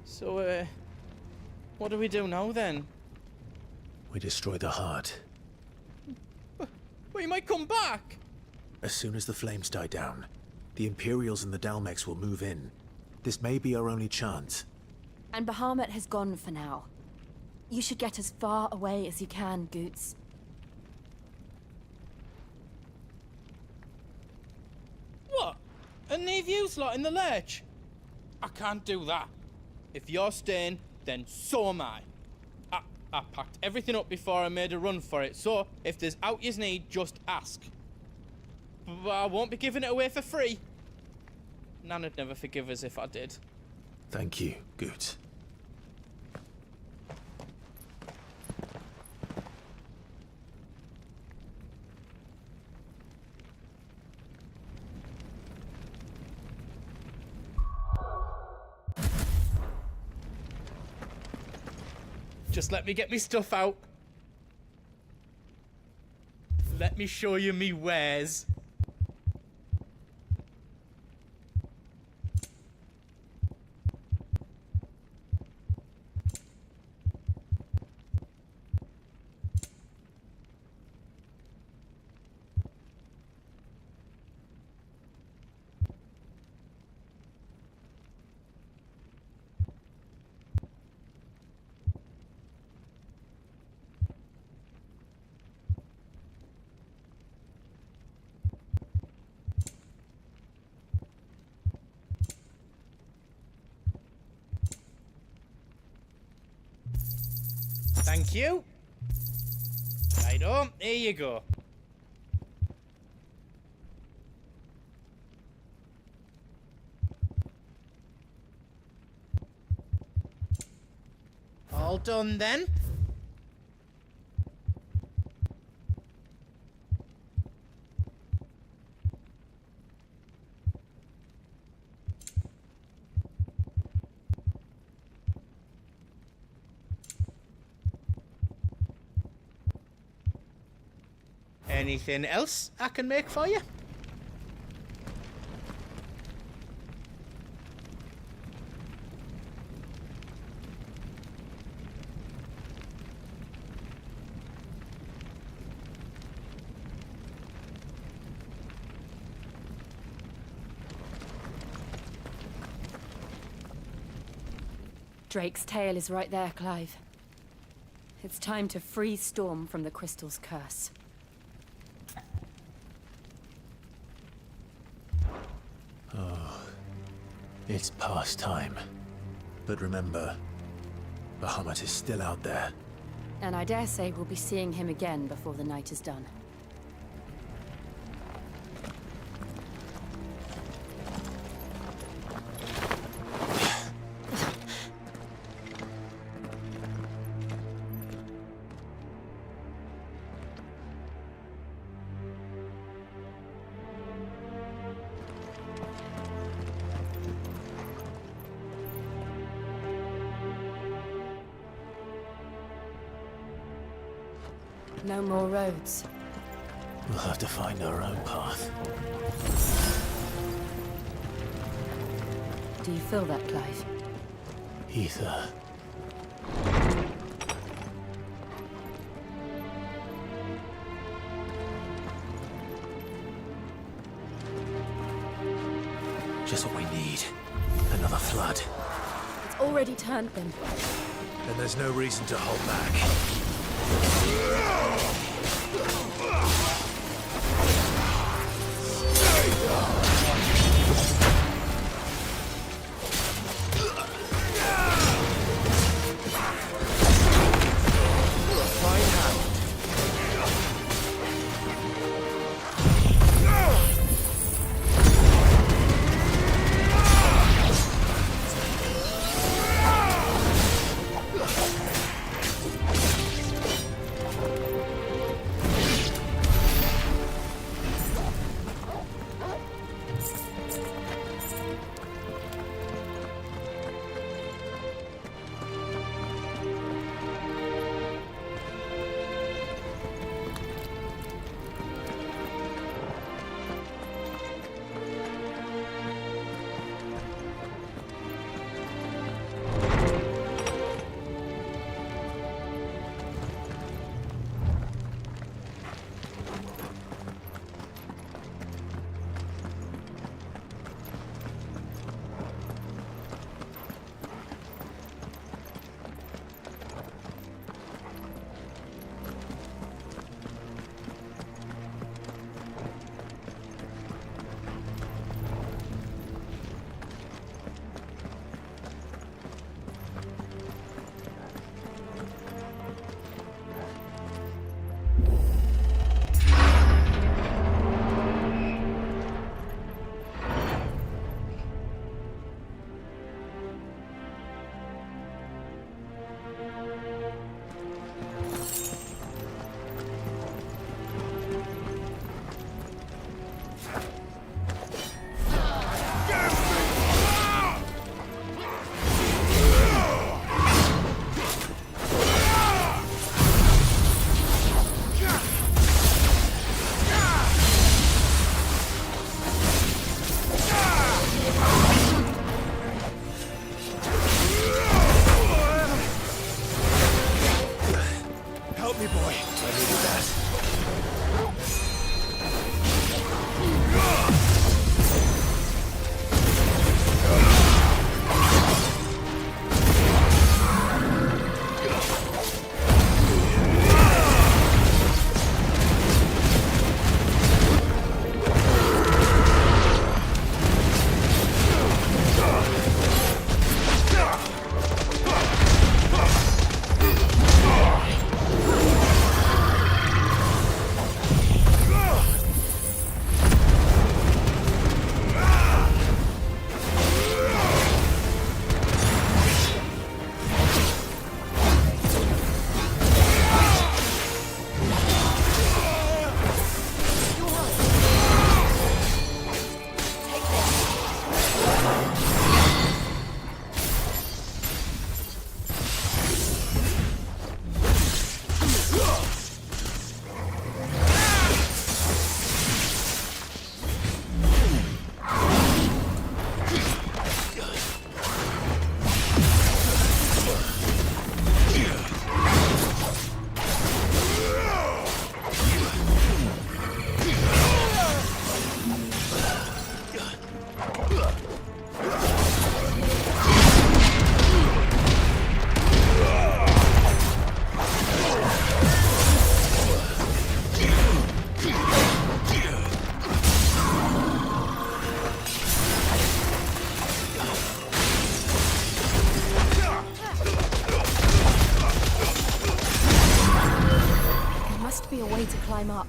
So, what do we do now then? We destroy the heart. Well, you might come back! As soon as the flames die down, the Imperials and the Dalmex will move in. This may be our only chance. And Bahamut has gone for now. You should get as far away as you can, Goots. What? And leave you lot in the lurch? I can't do that. If you're staying, then so am I. I packed everything up before I made a run for it, so if there's out you need, just ask. But I won't be giving it away for free. Nan'd never forgive us if I did. Thank you, Goots. Just let me get me stuff out. Let me show you me wares. Thank you. Righto, here you go. All done then. Anything else I can make for you? Drake's tail is right there, Clive. It's time to free Storm from the Crystal's curse. Oh, it's past time. But remember, Bahamut is still out there. And I dare say we'll be seeing him again before the night is done. No more roads. We'll have to find our own path. Do you feel that, Clive? Ether. Just what we need. Another flood. It's already turned them. Then there's no reason to hold back. way to climb up.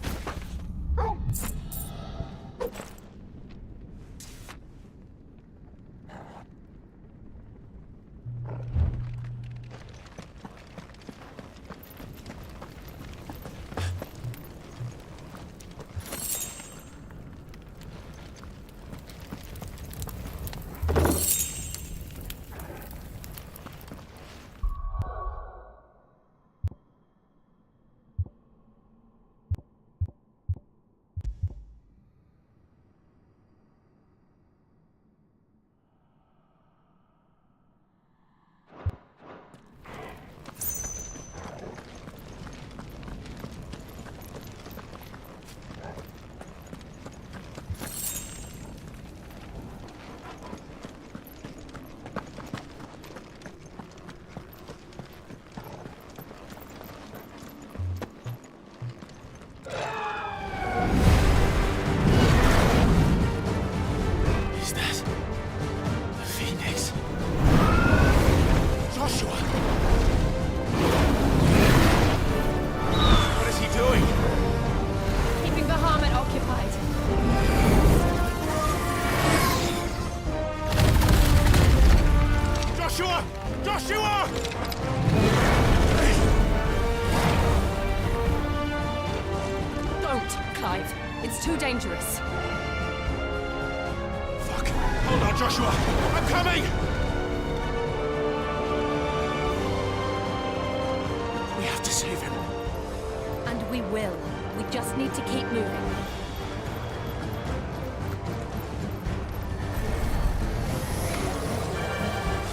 Dangerous. Fuck! Hold on, Joshua! I'm coming! We have to save him. And we will. We just need to keep moving.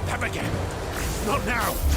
Them again! Not now!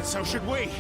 So should we.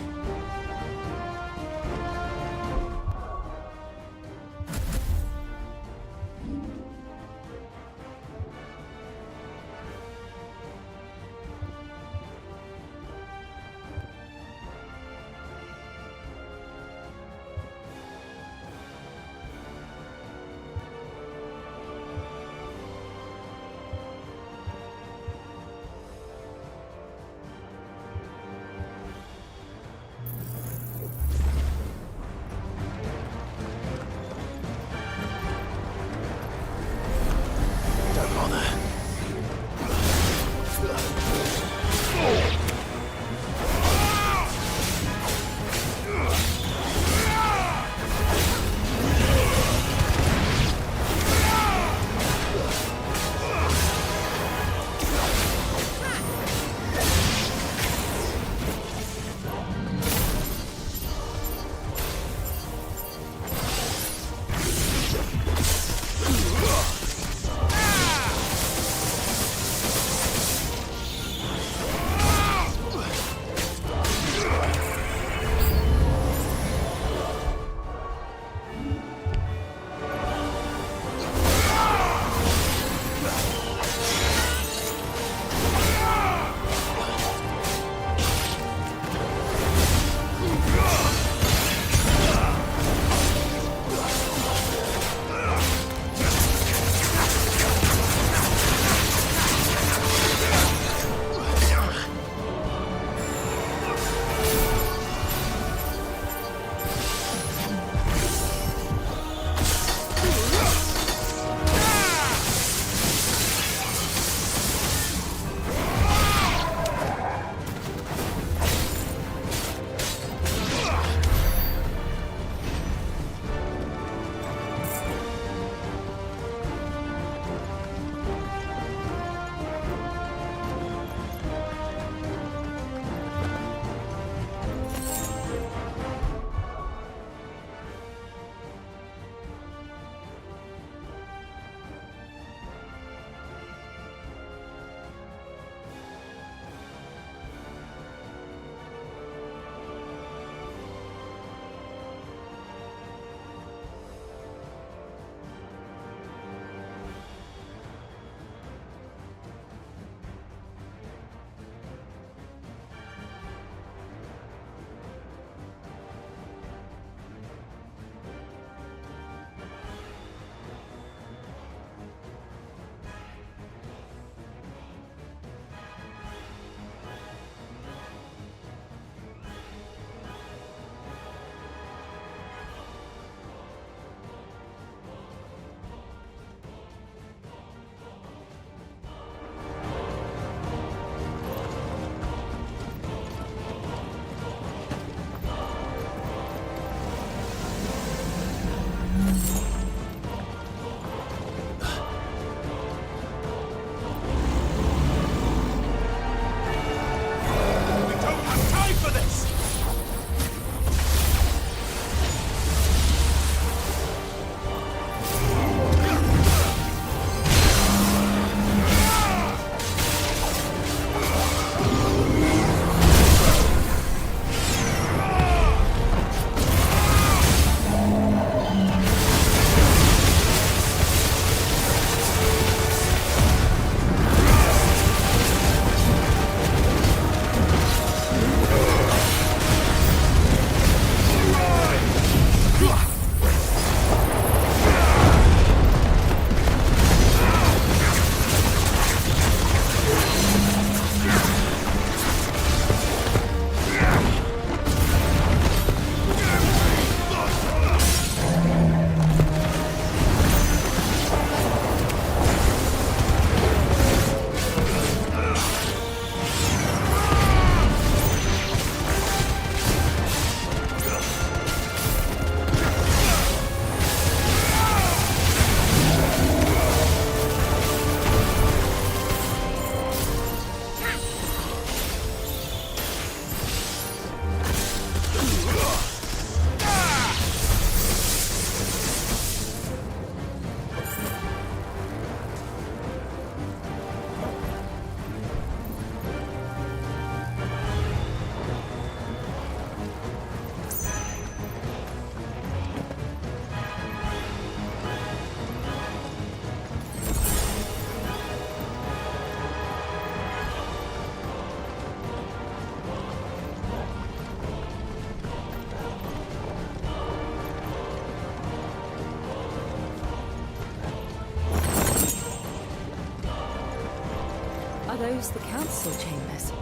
Are those the council chambers?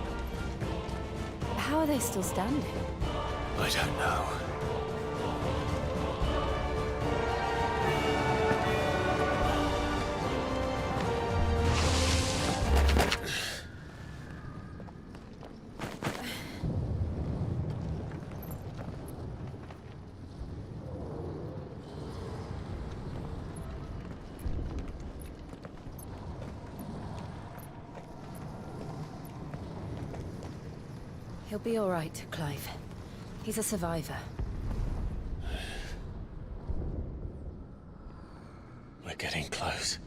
How are they still standing? I don't know. He'll be all right, Clive. He's a survivor. We're getting close.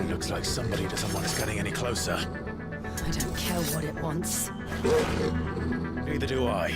Looks like somebody doesn't want us getting any closer. I don't care what it wants. Neither do I.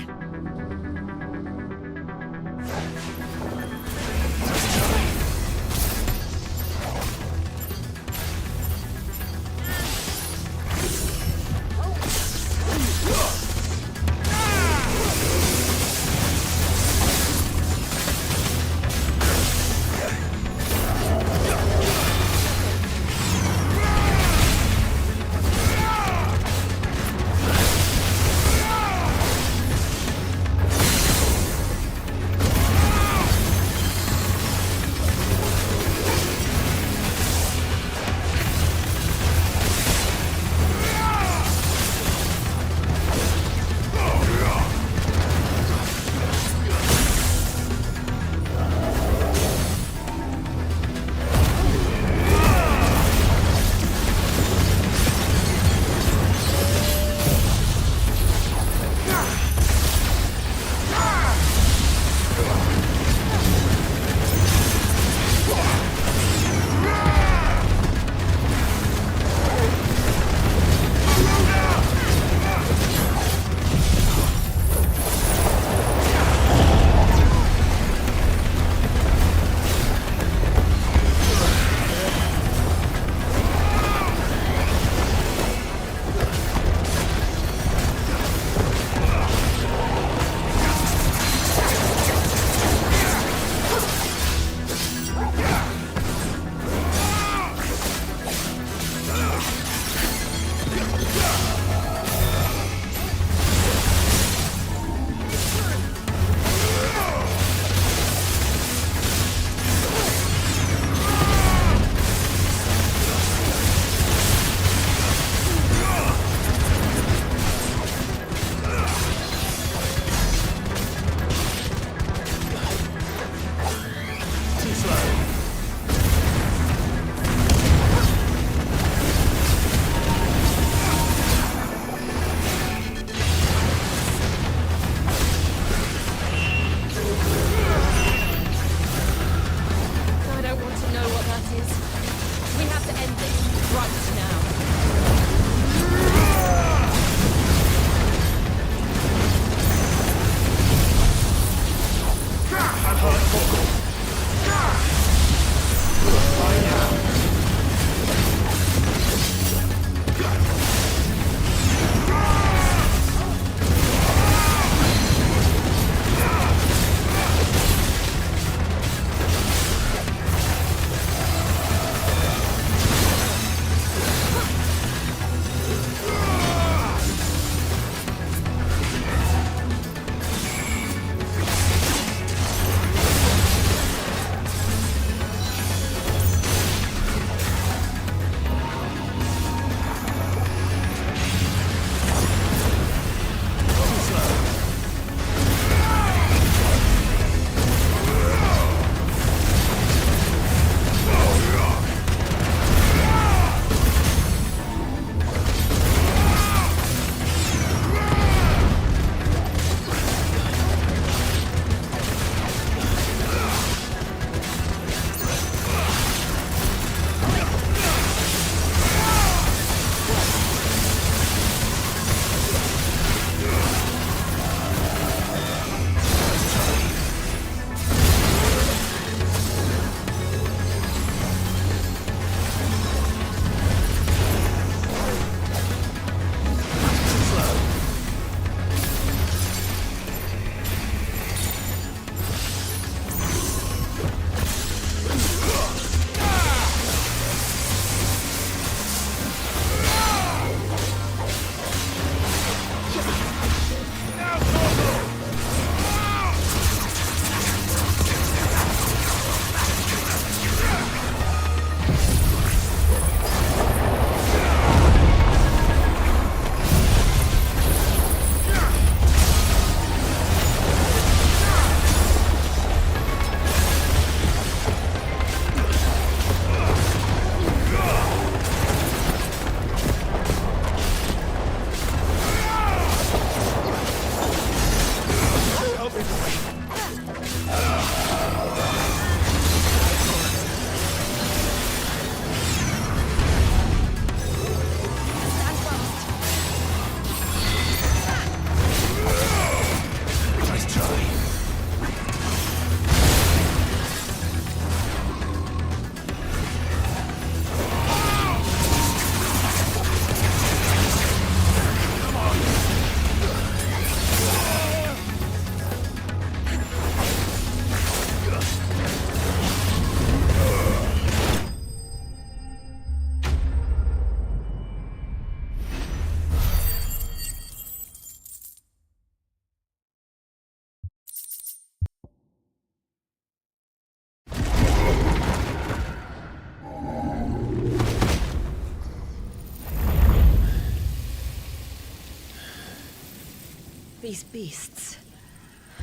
These beasts...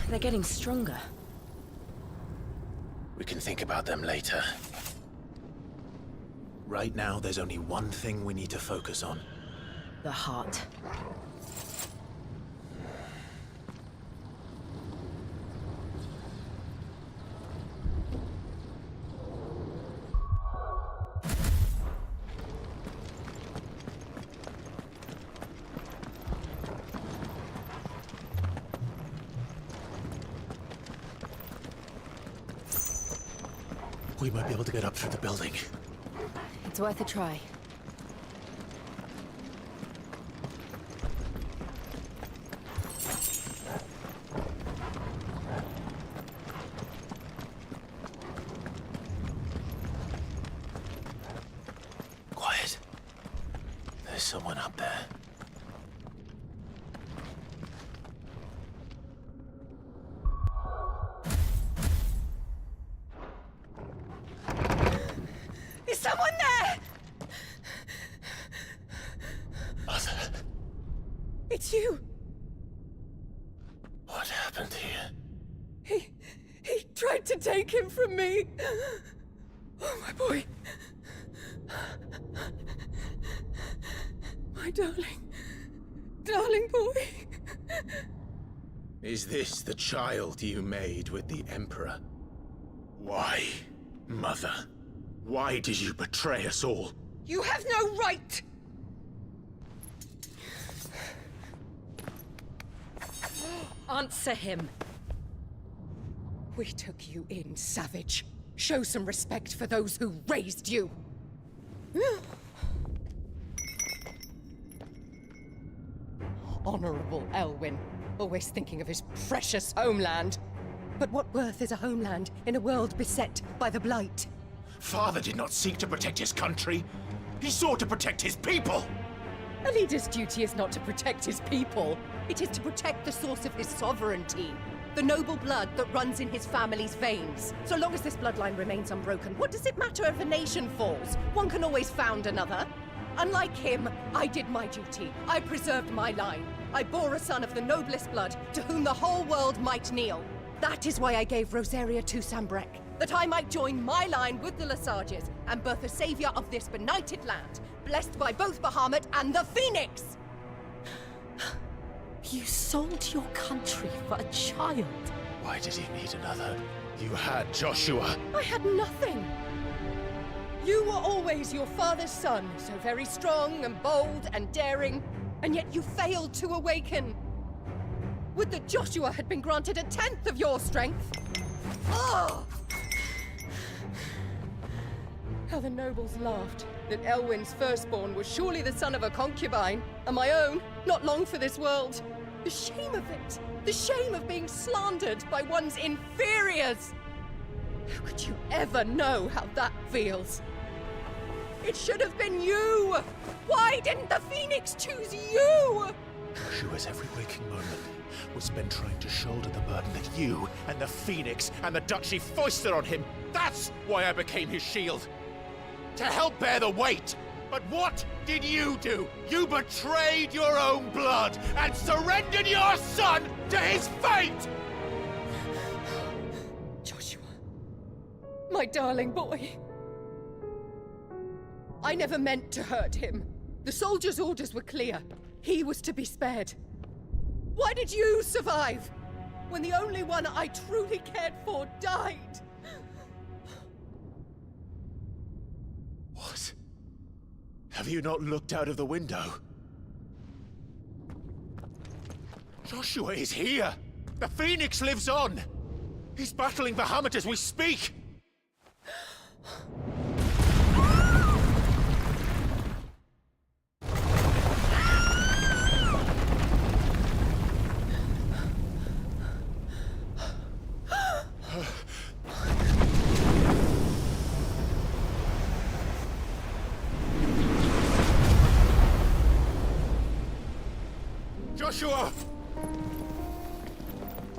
they're getting stronger. We can think about them later. Right now, there's only one thing we need to focus on. The heart. We might be able to get up through the building. It's worth a try. Quiet. There's someone up there. Is someone there? Mother. It's you. What happened here? He tried to take him from me. Oh, my boy. My darling boy. Is this the child you made with the Emperor? Why, Mother? Why did you betray us all? You have no right! Answer him. We took you in, savage. Show some respect for those who raised you. Honorable Elwyn, always thinking of his precious homeland. But what worth is a homeland in a world beset by the Blight? Father did not seek to protect his country. He sought to protect his people. A leader's duty is not to protect his people. It is to protect the source of his sovereignty. The noble blood that runs in his family's veins. So long as this bloodline remains unbroken, what does it matter if a nation falls? One can always found another. Unlike him, I did my duty. I preserved my line. I bore a son of the noblest blood, to whom the whole world might kneel. That is why I gave Rosaria to Sambrek, that I might join my line with the Lesages and birth a savior of this benighted land, blessed by both Bahamut and the Phoenix! You sold your country for a child. Why did he need another? You had Joshua. I had nothing. You were always your father's son, so very strong and bold and daring, and yet you failed to awaken. Would that Joshua had been granted 1/10 of your strength? Oh! How the nobles laughed that Elwyn's firstborn was surely the son of a concubine, and my own, not long for this world. The shame of it! The shame of being slandered by one's inferiors! How could you ever know how that feels? It should have been you! Why didn't the Phoenix choose you? Joshua's every waking moment was spent trying to shoulder the burden that you and the Phoenix and the Duchy foisted on him. That's why I became his shield. To help bear the weight. But what did you do? You betrayed your own blood and surrendered your son to his fate! Joshua, my darling boy. I never meant to hurt him. The soldiers' orders were clear. He was to be spared. Why did you survive when the only one I truly cared for died? What? Have you not looked out of the window? Joshua is here! The Phoenix lives on! He's battling Bahamut as we speak! Joshua!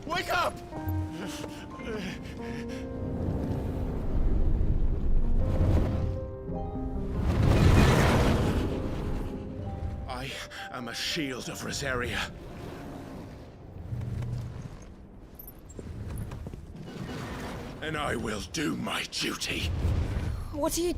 Wake up! I am a shield of Rosaria. Then I will do my duty. What are you...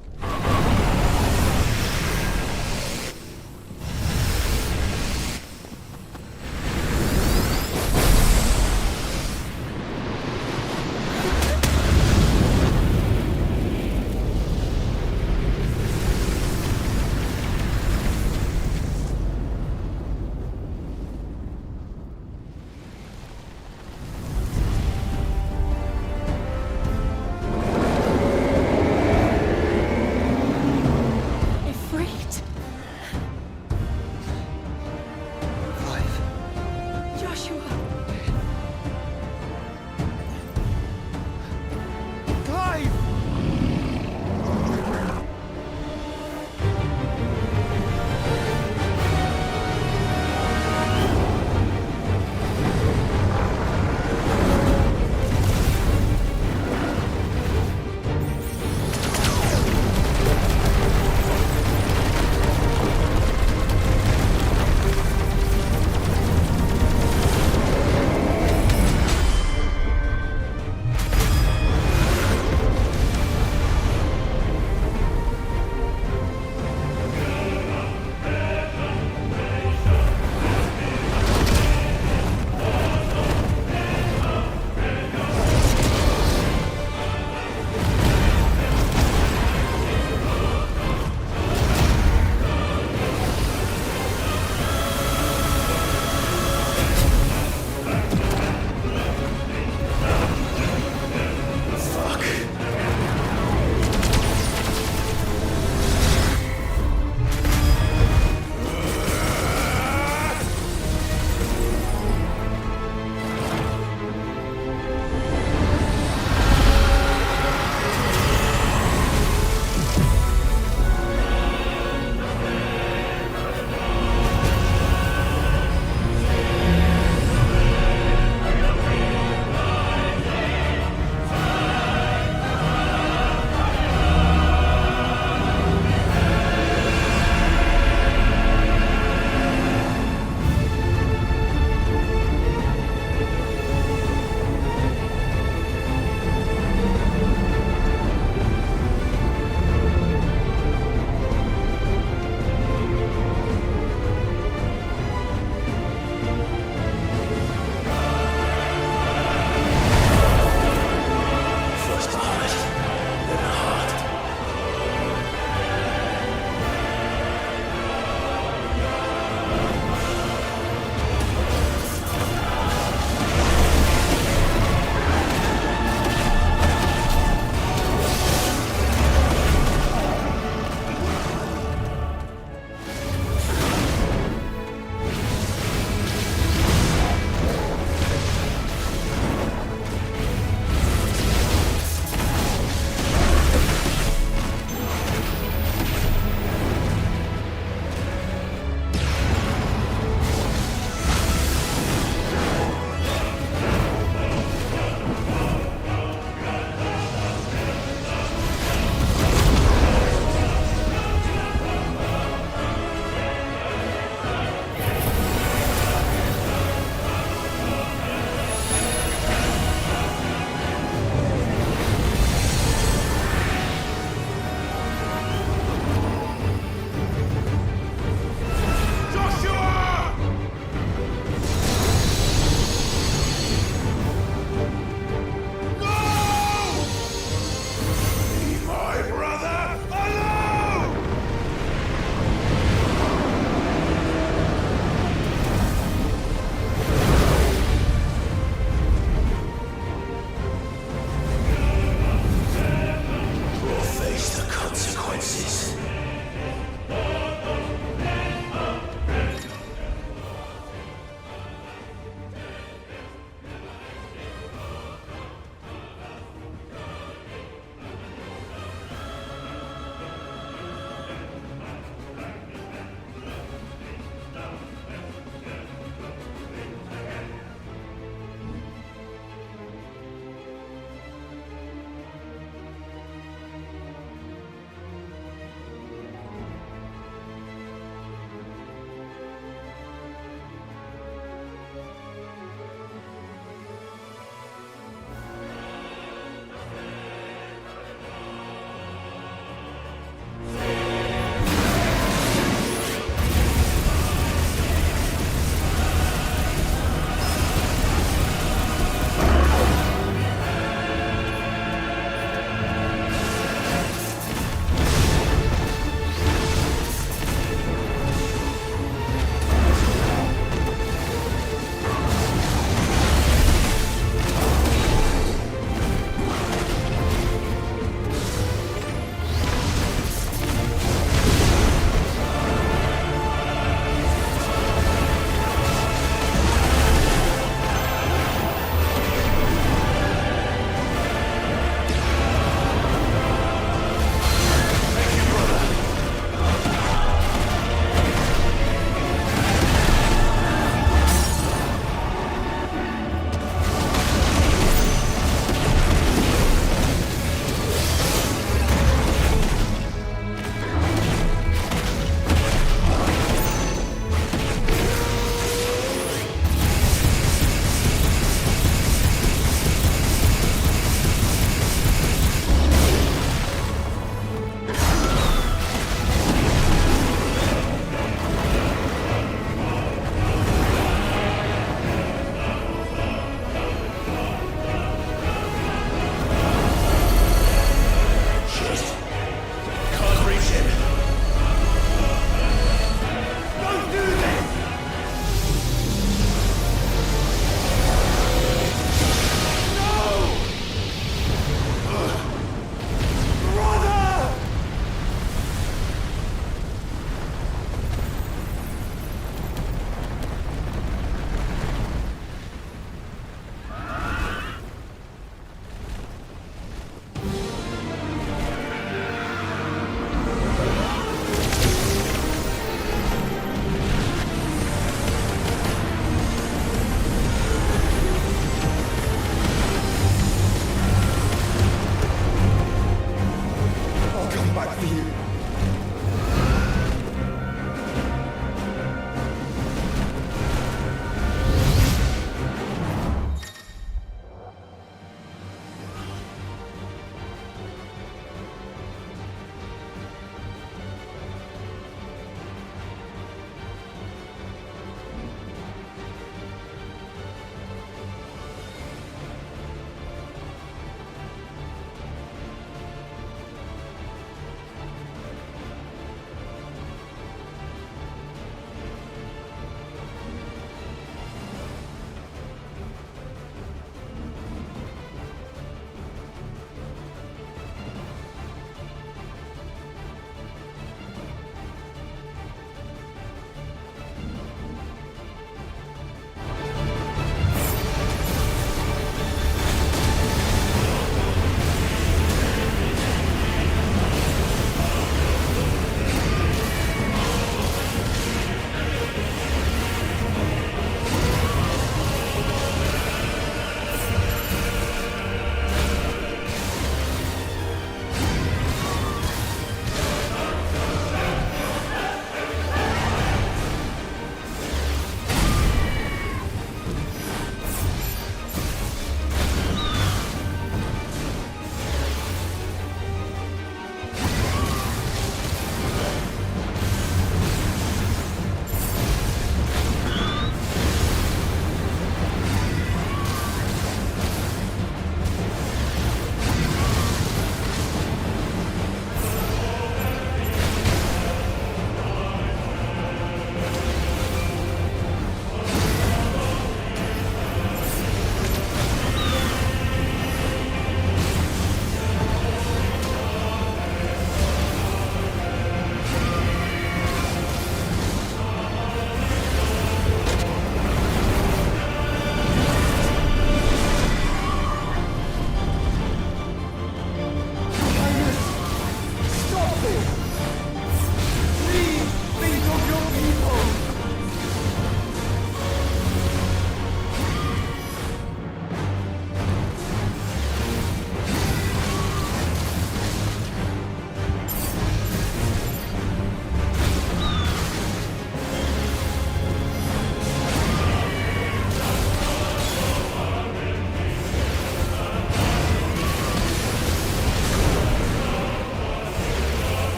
you.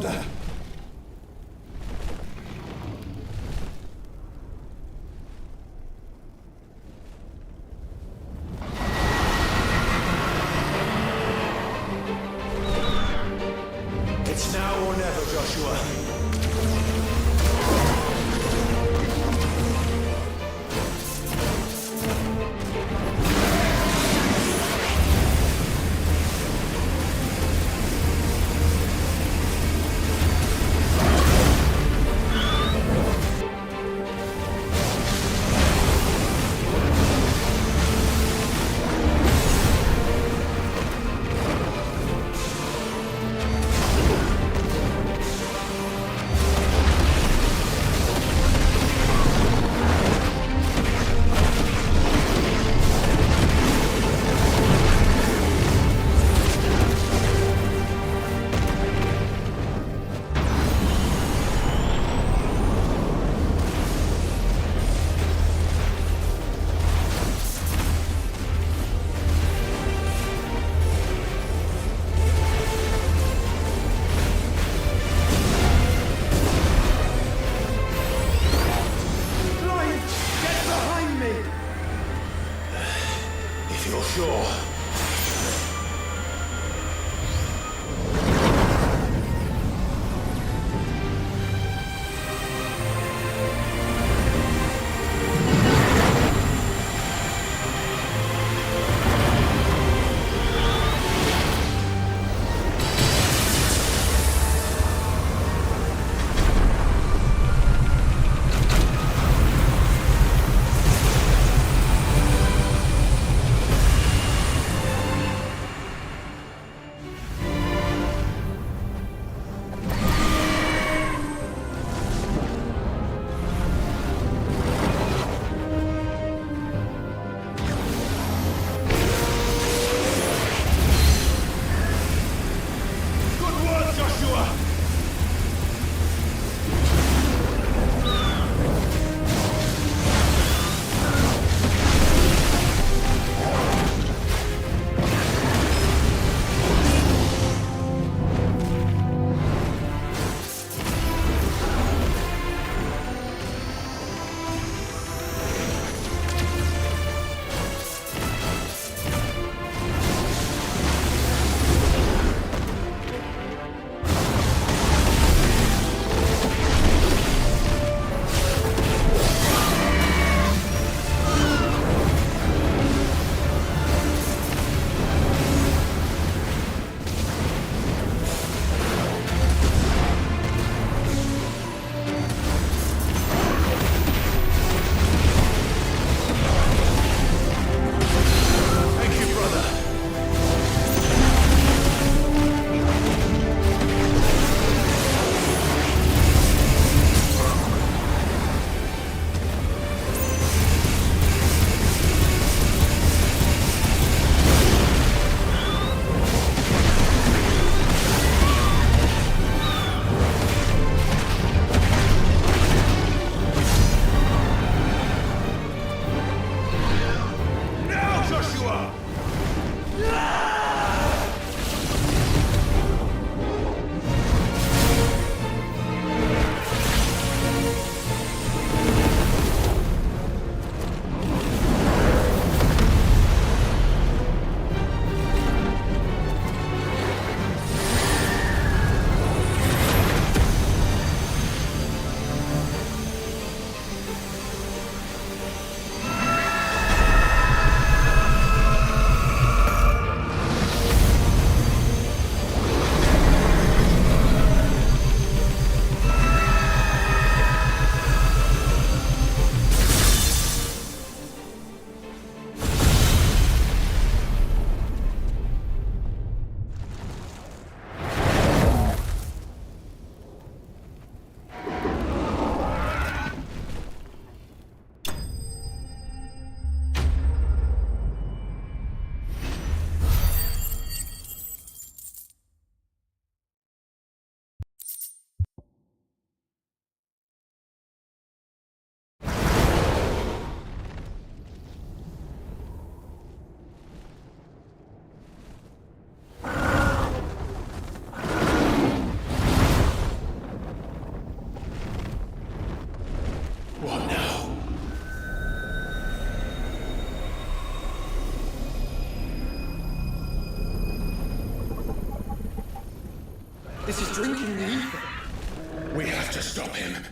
found her. It's now or never, Joshua. This is drinking me. We have to stop him.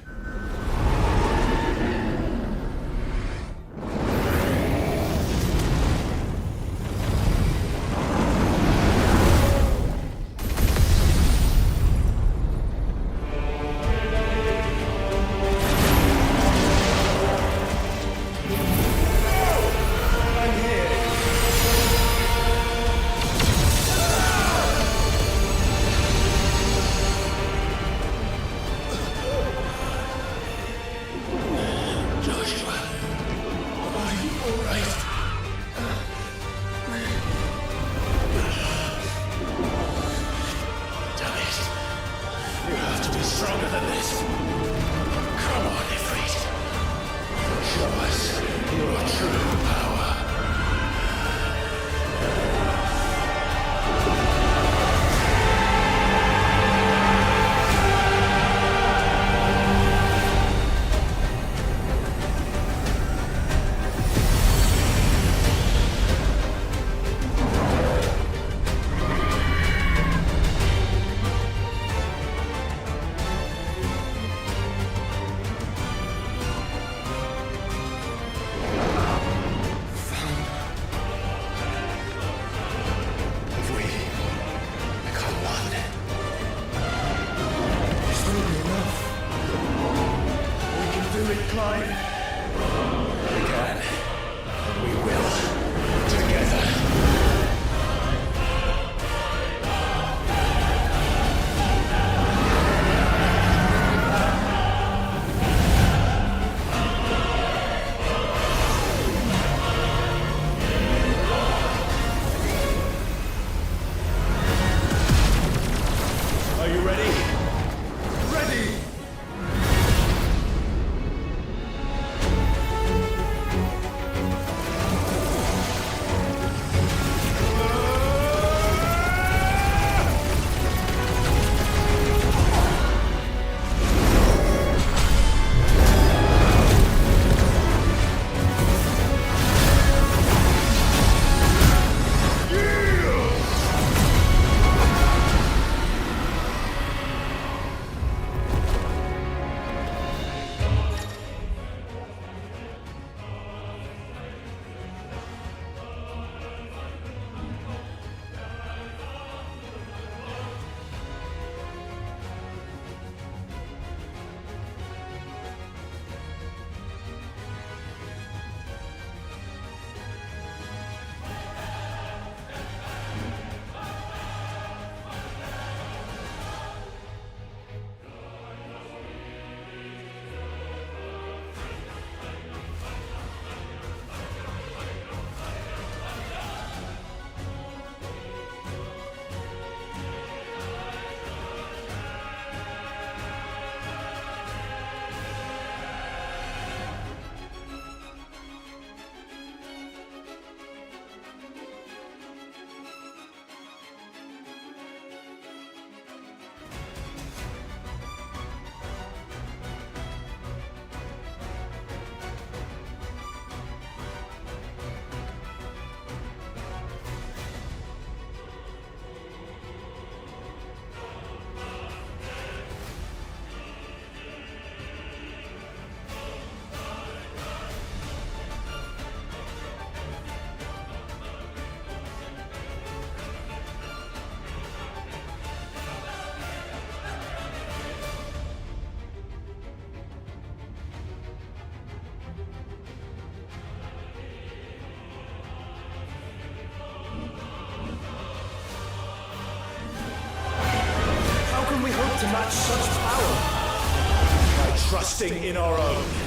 to match such power by trusting in our own.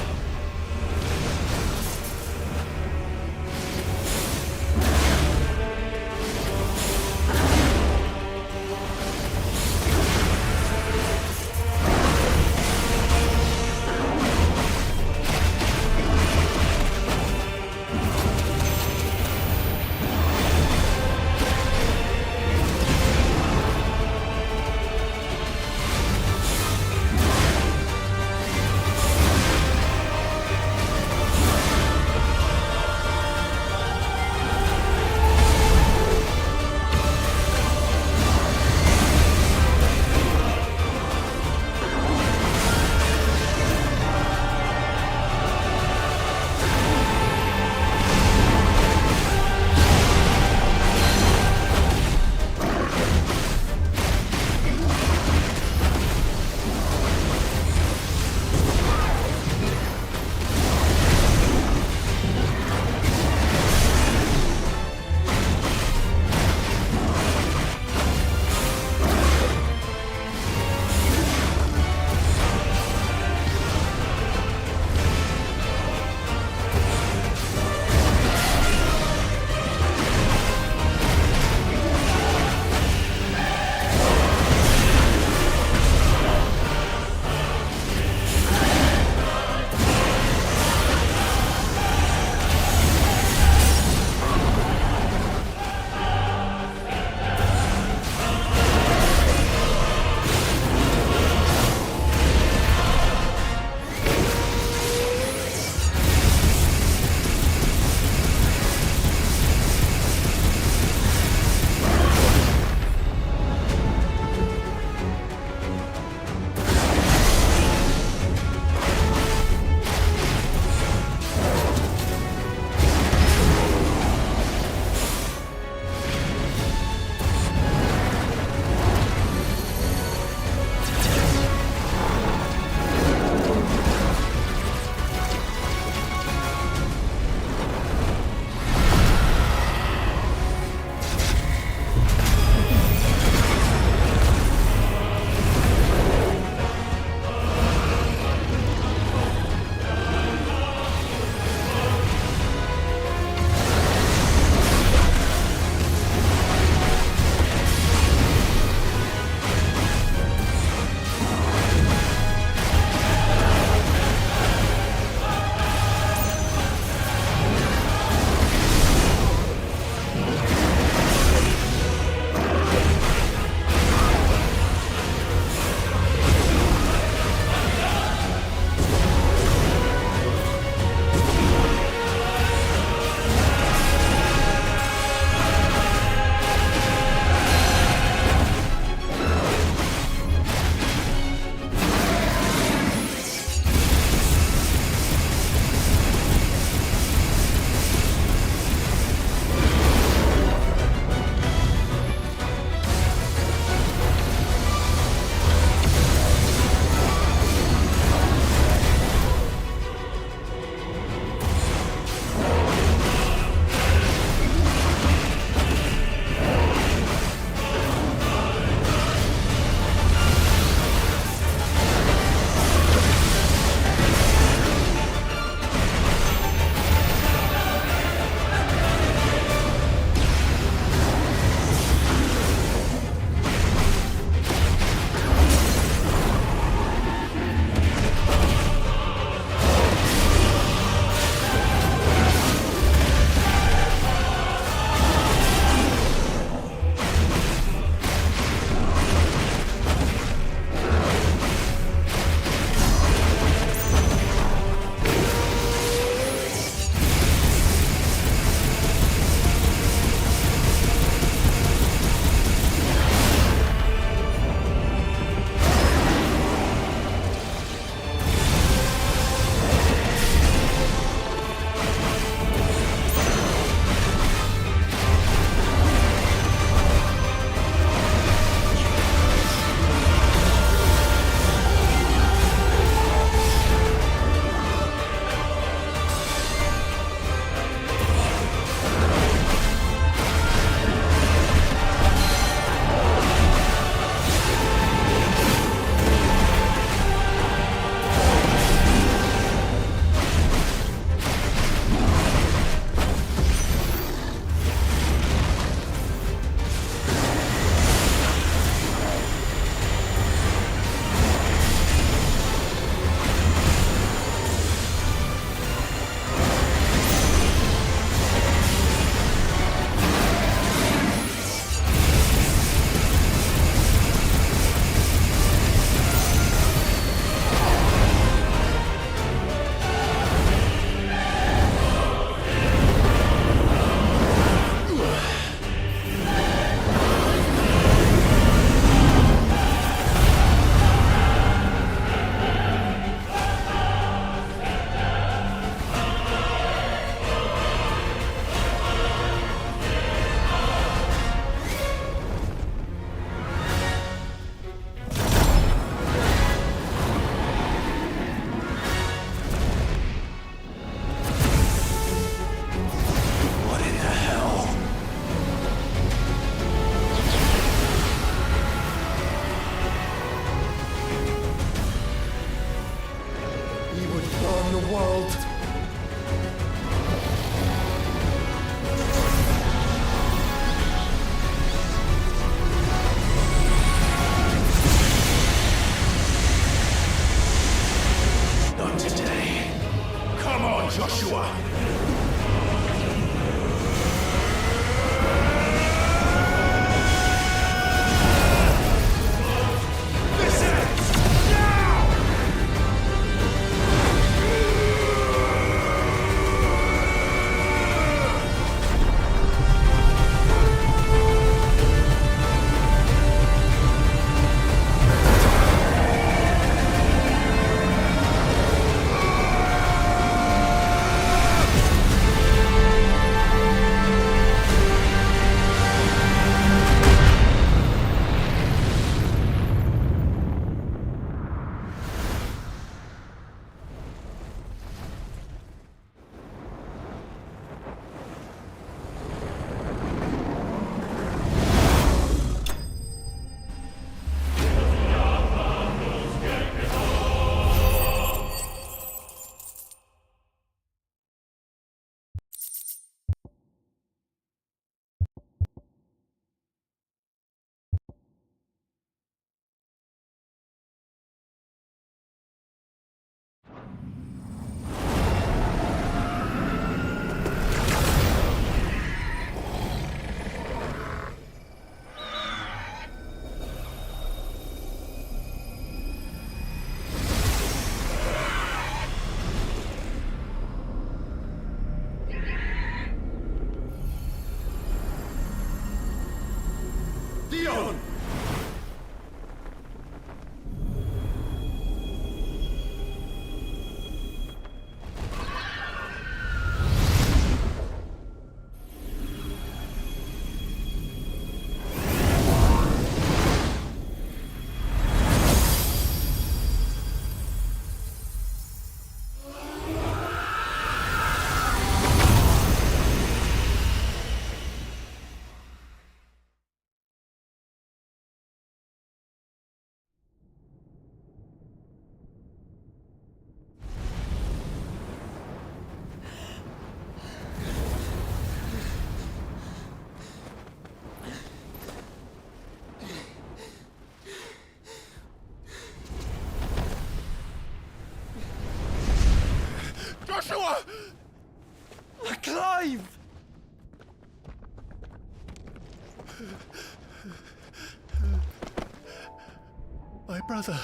My brother.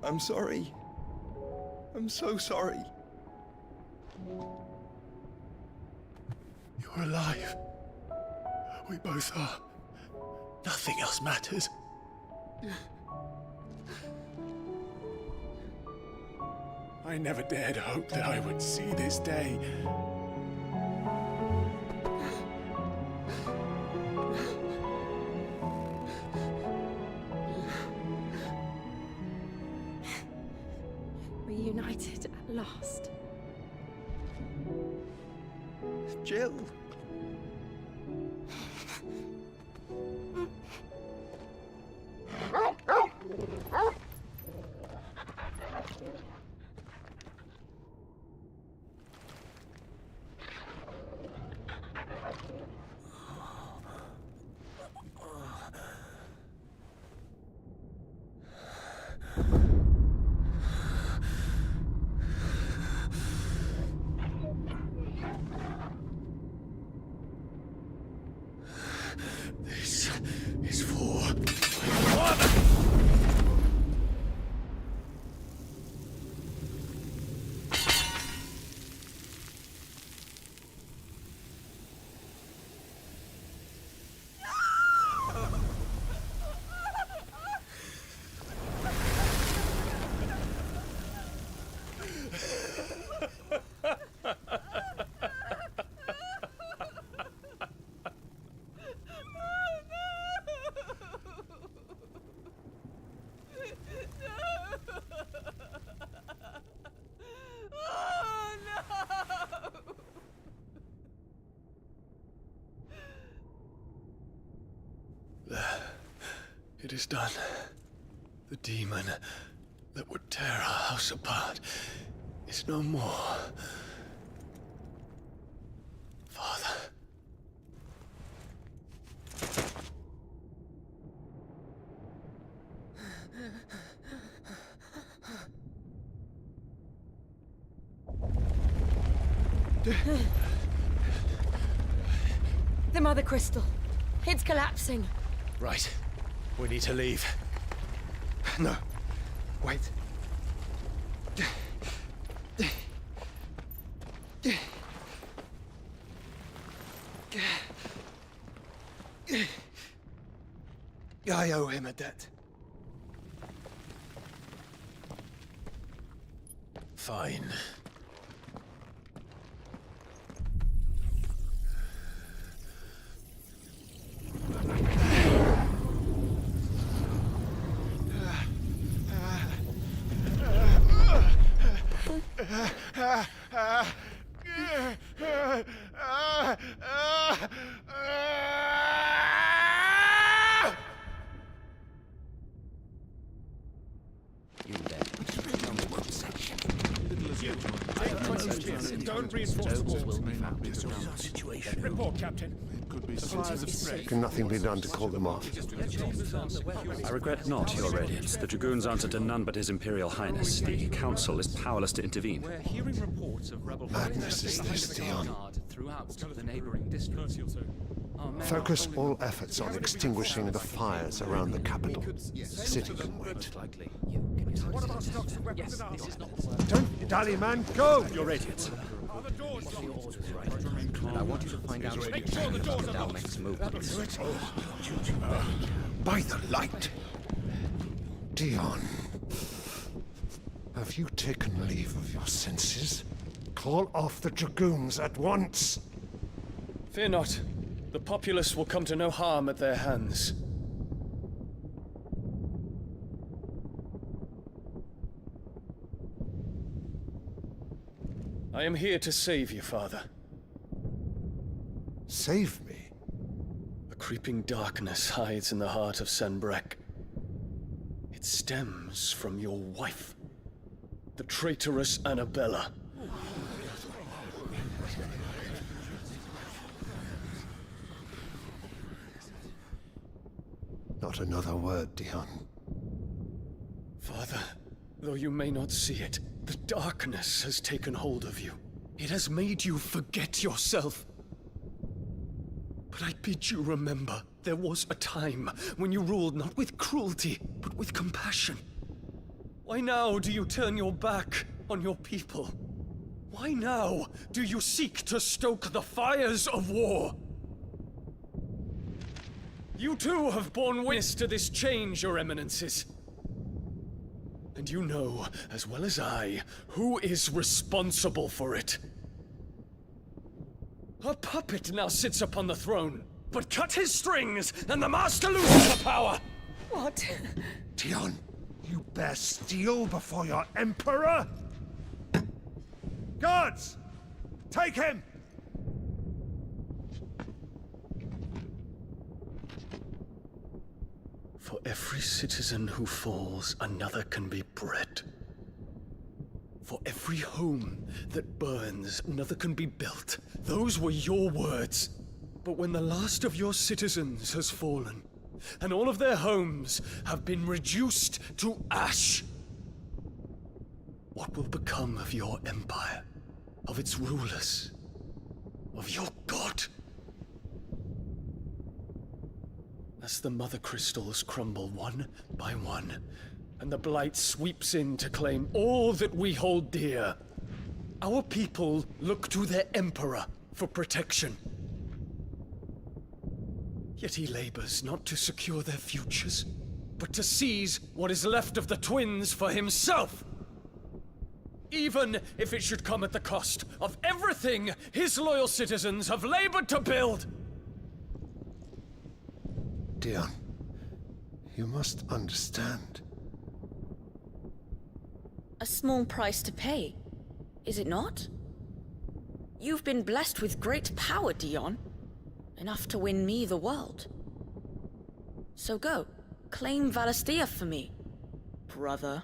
I'm sorry. I'm so sorry. You're alive. We both are. Nothing else matters. I never dared hope that I would see this day. Reunited at last. Jill. This is for my father. It is done. The demon that would tear our house apart is no more. Father. The Mother Crystal. It's collapsing. Right. We need to leave. No. Wait. I owe him a debt. Fine. Don't reinforce the walls. Report, Captain. Can nothing be done to call them off? I regret not, Your Radiance. The Dragoons answer to none but His Imperial Highness. The Council is powerless to intervene. We're hearing reports of rebel Madness is this, Dion. throughout the neighboring districts. Focus all efforts on extinguishing the fires around the capital. The city can wait. What about stocks and weapons and armor? Don't dally, man, go! Your Radiance. Are the doors And I want you to find out Make sure the doors are locked. next movements. By the light! Dion, have you taken leave of your senses? Call off the Dragoons at once! Fear not. The populace will come to no harm at their hands. I am here to save you, Father. Save me? A creeping darkness hides in the heart of Sanbreque. It stems from your wife, the traitorous Annabella. Not another word, Dion. Father, though you may not see it, the darkness has taken hold of you. It has made you forget yourself. But I bid you remember, there was a time when you ruled not with cruelty, but with compassion. Why now do you turn your back on your people? Why now do you seek to stoke the fires of war? You too have borne witness to this change, your eminences. And you know, as well as I, who is responsible for it. A puppet now sits upon the throne, but cut his strings, and the master loses the power! What? Dion, you bear steel before your emperor? Guards! Take him! For every citizen who falls, another can be bred. For every home that burns, another can be built. Those were your words. But when the last of your citizens has fallen, and all of their homes have been reduced to ash, what will become of your empire, of its rulers, of your god? As the mother crystals crumble one by one, and the blight sweeps in to claim all that we hold dear, our people look to their emperor for protection. Yet he labors not to secure their futures, but to seize what is left of the twins for himself. Even if it should come at the cost of everything his loyal citizens have labored to build. Dion, you must understand. A small price to pay, is it not? You've been blessed with great power, Dion. Enough to win me the world. So go, claim Valisthea for me, brother.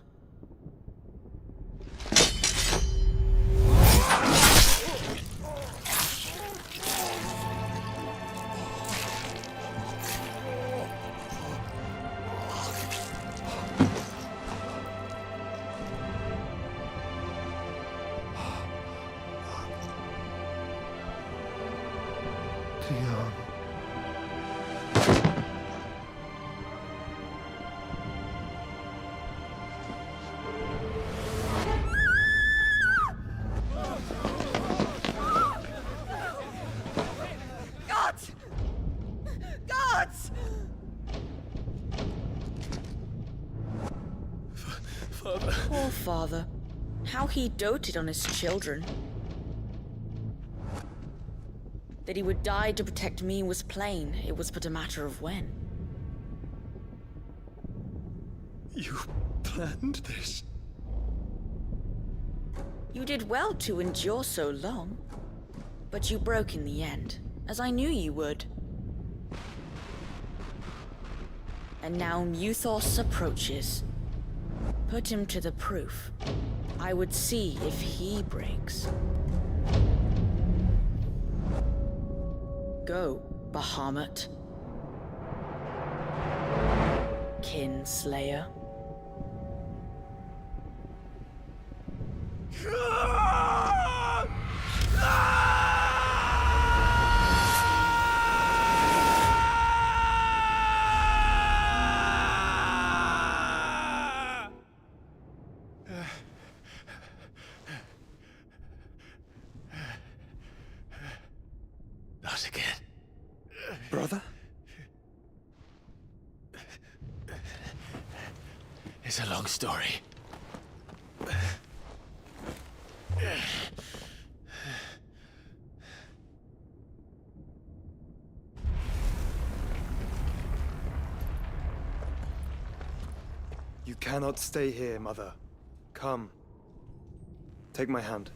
Dion. Gods! Gods! Father. Poor father. How he doted on his children. That he would die to protect me was plain. It was but a matter of when. You planned this? You did well to endure so long. But you broke in the end, as I knew you would. And now Muthos approaches. Put him to the proof. I would see if he breaks. Go, Bahamut. Kinslayer. Not again. Brother? It's a long story. You cannot stay here, Mother. Come. Take my hand.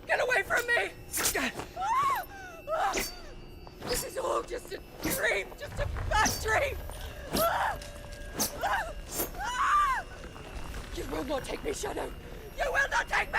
Get away from me! This is all just a dream, just a bad dream! You will not take me, Shadow! You will not take me!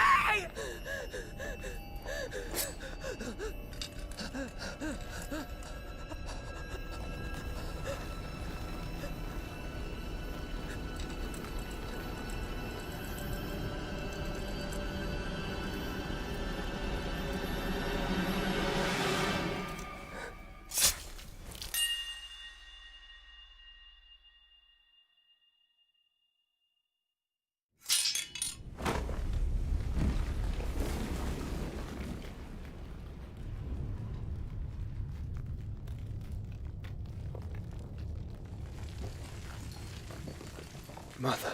Mother.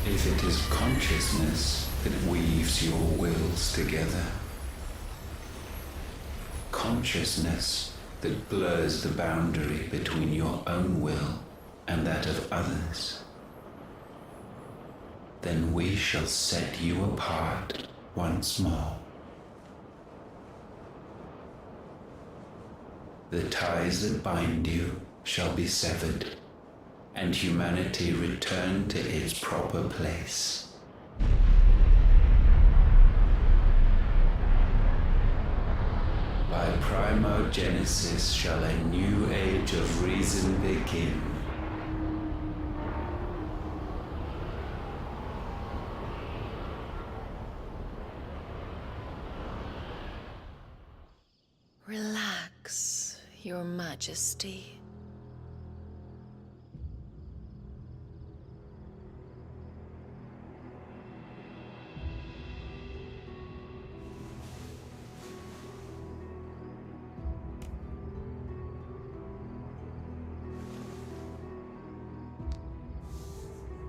If it is consciousness that weaves your wills together, consciousness that blurs the boundary between your own will and that of others, then we shall set you apart once more. The ties that bind you shall be severed, and humanity return to its proper place. By primogenesis shall a new age of reason begin. Relax, Your Majesty.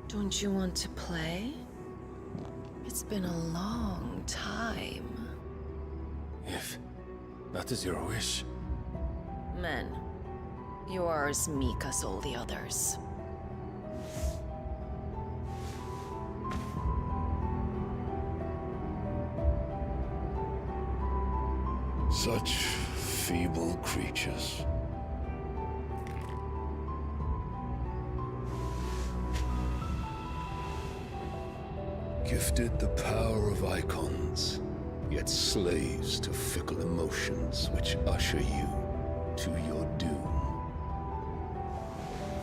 Don't you want to play? It's been a long time. If that is your wish. Men, you are as meek as all the others. Such feeble creatures. Gifted the power of icons, yet slaves to fickle emotions which usher you to your doom.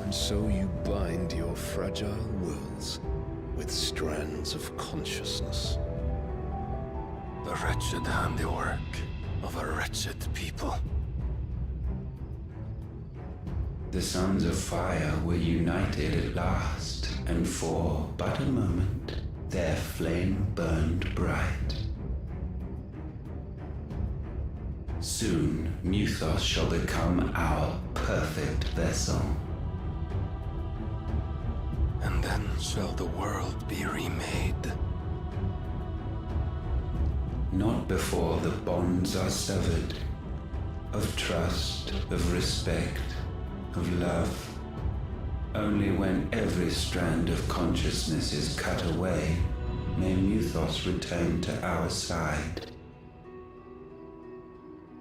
And so you bind your fragile wills with strands of consciousness. The wretched handiwork of a wretched people. The Sons of Fire were united at last, and for but a moment, their flame burned bright. Soon, Muthos shall become our perfect vessel. And then shall the world be remade. Not before the bonds are severed, of trust, of respect, of love. Only when every strand of consciousness is cut away, may Muthos return to our side.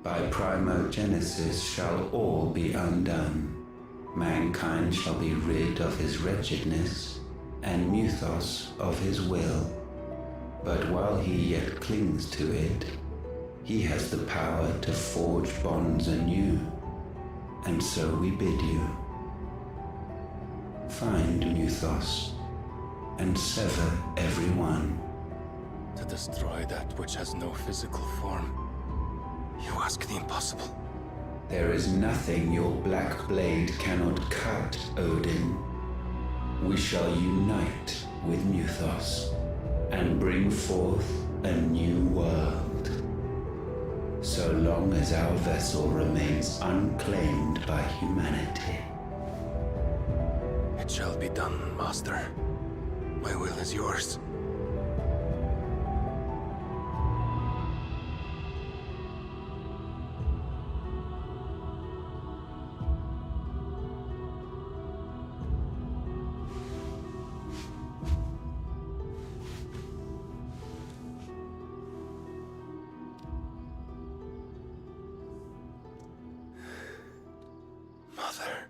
By primogenesis shall all be undone. Mankind shall be rid of his wretchedness, and Muthos of his will. But while he yet clings to it, he has the power to forge bonds anew. And so we bid you. Find Muthos, and sever every one. To destroy that which has no physical form. You ask the impossible. There is nothing your black blade cannot cut, Odin. We shall unite with Muthos, and bring forth a new world. So long as our vessel remains unclaimed by humanity. It shall be done, Master. My will is yours. Mother.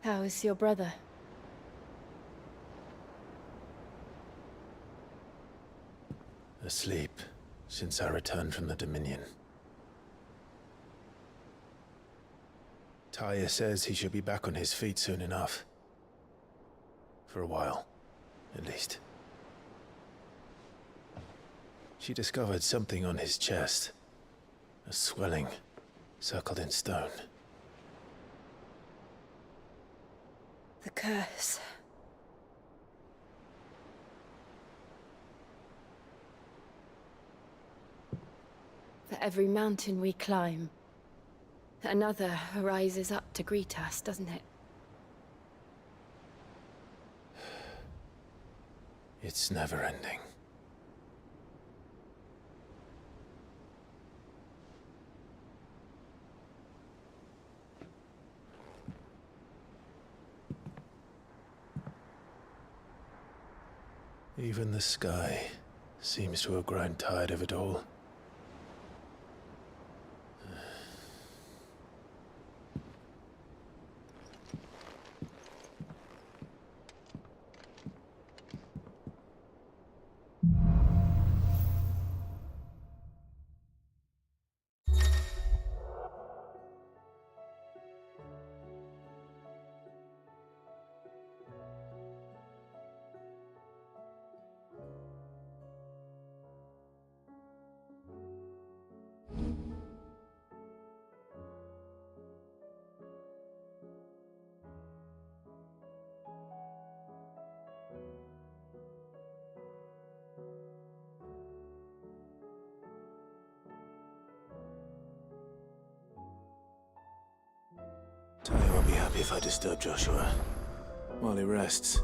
How is your brother? Asleep since I returned from the Dominion. Taya says he should be back on his feet soon enough. For a while, at least. She discovered something on his chest. A swelling, circled in stone. The curse. For every mountain we climb, another rises up to greet us, doesn't it? It's never ending. Even the sky seems to have grown tired of it all. Taya won't be happy if I disturb Joshua while he rests.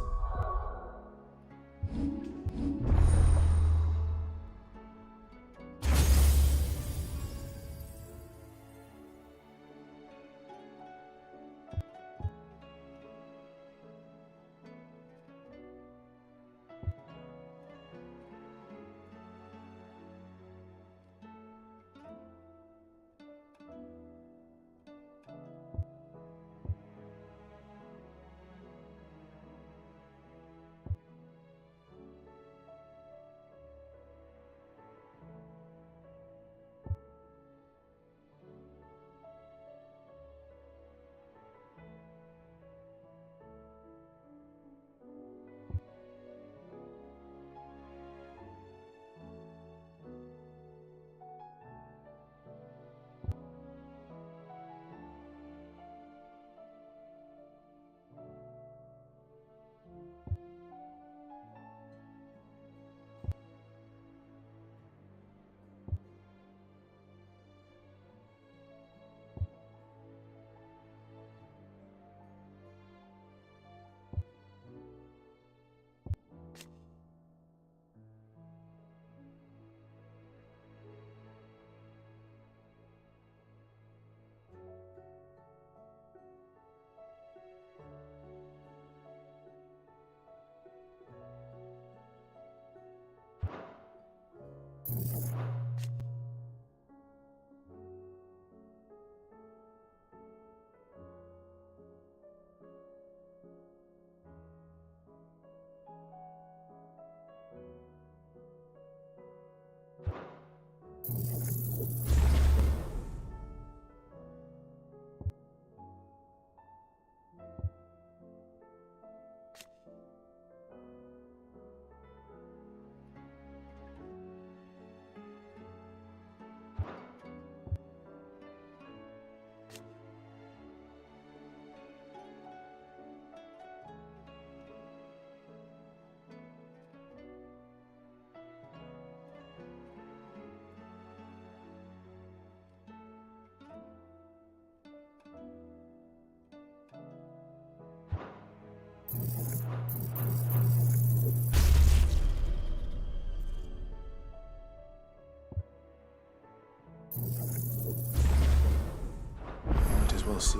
Might as well see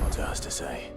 what it has to say.